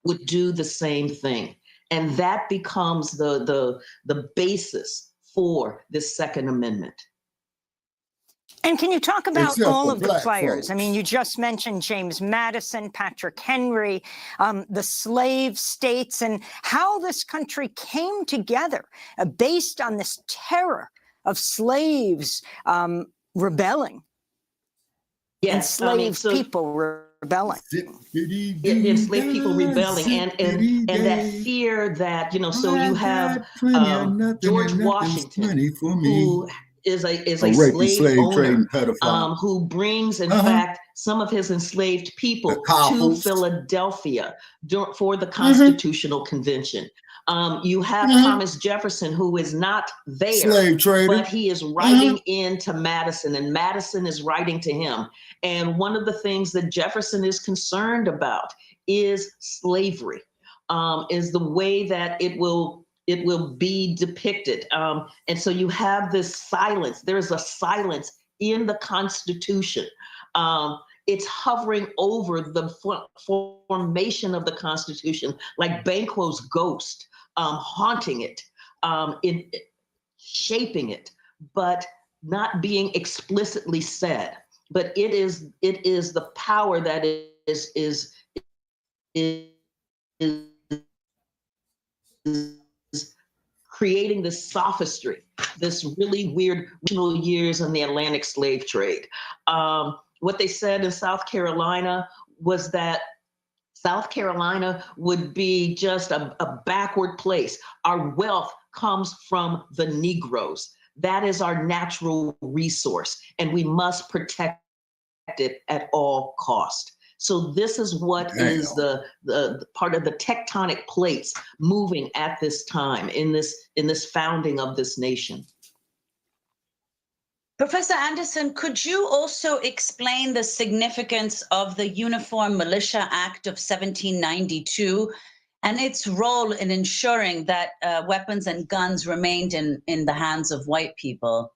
would do the same thing. And that becomes the basis for this Second Amendment. And can you talk about Except all for of the black players? folks. I mean, you just mentioned James Madison, Patrick Henry, the slave states, and how this country came together based on this terror of slaves rebelling. Yes, enslaved people rebelling. Enslaved people rebelling, and that fear that, you know, so you have George Washington, who is a slave owner, who brings, in fact, some of his enslaved people to Philadelphia for the Constitutional Convention. You have Thomas Jefferson, who is not there, slave trader, but he is writing into Madison, and Madison is writing to him. And one of the things that Jefferson is concerned about is slavery, is the way that it will be depicted. And so you have this silence. There is a silence in the Constitution. It's hovering over the formation of the Constitution, like Banquo's ghost, haunting it, in shaping it, but not being explicitly said. But it is the power that is creating this sophistry, this really weird years in the Atlantic slave trade. What they said in South Carolina was that South Carolina would be just a backward place. Our wealth comes from the Negroes. That is our natural resource, and we must protect it at all cost. So this is what is the part of the tectonic plates moving at this time in this founding of this nation. Professor Anderson, could you also explain the significance of the Uniform Militia Act of 1792 and its role in ensuring that weapons and guns remained in the hands of white people?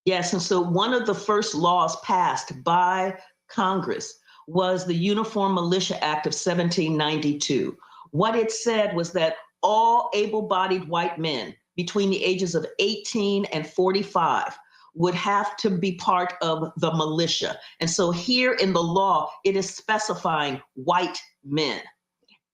Yes, and so one of the first laws passed by Congress was the Uniform Militia Act of 1792. What it said was that all able-bodied white men between the ages of 18 and 45 would have to be part of the militia. And so here in the law, it is specifying white men.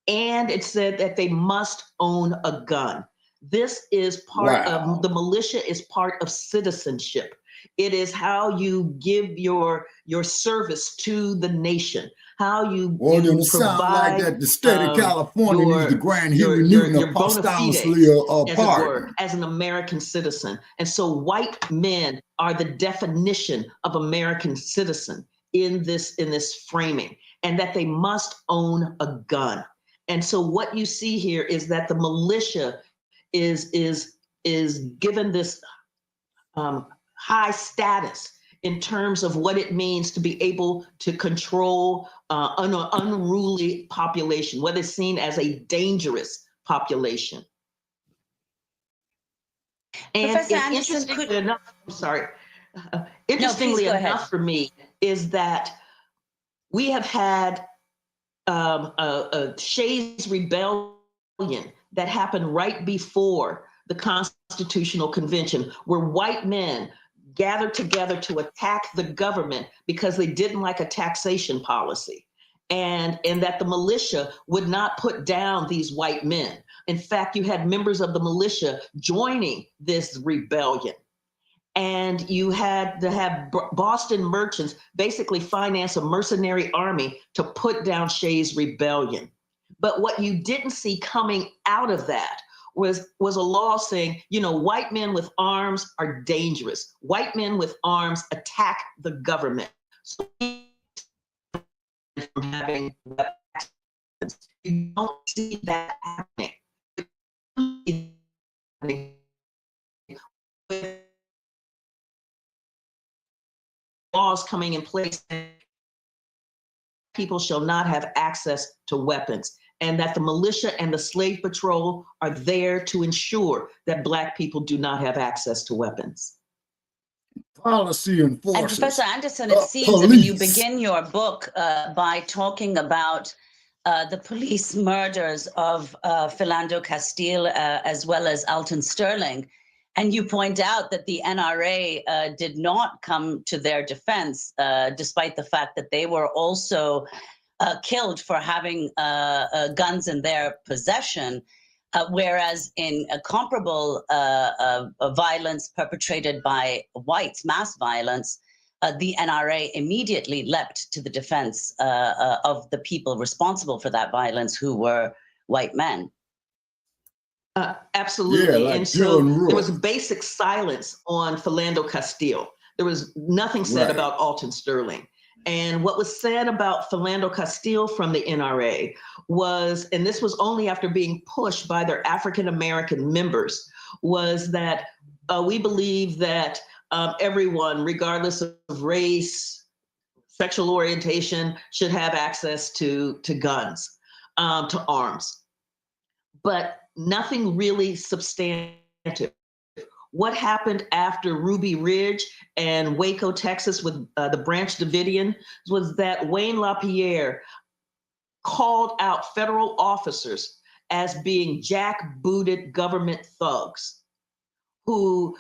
And it said that they must own a gun. This is part of, the militia is part of citizenship. It is how you give your service to the nation, how you provide sound like that the state of California needs the Grand Huey Newton posthumously apart as an American citizen. And so white men are the definition of American citizen in this framing, and that they must own a gun. And so what you see here is that the militia is given this high status in terms of what it means to be able to control an unruly population, what is seen as a dangerous population. And Professor Anderson, interestingly enough, I'm sorry. Interestingly enough for me is that we have had a Shays Rebellion that happened right before the Constitutional Convention, where white men gathered together to attack the government because they didn't like a taxation policy, and that the militia would not put down these white men. In fact, you had members of the militia joining this rebellion. And you had to have Boston merchants basically finance a mercenary army to put down Shays Rebellion. But what you didn't see coming out of that was a law saying, you know, white men with arms are dangerous. White men with arms attack the government. So from having weapons, you don't see that happening. laws coming in place, people shall not have access to weapons, and that the militia and the slave patrol are there to ensure that Black people do not have access to weapons. Policy enforcers. And Professor Anderson, it seems, I mean, you begin your book by talking about the police murders of Philando Castile as well as Alton Sterling. And you point out that the NRA did not come to their defense, despite the fact that they were also killed for having guns in their possession. Whereas in a comparable violence perpetrated by whites, mass violence, the NRA immediately leapt to the defense of the people responsible for that violence, who were white men. Absolutely. Yeah, like and so Dylan there was Roof. basic silence on Philando Castile. There was nothing said Right. about Alton Sterling. And what was said about Philando Castile from the NRA was, and this was only after being pushed by their African-American members, was that we believe that everyone, regardless of race, sexual orientation, should have access to guns, to arms. But nothing really substantive. What happened after Ruby Ridge and Waco, Texas, with the Branch Davidian, was that Wayne LaPierre called out federal officers as being jackbooted government thugs who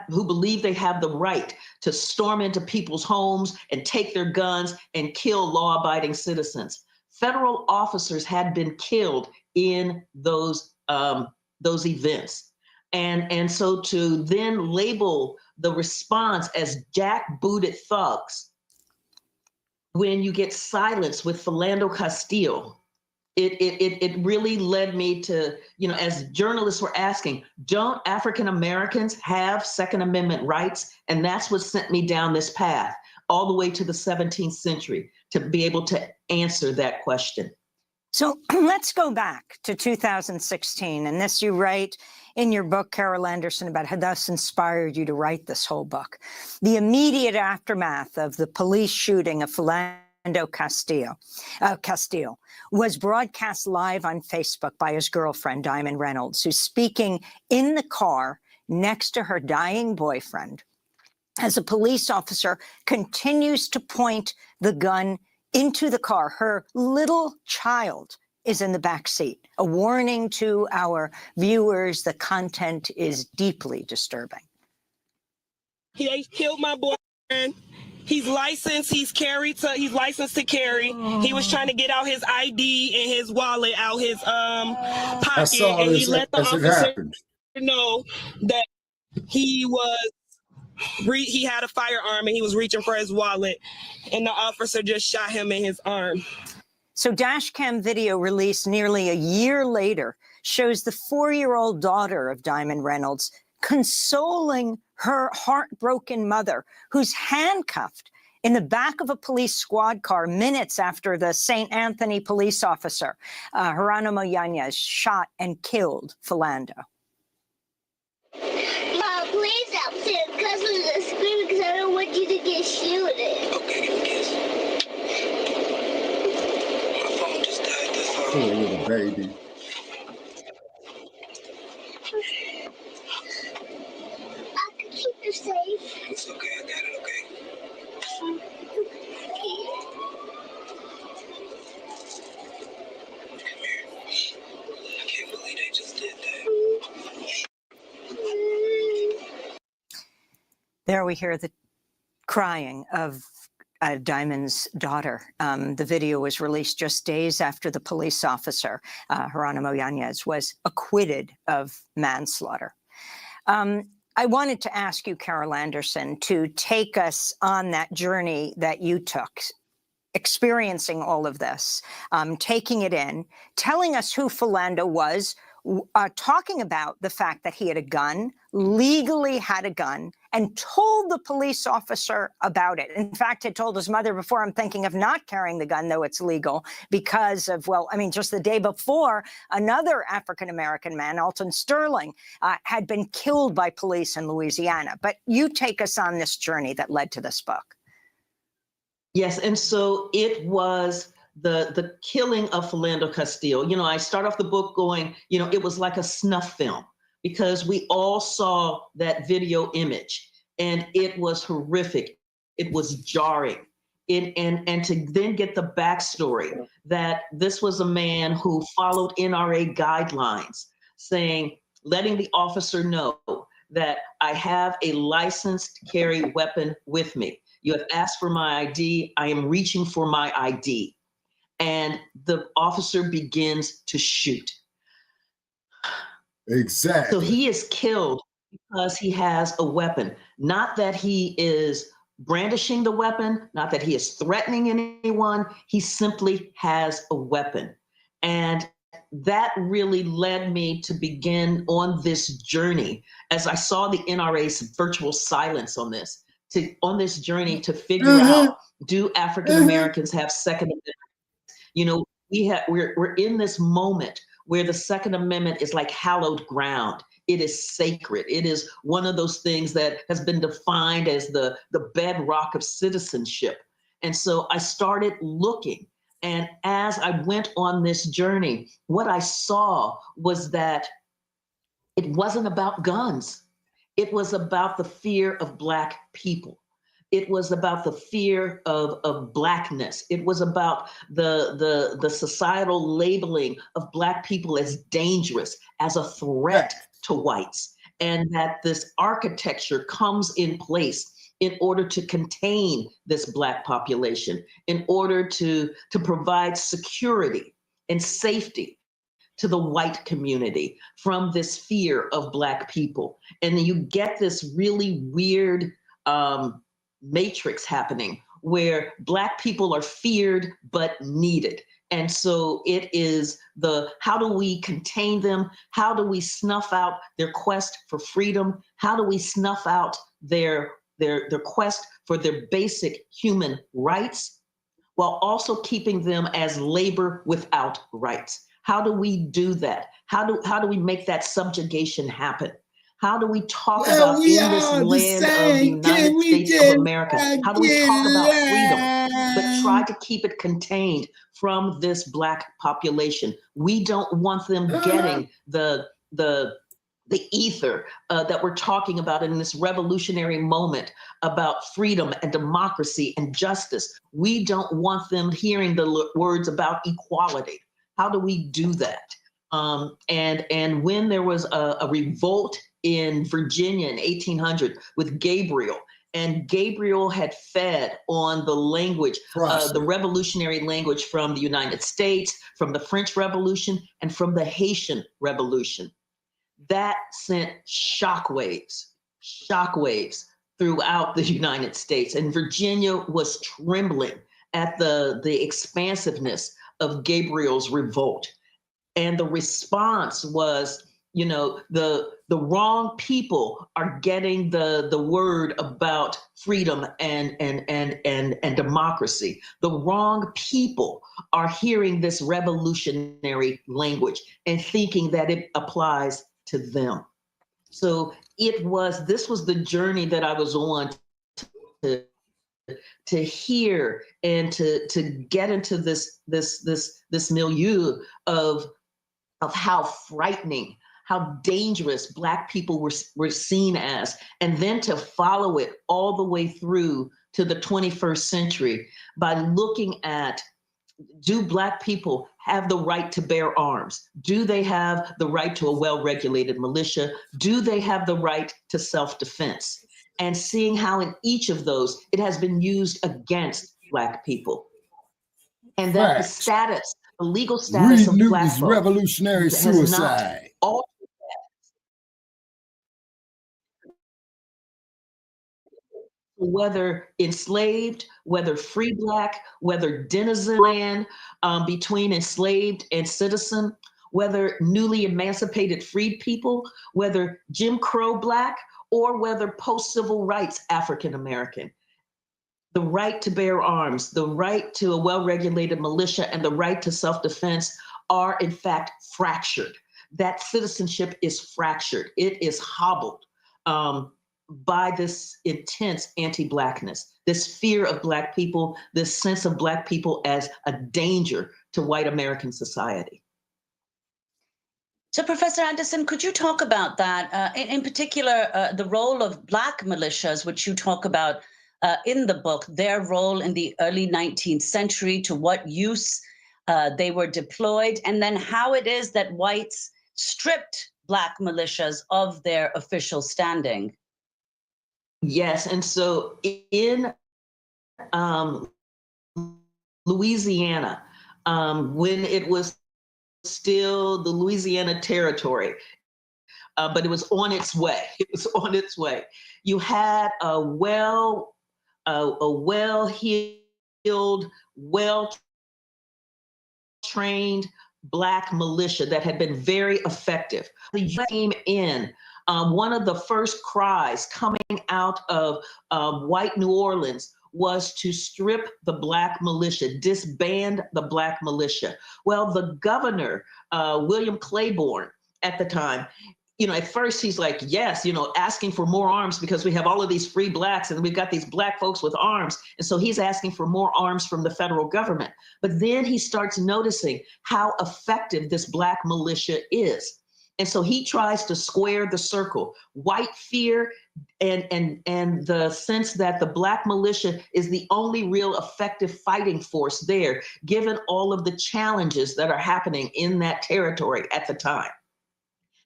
believe they have the right to storm into people's homes and take their guns and kill law-abiding citizens. Federal officers had been killed in those events. And so to then label the response as jackbooted thugs, when you get silence with Philando Castile, it really led me to, as journalists were asking, don't African Americans have Second Amendment rights? And that's what sent me down this path all the way to the 17th century to be able to answer that question. So let's go back to 2016. And this you write in your book, Carol Anderson, about how thus inspired you to write this whole book. The immediate aftermath of the police shooting of Philando Castile was broadcast live on Facebook by his girlfriend, Diamond Reynolds, who's speaking in the car next to her dying boyfriend as a police officer continues to point the gun into the car. Her little child is in the back seat. A warning to our viewers, the content is deeply disturbing. He killed my boyfriend. He's licensed. He's licensed to carry. He was trying to get out his ID and his wallet out his pocket, and he let the officer know that he had a firearm and he was reaching for his wallet, and the officer just shot him in his arm. So dash cam video released nearly a year later shows the 4-year-old daughter of Diamond Reynolds consoling her heartbroken mother, who's handcuffed in the back of a police squad car minutes after the St. Anthony police officer, Geronimo Yanez, shot and killed Philando. Mom, please help me. Cousin is screaming because I don't want you to get shooted. Okay, give me a kiss. My phone just died. That's all. Poor little baby. I can keep you safe. It's okay, I got it, okay? Come here. I can't believe they just did that. There we hear the crying of Diamond's daughter. The video was released just days after the police officer, Geronimo Yanez, was acquitted of manslaughter. I wanted to ask you, Carol Anderson, to take us on that journey that you took, experiencing all of this, taking it in, telling us who Philando was, talking about the fact that he had a gun, legally had a gun, and told the police officer about it. In fact, had told his mother before, I'm thinking of not carrying the gun, though it's legal, because of, just the day before, another African-American man, Alton Sterling, had been killed by police in Louisiana. But you take us on this journey that led to this book. Yes, and so it was the killing of Philando Castile. You know, I start off the book going, you know, it was like a snuff film because we all saw that video image and it was horrific. It was jarring. And to then get the backstory that this was a man who followed NRA guidelines saying, letting the officer know that I have a licensed carry weapon with me. You have asked for my ID. I am reaching for my ID. And the officer begins to shoot. Exactly. So he is killed because he has a weapon. Not that he is brandishing the weapon, not that he is threatening anyone. He simply has a weapon. And that really led me to begin on this journey as I saw the NRA's virtual silence on this, on this journey to figure out, do African Americans have Second Amendment? You know, we're in this moment where the Second Amendment is like hallowed ground. It is sacred. It is one of those things that has been defined as the bedrock of citizenship. And so I started looking. And as I went on this journey, what I saw was that it wasn't about guns. It was about the fear of Black people. It was about the fear of Blackness. It was about the societal labeling of Black people as dangerous, as a threat to whites, and that this architecture comes in place in order to contain this Black population, in order to provide security and safety to the white community from this fear of Black people. And then you get this really weird matrix happening where Black people are feared but needed. And so it is how do we contain them? How do we snuff out their quest for freedom? How do we snuff out their quest for their basic human rights while also keeping them as labor without rights? How do we do that? How do we make that subjugation happen? How do we talk about in this land of the United States of America? How do we talk about freedom, but try to keep it contained from this Black population? We don't want them getting the ether that we're talking about in this revolutionary moment about freedom and democracy and justice. We don't want them hearing the words about equality. How do we do that? And when there was a revolt in Virginia in 1800 with Gabriel, and Gabriel had fed on the language, the revolutionary language from the United States, from the French Revolution, and from the Haitian Revolution. That sent shockwaves throughout the United States. And Virginia was trembling at the expansiveness of Gabriel's revolt. And the response was, you know, the wrong people are getting the word about freedom and democracy. The wrong people are hearing this revolutionary language and thinking that it applies to them. So this was the journey that I was on to hear and to get into this milieu of how frightening, how dangerous Black people were seen as, and then to follow it all the way through to the 21st century by looking at, do Black people have the right to bear arms? Do they have the right to a well-regulated militia? Do they have the right to self-defense? And seeing how in each of those, it has been used against Black people. And that the legal status of Black folks revolutionary suicide. Whether enslaved, whether free Black, whether denizen land between enslaved and citizen, whether newly emancipated freed people, whether Jim Crow Black, or whether post-civil rights African American. The right to bear arms, the right to a well-regulated militia, and the right to self-defense are in fact fractured. That citizenship is fractured. It is hobbled. by this intense anti-Blackness, this fear of Black people, this sense of Black people as a danger to white American society. So, Professor Anderson, could you talk about that? In particular, the role of Black militias, which you talk about in the book, their role in the early 19th century, to what use they were deployed, and then how it is that whites stripped Black militias of their official standing. Yes, and so in Louisiana, when it was still the Louisiana Territory, but it was on its way. It was on its way. You had a well-heeled, well-trained Black militia that had been very effective. The came in. One of the first cries coming out of white New Orleans was to strip the Black militia, disband the Black militia. Well, the governor, William Claiborne, at the time, at first he's like, yes, asking for more arms because we have all of these free Blacks and we've got these Black folks with arms. And so he's asking for more arms from the federal government. But then he starts noticing how effective this Black militia is. And so he tries to square the circle. White fear and the sense that the Black militia is the only real effective fighting force there, given all of the challenges that are happening in that territory at the time.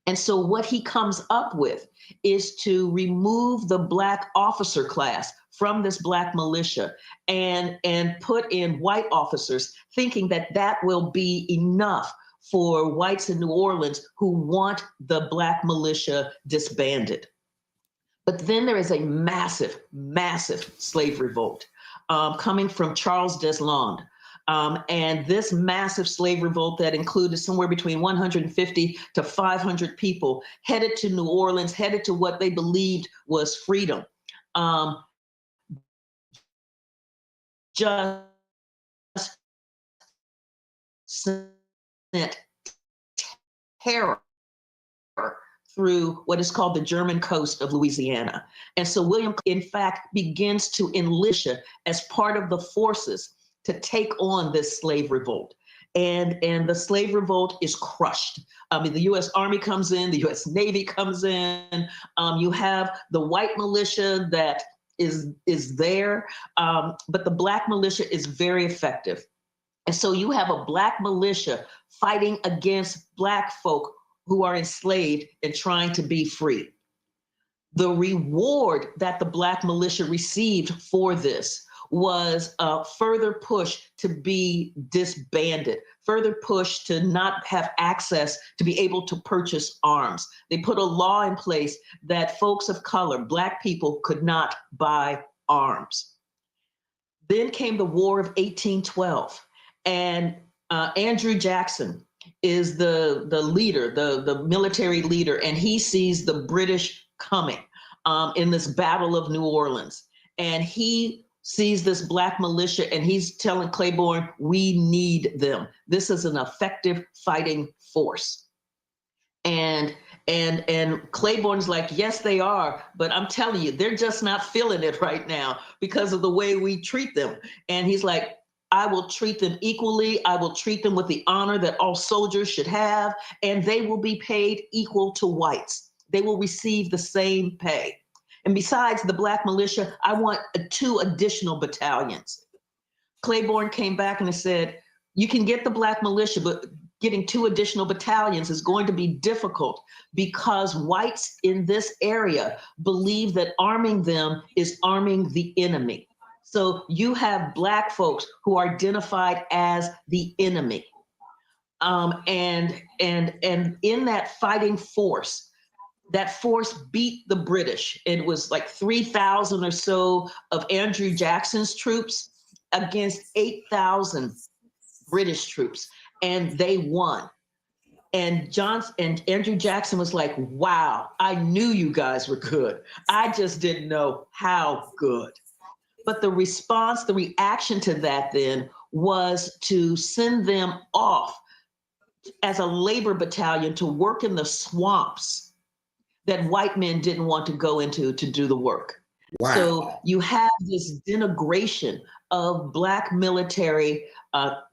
And so what he comes up with is to remove the Black officer class from this Black militia and put in white officers, thinking that that will be enough for whites in New Orleans who want the Black militia disbanded. But then there is a massive, massive slave revolt coming from Charles Deslandes. And this massive slave revolt that included somewhere between 150 to 500 people headed to New Orleans, headed to what they believed was freedom. Just sent terror through what is called the German coast of Louisiana. And so William, in fact, begins to enlist as part of the forces to take on this slave revolt. And the slave revolt is crushed. The U.S. Army comes in, the U.S. Navy comes in. You have the white militia that is there, but the Black militia is very effective. And so you have a Black militia fighting against Black folk who are enslaved and trying to be free. The reward that the Black militia received for this was a further push to be disbanded, further push to not have access to be able to purchase arms. They put a law in place that folks of color, Black people, could not buy arms. Then came the War of 1812, and Andrew Jackson is the leader, the military leader, and he sees the British coming in this Battle of New Orleans. And he sees this Black militia and he's telling Claiborne, we need them. This is an effective fighting force. And Claiborne's like, yes, they are, but I'm telling you, they're just not feeling it right now because of the way we treat them. And he's like, I will treat them equally. I will treat them with the honor that all soldiers should have, and they will be paid equal to whites. They will receive the same pay. And besides the Black militia, I want 2 additional battalions. Claiborne came back and said, you can get the Black militia, but getting 2 additional battalions is going to be difficult because whites in this area believe that arming them is arming the enemy. So you have Black folks who are identified as the enemy. And in that fighting force, that force beat the British. It was like 3,000 or so of Andrew Jackson's troops against 8,000 British troops, and they won. And Andrew Jackson was like, wow, I knew you guys were good. I just didn't know how good. But the response, the reaction to that then was to send them off as a labor battalion to work in the swamps that white men didn't want to go into to do the work. Wow. So you have this denigration of Black military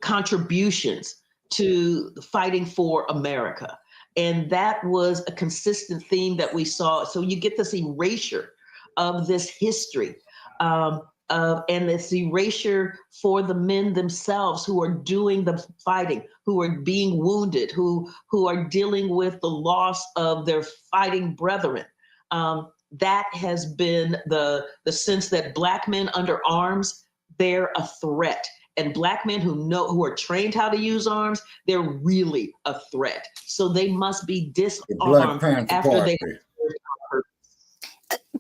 contributions to fighting for America. And that was a consistent theme that we saw. So you get this erasure of this history, and this erasure for the men themselves who are doing the fighting, who are being wounded, who are dealing with the loss of their fighting brethren. That has been the sense that Black men under arms, they're a threat. And Black men who are trained how to use arms, they're really a threat. So they must be disarmed after they.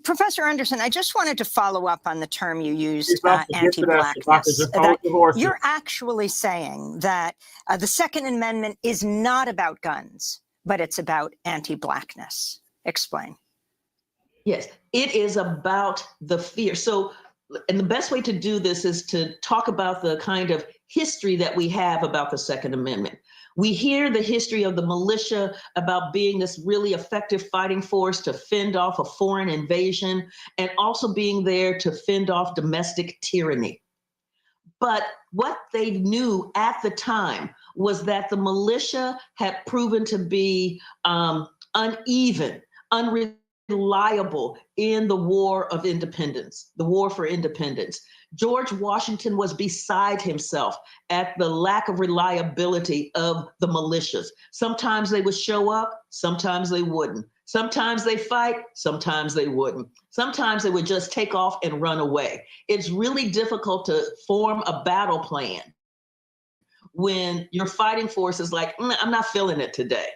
Professor Anderson, I just wanted to follow up on the term you used, anti-Blackness. You're actually saying that the Second Amendment is not about guns, but it's about anti-Blackness. Explain. Yes, it is about the fear. So, and the best way to do this is to talk about the kind of history that we have about the Second Amendment. We hear the history of the militia about being this really effective fighting force to fend off a foreign invasion and also being there to fend off domestic tyranny. But what they knew at the time was that the militia had proven to be uneven, unreliable in the war of independence, the war for independence. George Washington was beside himself at the lack of reliability of the militias. Sometimes they would show up, sometimes they wouldn't. Sometimes they fight, sometimes they wouldn't. Sometimes they would just take off and run away. It's really difficult to form a battle plan when your fighting force is like, I'm not feeling it today.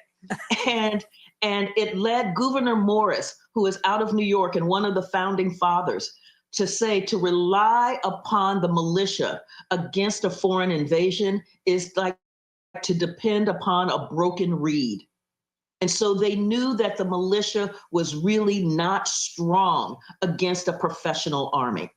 And it led Gouverneur Morris, who is out of New York and one of the founding fathers, to say to rely upon the militia against a foreign invasion is like to depend upon a broken reed. And so they knew that the militia was really not strong against a professional army.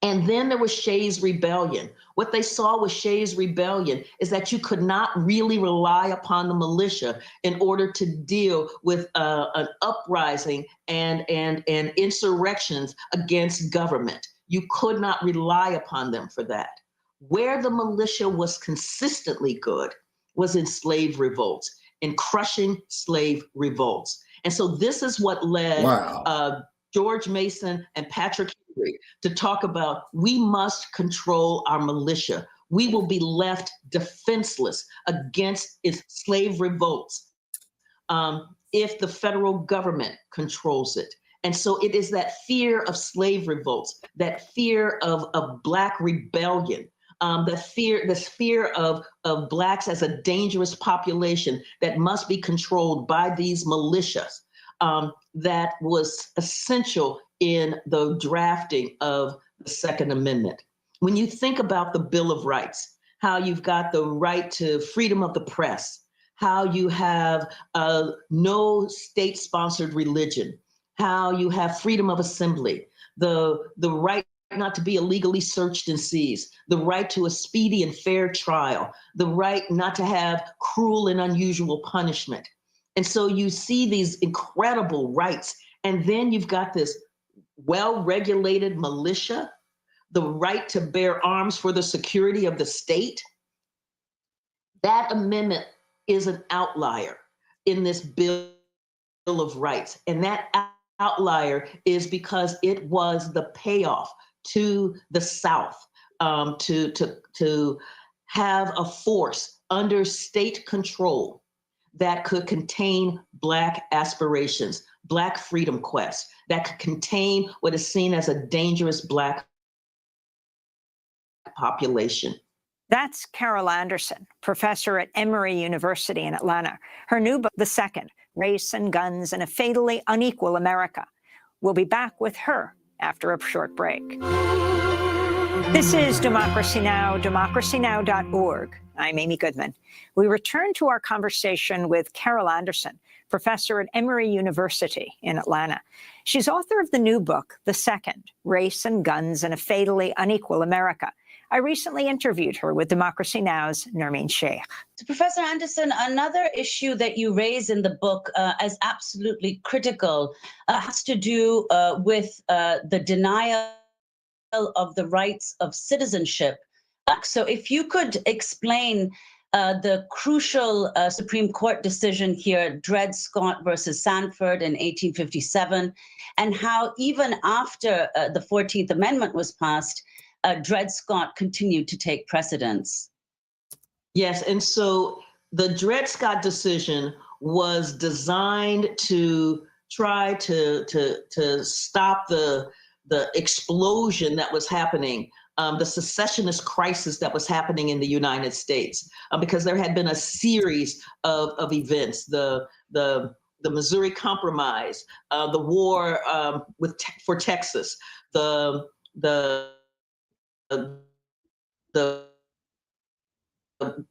And then there was Shays' Rebellion. What they saw with Shays' Rebellion is that you could not really rely upon the militia in order to deal with an uprising and insurrections against government. You could not rely upon them for that. Where the militia was consistently good was in slave revolts, in crushing slave revolts. And so this is what led George Mason and Patrick Henry to talk about, we must control our militia. We will be left defenseless against its slave revolts if the federal government controls it. And so it is that fear of slave revolts, that fear of Black rebellion, this fear of Blacks as a dangerous population that must be controlled by these militias. That was essential in the drafting of the Second Amendment. When you think about the Bill of Rights, how you've got the right to freedom of the press, how you have no state-sponsored religion, how you have freedom of assembly, the right not to be illegally searched and seized, the right to a speedy and fair trial, the right not to have cruel and unusual punishment. And so you see these incredible rights. And then you've got this well-regulated militia, the right to bear arms for the security of the state. That amendment is an outlier in this Bill of Rights. And that outlier is because it was the payoff to the South to have a force under state control that could contain Black aspirations, Black freedom quests, that could contain what is seen as a dangerous Black population. That's Carol Anderson, professor at Emory University in Atlanta. Her new book, The Second, Race and Guns in a Fatally Unequal America. We'll be back with her after a short break. This is Democracy Now!, democracynow.org. I'm Amy Goodman. We return to our conversation with Carol Anderson, professor at Emory University in Atlanta. She's author of the new book, The Second, Race and Guns in a Fatally Unequal America, I recently interviewed her with Democracy Now!'s Nermeen Sheikh. Professor Anderson, another issue that you raise in the book as absolutely critical has to do with the denial of the rights of citizenship. So if you could explain the crucial Supreme Court decision here, Dred Scott versus Sanford in 1857, and how even after the 14th Amendment was passed, Dred Scott continued to take precedence. Yes, and so the Dred Scott decision was designed to try to stop the explosion that was happening, the secessionist crisis that was happening in the United States, because there had been a series of events, the Missouri Compromise, the war for Texas, the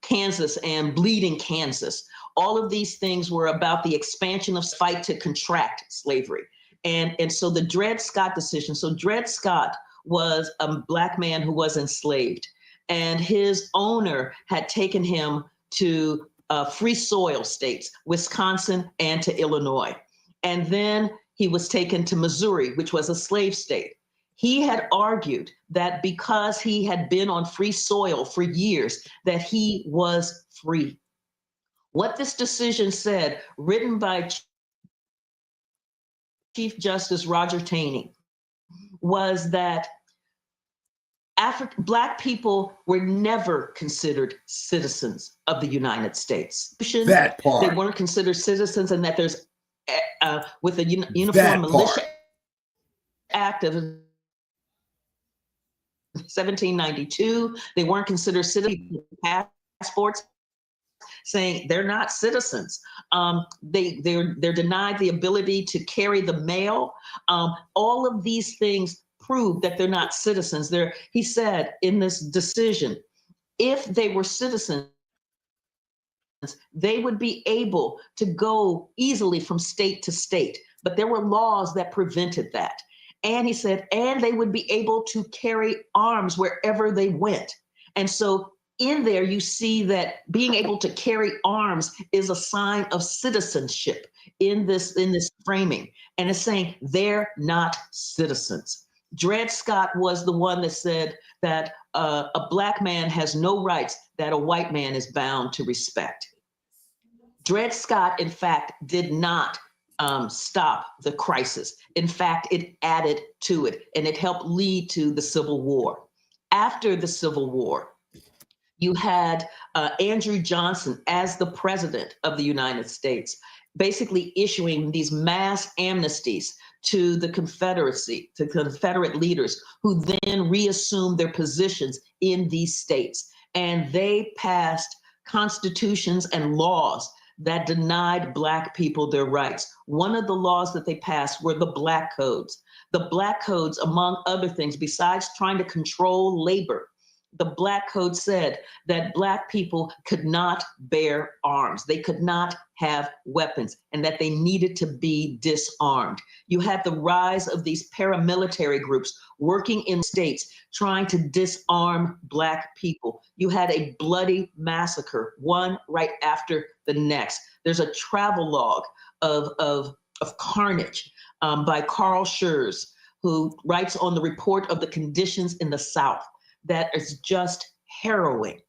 Kansas and bleeding Kansas. All of these things were about the expansion of fight to contract slavery. And so the Dred Scott decision, so Dred Scott was a Black man who was enslaved, and his owner had taken him to free soil states, Wisconsin and to Illinois. And then he was taken to Missouri, which was a slave state. He had argued that because he had been on free soil for years, that he was free. What this decision said, written by Chief Justice Roger Taney, was that Black people were never considered citizens of the United States. That part. They weren't considered citizens, and that there's, with the Uniform Militia Act of 1792, they weren't considered citizens. Passports saying they're not citizens. They're denied the ability to carry the mail. All of these things prove that they're not citizens. He said in this decision, if they were citizens, they would be able to go easily from state to state, but there were laws that prevented that. And he said, and they would be able to carry arms wherever they went. And so in there, you see that being able to carry arms is a sign of citizenship in this framing. And it's saying they're not citizens. Dred Scott was the one that said that a Black man has no rights that a white man is bound to respect. Dred Scott, in fact, did not stop the crisis. In fact, it added to it, and it helped lead to the Civil War. After the Civil War, you had Andrew Johnson as the president of the United States, basically issuing these mass amnesties to the Confederacy, to Confederate leaders, who then reassumed their positions in these states. And they passed constitutions and laws that denied Black people their rights. One of the laws that they passed were the Black Codes. The Black Codes, among other things, besides trying to control labor, the Black Code said that Black people could not bear arms. They could not have weapons, and that they needed to be disarmed. You had the rise of these paramilitary groups working in states trying to disarm Black people. You had a bloody massacre, one right after the next. There's a travelogue of carnage by Carl Schurz, who writes on the report of the conditions in the South that is just harrowing.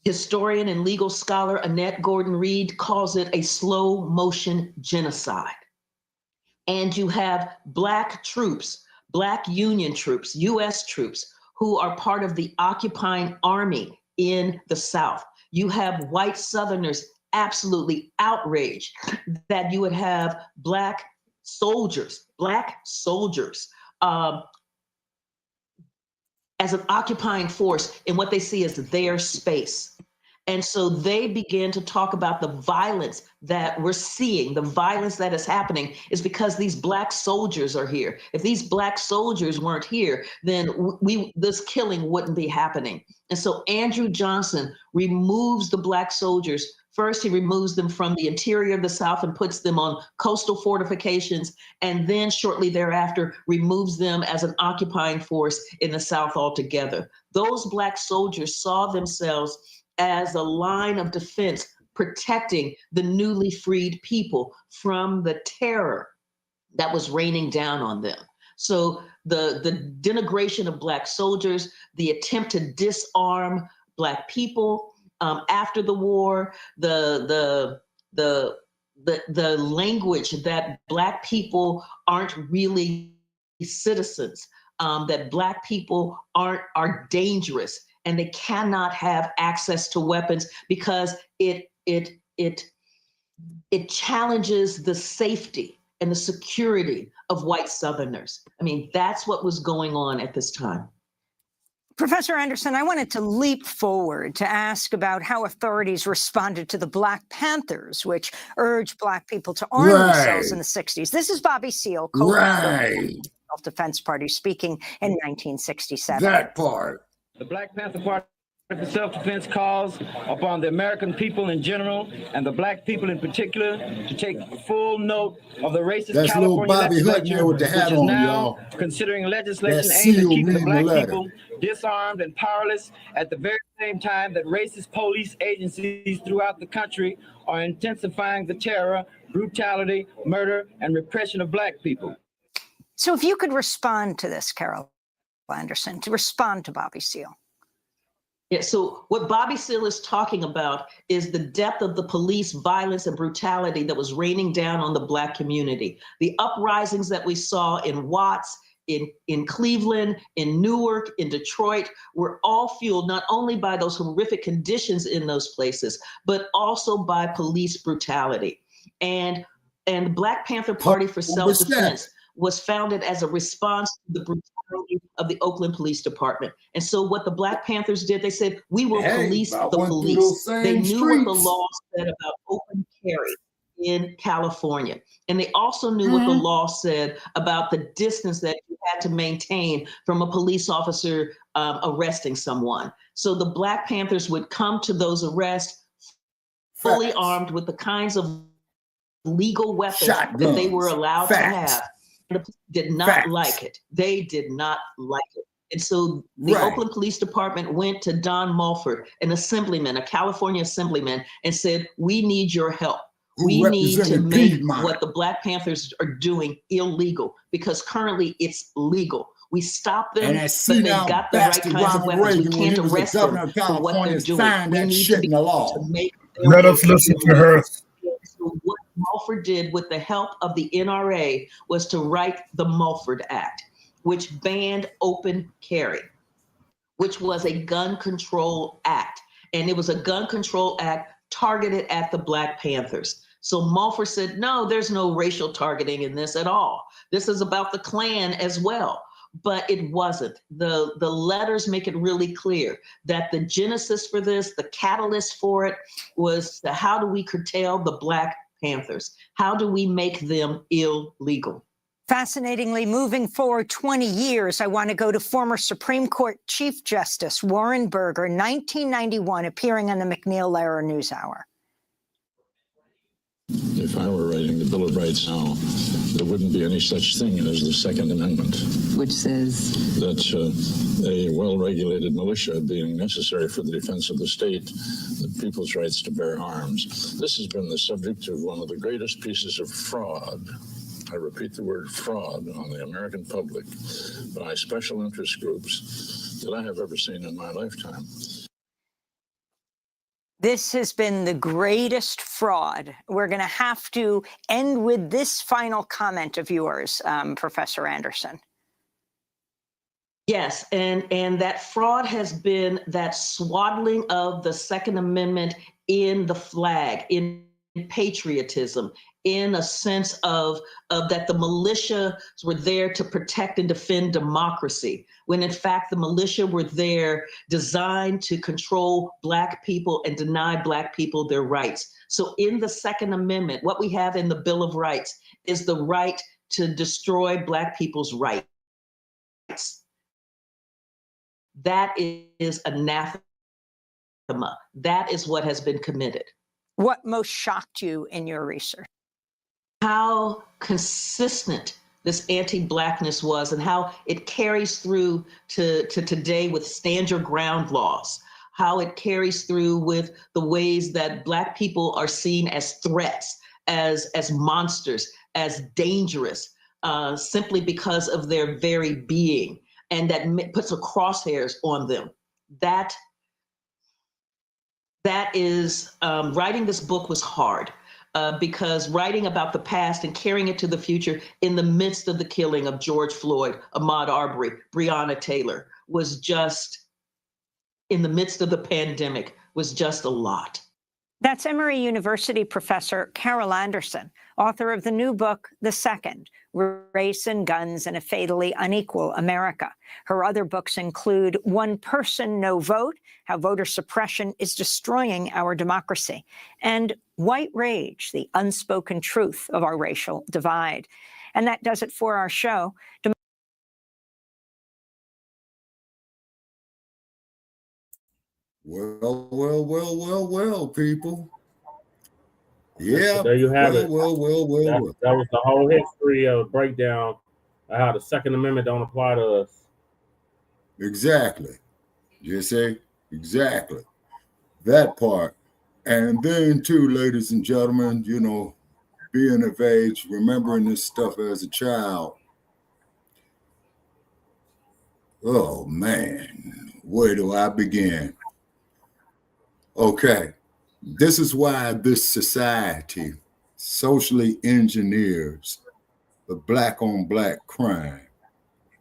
Historian and legal scholar Annette Gordon-Reed calls it a slow motion genocide. And you have Black troops, Black Union troops, US troops, who are part of the occupying army in the South. You have white Southerners absolutely outraged that you would have Black soldiers as an occupying force in what they see as their space. And so they began to talk about the violence that we're seeing, the violence that is happening is because these Black soldiers are here. If these Black soldiers weren't here, then this killing wouldn't be happening. And so Andrew Johnson removes the Black soldiers. First, he removes them from the interior of the South and puts them on coastal fortifications, and then shortly thereafter removes them as an occupying force in the South altogether. Those Black soldiers saw themselves as a line of defense protecting the newly freed people from the terror that was raining down on them. So the denigration of Black soldiers, the attempt to disarm Black people after the war, the language that Black people aren't really citizens, that Black people are dangerous, and they cannot have access to weapons because it challenges the safety and the security of white Southerners. I mean, that's what was going on at this time. Professor Anderson, I wanted to leap forward to ask about how authorities responded to the Black Panthers, which urged Black people to arm themselves in the 60s. This is Bobby Seale, co-founder of the Self-Defense Party, speaking in 1967. That part. The Black Panther Party for Self-Defense calls upon the American people in general and the Black people in particular to take full note of the racist California legislature, with the hat which is on, now y'all. considering legislation That's aimed at Seal keeping the reading Black the letter. people disarmed and powerless at the very same time that racist police agencies throughout the country are intensifying the terror, brutality, murder, and repression of Black people. So if you could respond to this, Carol Anderson, to respond to Bobby Seale. Yeah, so what Bobby Seale is talking about is the depth of the police violence and brutality that was raining down on the Black community. The uprisings that we saw in Watts, in Cleveland, in Newark, in Detroit, were all fueled not only by those horrific conditions in those places, but also by police brutality. And the Black Panther Party for Self-Defense was founded as a response to the brutality of the Oakland Police Department. And so what the Black Panthers did, they said, we will police the police. They knew what the law said about open carry in California. And they also knew what the law said about the distance that you had to maintain from a police officer arresting someone. So the Black Panthers would come to those arrests fully armed with the kinds of legal weapons that they were allowed to have. The police did not like it. They did not like it. And so the Oakland Police Department went to Don Mulford, an assemblyman, a California assemblyman, and said, we need your help. We need to make what the Black Panthers are doing illegal, because currently it's legal. We stopped them, but they got the right kinds of weapons. We can't arrest them for what they're doing. We need to be able to make Let us listen to her. So what Mulford did with the help of the NRA was to write the Mulford Act, which banned open carry, which was a gun control act. And it was a gun control act targeted at the Black Panthers. So Mulford said, no, there's no racial targeting in this at all. This is about the Klan as well. But it wasn't. The letters make it really clear that the genesis for this, the catalyst for it, was how do we curtail the Black Panthers? How do we make them illegal? Fascinatingly, moving forward 20 years, I want to go to former Supreme Court Chief Justice Warren Burger, 1991, appearing on the MacNeil-Lehrer NewsHour. If I were writing the Bill of Rights now, there wouldn't be any such thing as the Second Amendment. Which says? That a well-regulated militia being necessary for the defense of the state, the people's rights to bear arms. This has been the subject of one of the greatest pieces of fraud. I repeat the word fraud on the American public by special interest groups that I have ever seen in my lifetime. This has been the greatest fraud. We're going to have to end with this final comment of yours, Professor Anderson. Yes, and that fraud has been that swaddling of the Second Amendment in the flag, in patriotism, in a sense of that the militia were there to protect and defend democracy, when in fact the militia were there designed to control Black people and deny Black people their rights. So in the Second Amendment, what we have in the Bill of Rights is the right to destroy Black people's rights. That is anathema. That is what has been committed. What most shocked you in your research? How consistent this anti-Blackness was and how it carries through to today with stand your ground laws, how it carries through with the ways that Black people are seen as threats, as monsters, as dangerous, simply because of their very being, and that puts a crosshairs on them. That is, writing this book was hard. Because writing about the past and carrying it to the future in the midst of the killing of George Floyd, Ahmaud Arbery, Breonna Taylor, was just, in the midst of the pandemic, was just a lot. That's Emory University professor Carol Anderson, author of the new book, The Second, Race and Guns in a Fatally Unequal America. Her other books include One Person, No Vote, How Voter Suppression is Destroying Our Democracy, and White Rage, The Unspoken Truth of Our Racial Divide. And that does it for our show. Well, people. Yeah. So there you have it. Well. That was the whole history of breakdown of how the Second Amendment don't apply to us. Exactly. You see? Exactly. That part. And then too, ladies and gentlemen, you know, being of age, remembering this stuff as a child. Oh man, where do I begin? Okay. This is why this society socially engineers the Black on Black crime.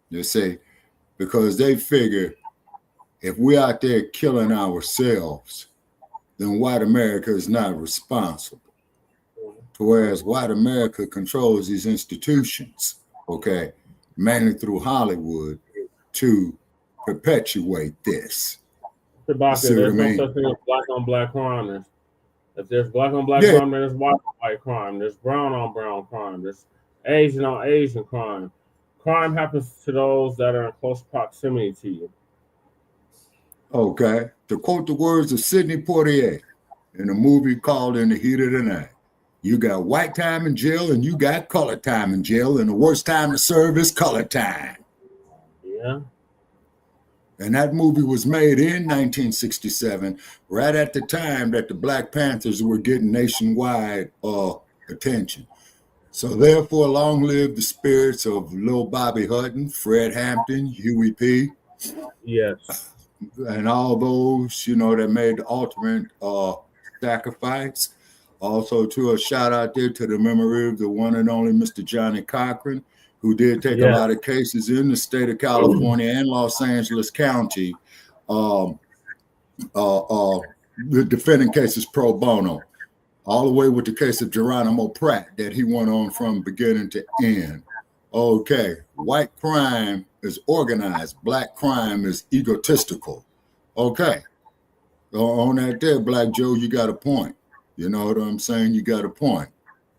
You see, because they figure if we're out there killing ourselves, then white America is not responsible. Whereas white America controls these institutions, okay, mainly through Hollywood, to perpetuate this. Shabaka, there's no such thing as Black on Black crime. If there's Black on Black crime, there's white on white crime. There's brown on brown crime. There's Asian on Asian crime. Crime happens to those that are in close proximity to you. Okay. To quote the words of Sidney Poitier in a movie called In the Heat of the Night, you got white time in jail and you got colored time in jail, and the worst time to serve is colored time. Yeah. And that movie was made in 1967, right at the time that the Black Panthers were getting nationwide attention. So therefore, long live the spirits of Lil Bobby Hutton, Fred Hampton, Huey P. Yes. And all those, you know, that made the ultimate sacrifice. Also, to a shout out there to the memory of the one and only Mr. Johnny Cochran, who did take a lot of cases in the state of California and Los Angeles County, defending cases pro bono, all the way with the case of Geronimo Pratt that he went on from beginning to end. Okay, white crime is organized, Black crime is egotistical. Okay, on that there, Black Joe, you got a point. You know what I'm saying? You got a point.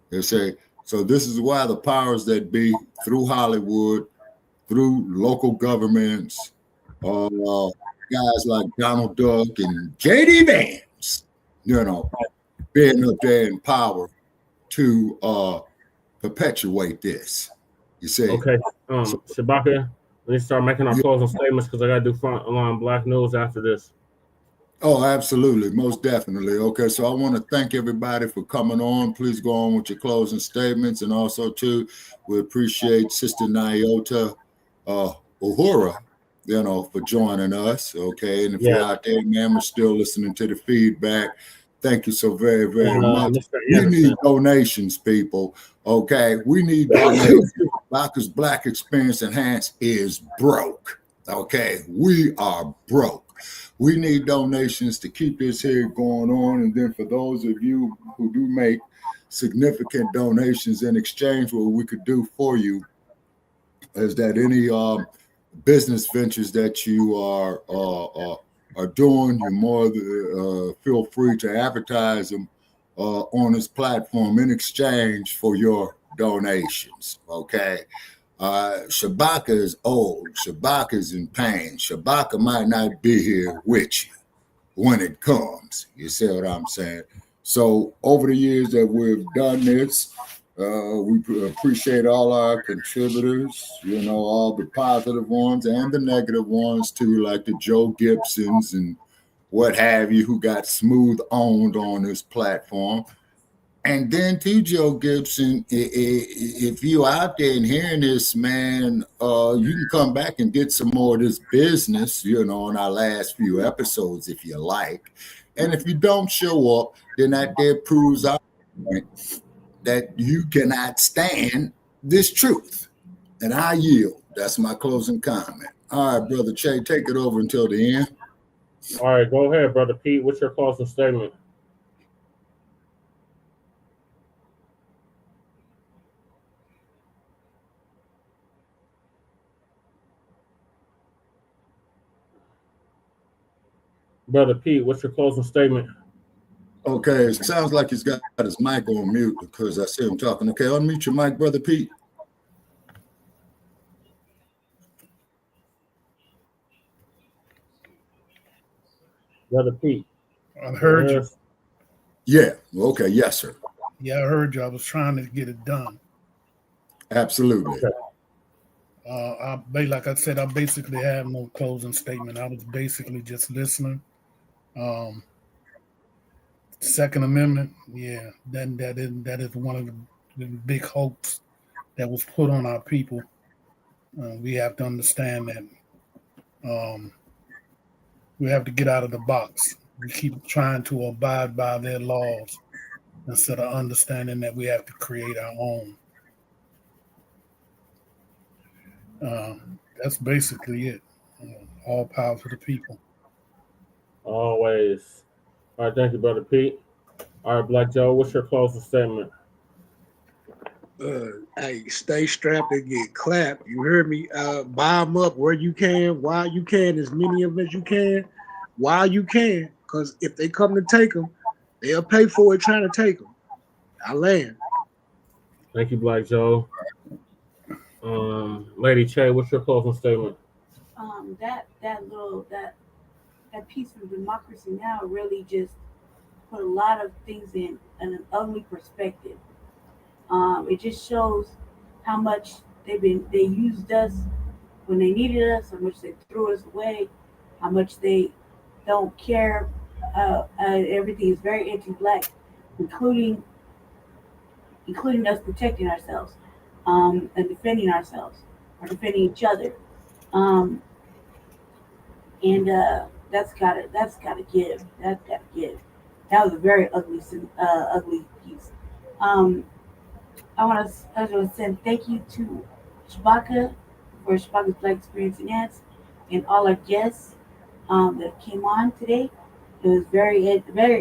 They say, so this is why the powers that be, through Hollywood, through local governments, guys like Donald Duck and J.D. Vance, you know, being up there in power to perpetuate this. You see? Okay, Shabaka, let me start making our closing statements because I got to do Frontline Black News after this. Oh, absolutely. Most definitely. Okay, so I want to thank everybody for coming on. Please go on with your closing statements. And also, too, we appreciate Sister Nyota Uhura, you know, for joining us. Okay, and if you're out there, man, we're still listening to the feedback. Thank you so very, very much. We need donations, people. Okay, we need donations. Because Black Experience Enhanced is broke. Okay, we are broke. We need donations to keep this here going on. And then for those of you who do make significant donations in exchange. What we could do for you is that any business ventures that you are doing, you're more feel free to advertise them on this platform in exchange for your donations. Okay. Shabaka is old. Shabaka is in pain. Shabaka might not be here with you when it comes. You see what I'm saying? So over the years that we've done this, we appreciate all our contributors, all the positive ones and the negative ones too, like the Joe Gibsons and what have you, who got smooth owned on this platform. And then to Joe Gibson, if you out there and hearing this, man, you can come back and get some more of this business, in our last few episodes, if you like. And if you don't show up, then that there proves our point that you cannot stand this truth. And I yield. That's my closing comment. All right, Brother Che, take it over until the end. All right, go ahead, Brother Pete. What's your closing statement? Brother Pete, what's your closing statement? Okay, it sounds like he's got his mic on mute because I see him talking. Okay, unmute your mic, Brother Pete. Brother Pete. I heard you. Yeah, okay, yes, sir. Yeah, I heard you. I was trying to get it done. Absolutely. Like I said, I basically have no closing statement. I was basically just listening. Second Amendment, yeah, that is one of the big hopes that was put on our people. We have to understand that we have to get out of the box. We keep trying to abide by their laws instead of understanding that we have to create our own. That's basically it. All power to the people. Always. All right, thank you, Brother Pete. All right, Black Joe, what's your closing statement? Hey, stay strapped and get clapped. You heard me. Buy them up where you can, while you can, as many of them as you can, while you can. Because if they come to take them, they'll pay for it trying to take them. I land. Thank you, Black Joe. Lady Che, what's your closing statement? That piece of Democracy Now! Really just put a lot of things in an ugly perspective. It just shows how much they used us when they needed us, how much they threw us away, how much they don't care. Everything is very anti-Black, including us protecting ourselves and defending ourselves or defending each other. That's gotta give. That's gotta give. That was a very ugly piece. I want to say thank you to Shabaka for Shabaka's Black Experience Enhanced and all our guests that came on today. It was very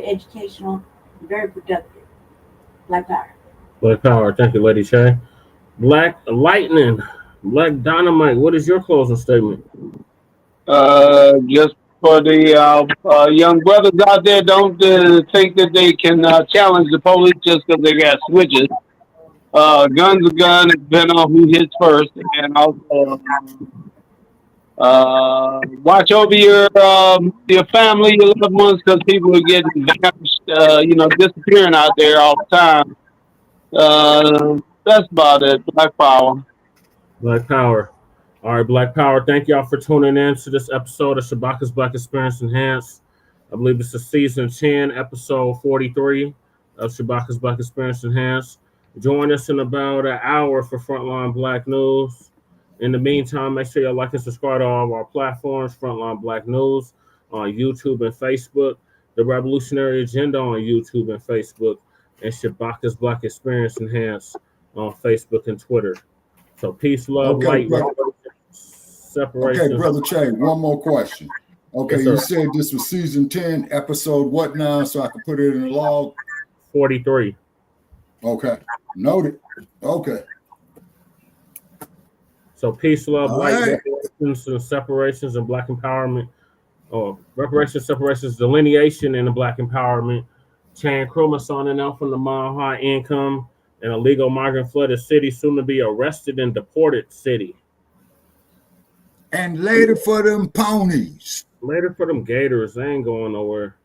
educational, very productive. Black Power. Black Power. Thank you, Lady Che. Black Lightning, Black Dynamite. What is your closing statement? Just for the young brothers out there, don't think that they can challenge the police just because they got switches. Gun's a gun. It's been on who hits first, and also watch over your family, your loved ones, because people are getting vanished, disappearing out there all the time. That's about it. Black Power. Black Power. All right, Black Power. Thank y'all for tuning in to this episode of Shabaka's Black Experience Enhanced. I believe it's a season 10, episode 43 of Shabaka's Black Experience Enhanced. Join us in about an hour for Frontline Black News. In the meantime, make sure you like and subscribe to all of our platforms, Frontline Black News on YouTube and Facebook, The Revolutionary Agenda on YouTube and Facebook, and Shabaka's Black Experience Enhanced on Facebook and Twitter. So peace, love, light, separation. Okay, Brother Che, one more question. Okay, Yes, you sir. said this was season 10, episode what now, so I can put it in the log? 43. Okay. Noted. Okay. So peace, love, light, right. reparations, and separations, and black empowerment, or reparations, separations, delineation, and the black empowerment. Chan Krumah signing out from the Mile High Income, an illegal migrant flooded city, soon to be arrested and deported city. And later for them ponies. Later for them gators. They ain't going nowhere.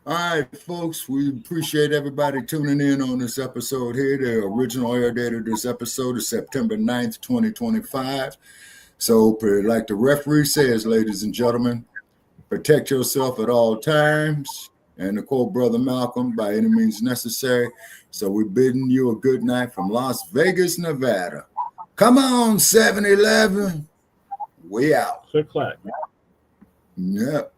All right, folks, we appreciate everybody tuning in on this episode here. The original air date of this episode is September 9th, 2025. So, like the referee says, ladies and gentlemen, protect yourself at all times. And to quote Brother Malcolm, by any means necessary. So we're bidding you a good night from Las Vegas, Nevada. Come on, 7-Eleven. We out. Click clack. Yep.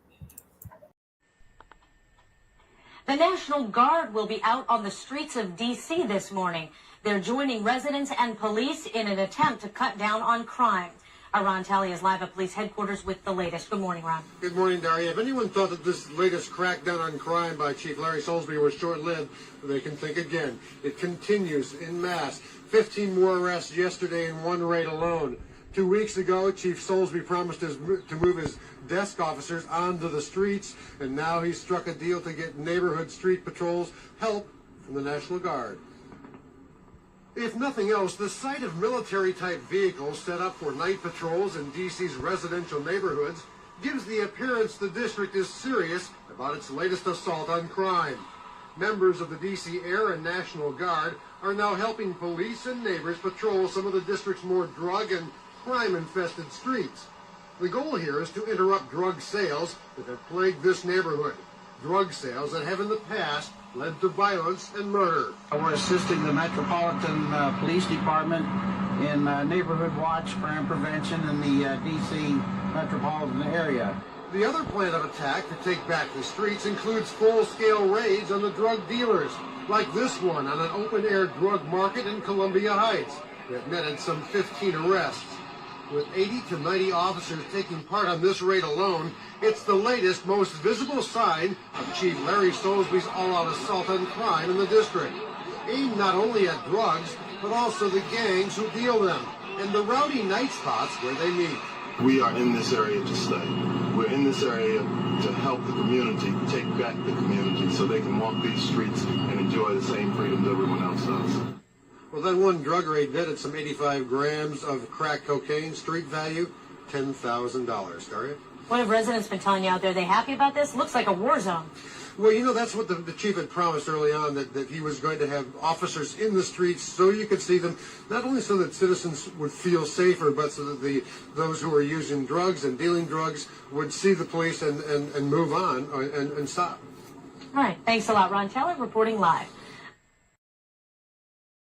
The National Guard will be out on the streets of D.C. this morning. They're joining residents and police in an attempt to cut down on crime. Ron Talley is live at police headquarters with the latest. Good morning, Ron. Good morning, Daria. If anyone thought that this latest crackdown on crime by Chief Larry Soulsby was short-lived, they can think again. It continues in mass. 15 more arrests yesterday in one raid alone. 2 weeks ago, Chief Soulsby promised to move his desk officers onto the streets, and now he's struck a deal to get neighborhood street patrols help from the National Guard. If nothing else, the sight of military-type vehicles set up for night patrols in D.C.'s residential neighborhoods gives the appearance the district is serious about its latest assault on crime. Members of the D.C. Air and National Guard are now helping police and neighbors patrol some of the district's more drug and crime-infested streets. The goal here is to interrupt drug sales that have plagued this neighborhood. Drug sales that have in the past led to violence and murder. We're assisting the Metropolitan Police Department in neighborhood watch, crime prevention in the D.C. metropolitan area. The other plan of attack to take back the streets includes full-scale raids on the drug dealers, like this one on an open-air drug market in Columbia Heights that netted some 15 arrests. With 80 to 90 officers taking part on this raid alone, it's the latest, most visible sign of Chief Larry Soulsby's all-out assault on crime in the district, aimed not only at drugs, but also the gangs who deal them, and the rowdy night spots where they meet. We are in this area to stay. We're in this area to help the community take back the community so they can walk these streets and enjoy the same freedoms everyone else does. Well, that one drug raid netted some 85 grams of crack cocaine, street value $10,000. Daria? What have residents been telling you out there? Are they happy about this? Looks like a war zone. Well, you know, that's what the chief had promised early on, that he was going to have officers in the streets so you could see them, not only so that citizens would feel safer, but so that those who are using drugs and dealing drugs would see the police and move on and stop. All right. Thanks a lot, Ron Teller, reporting live.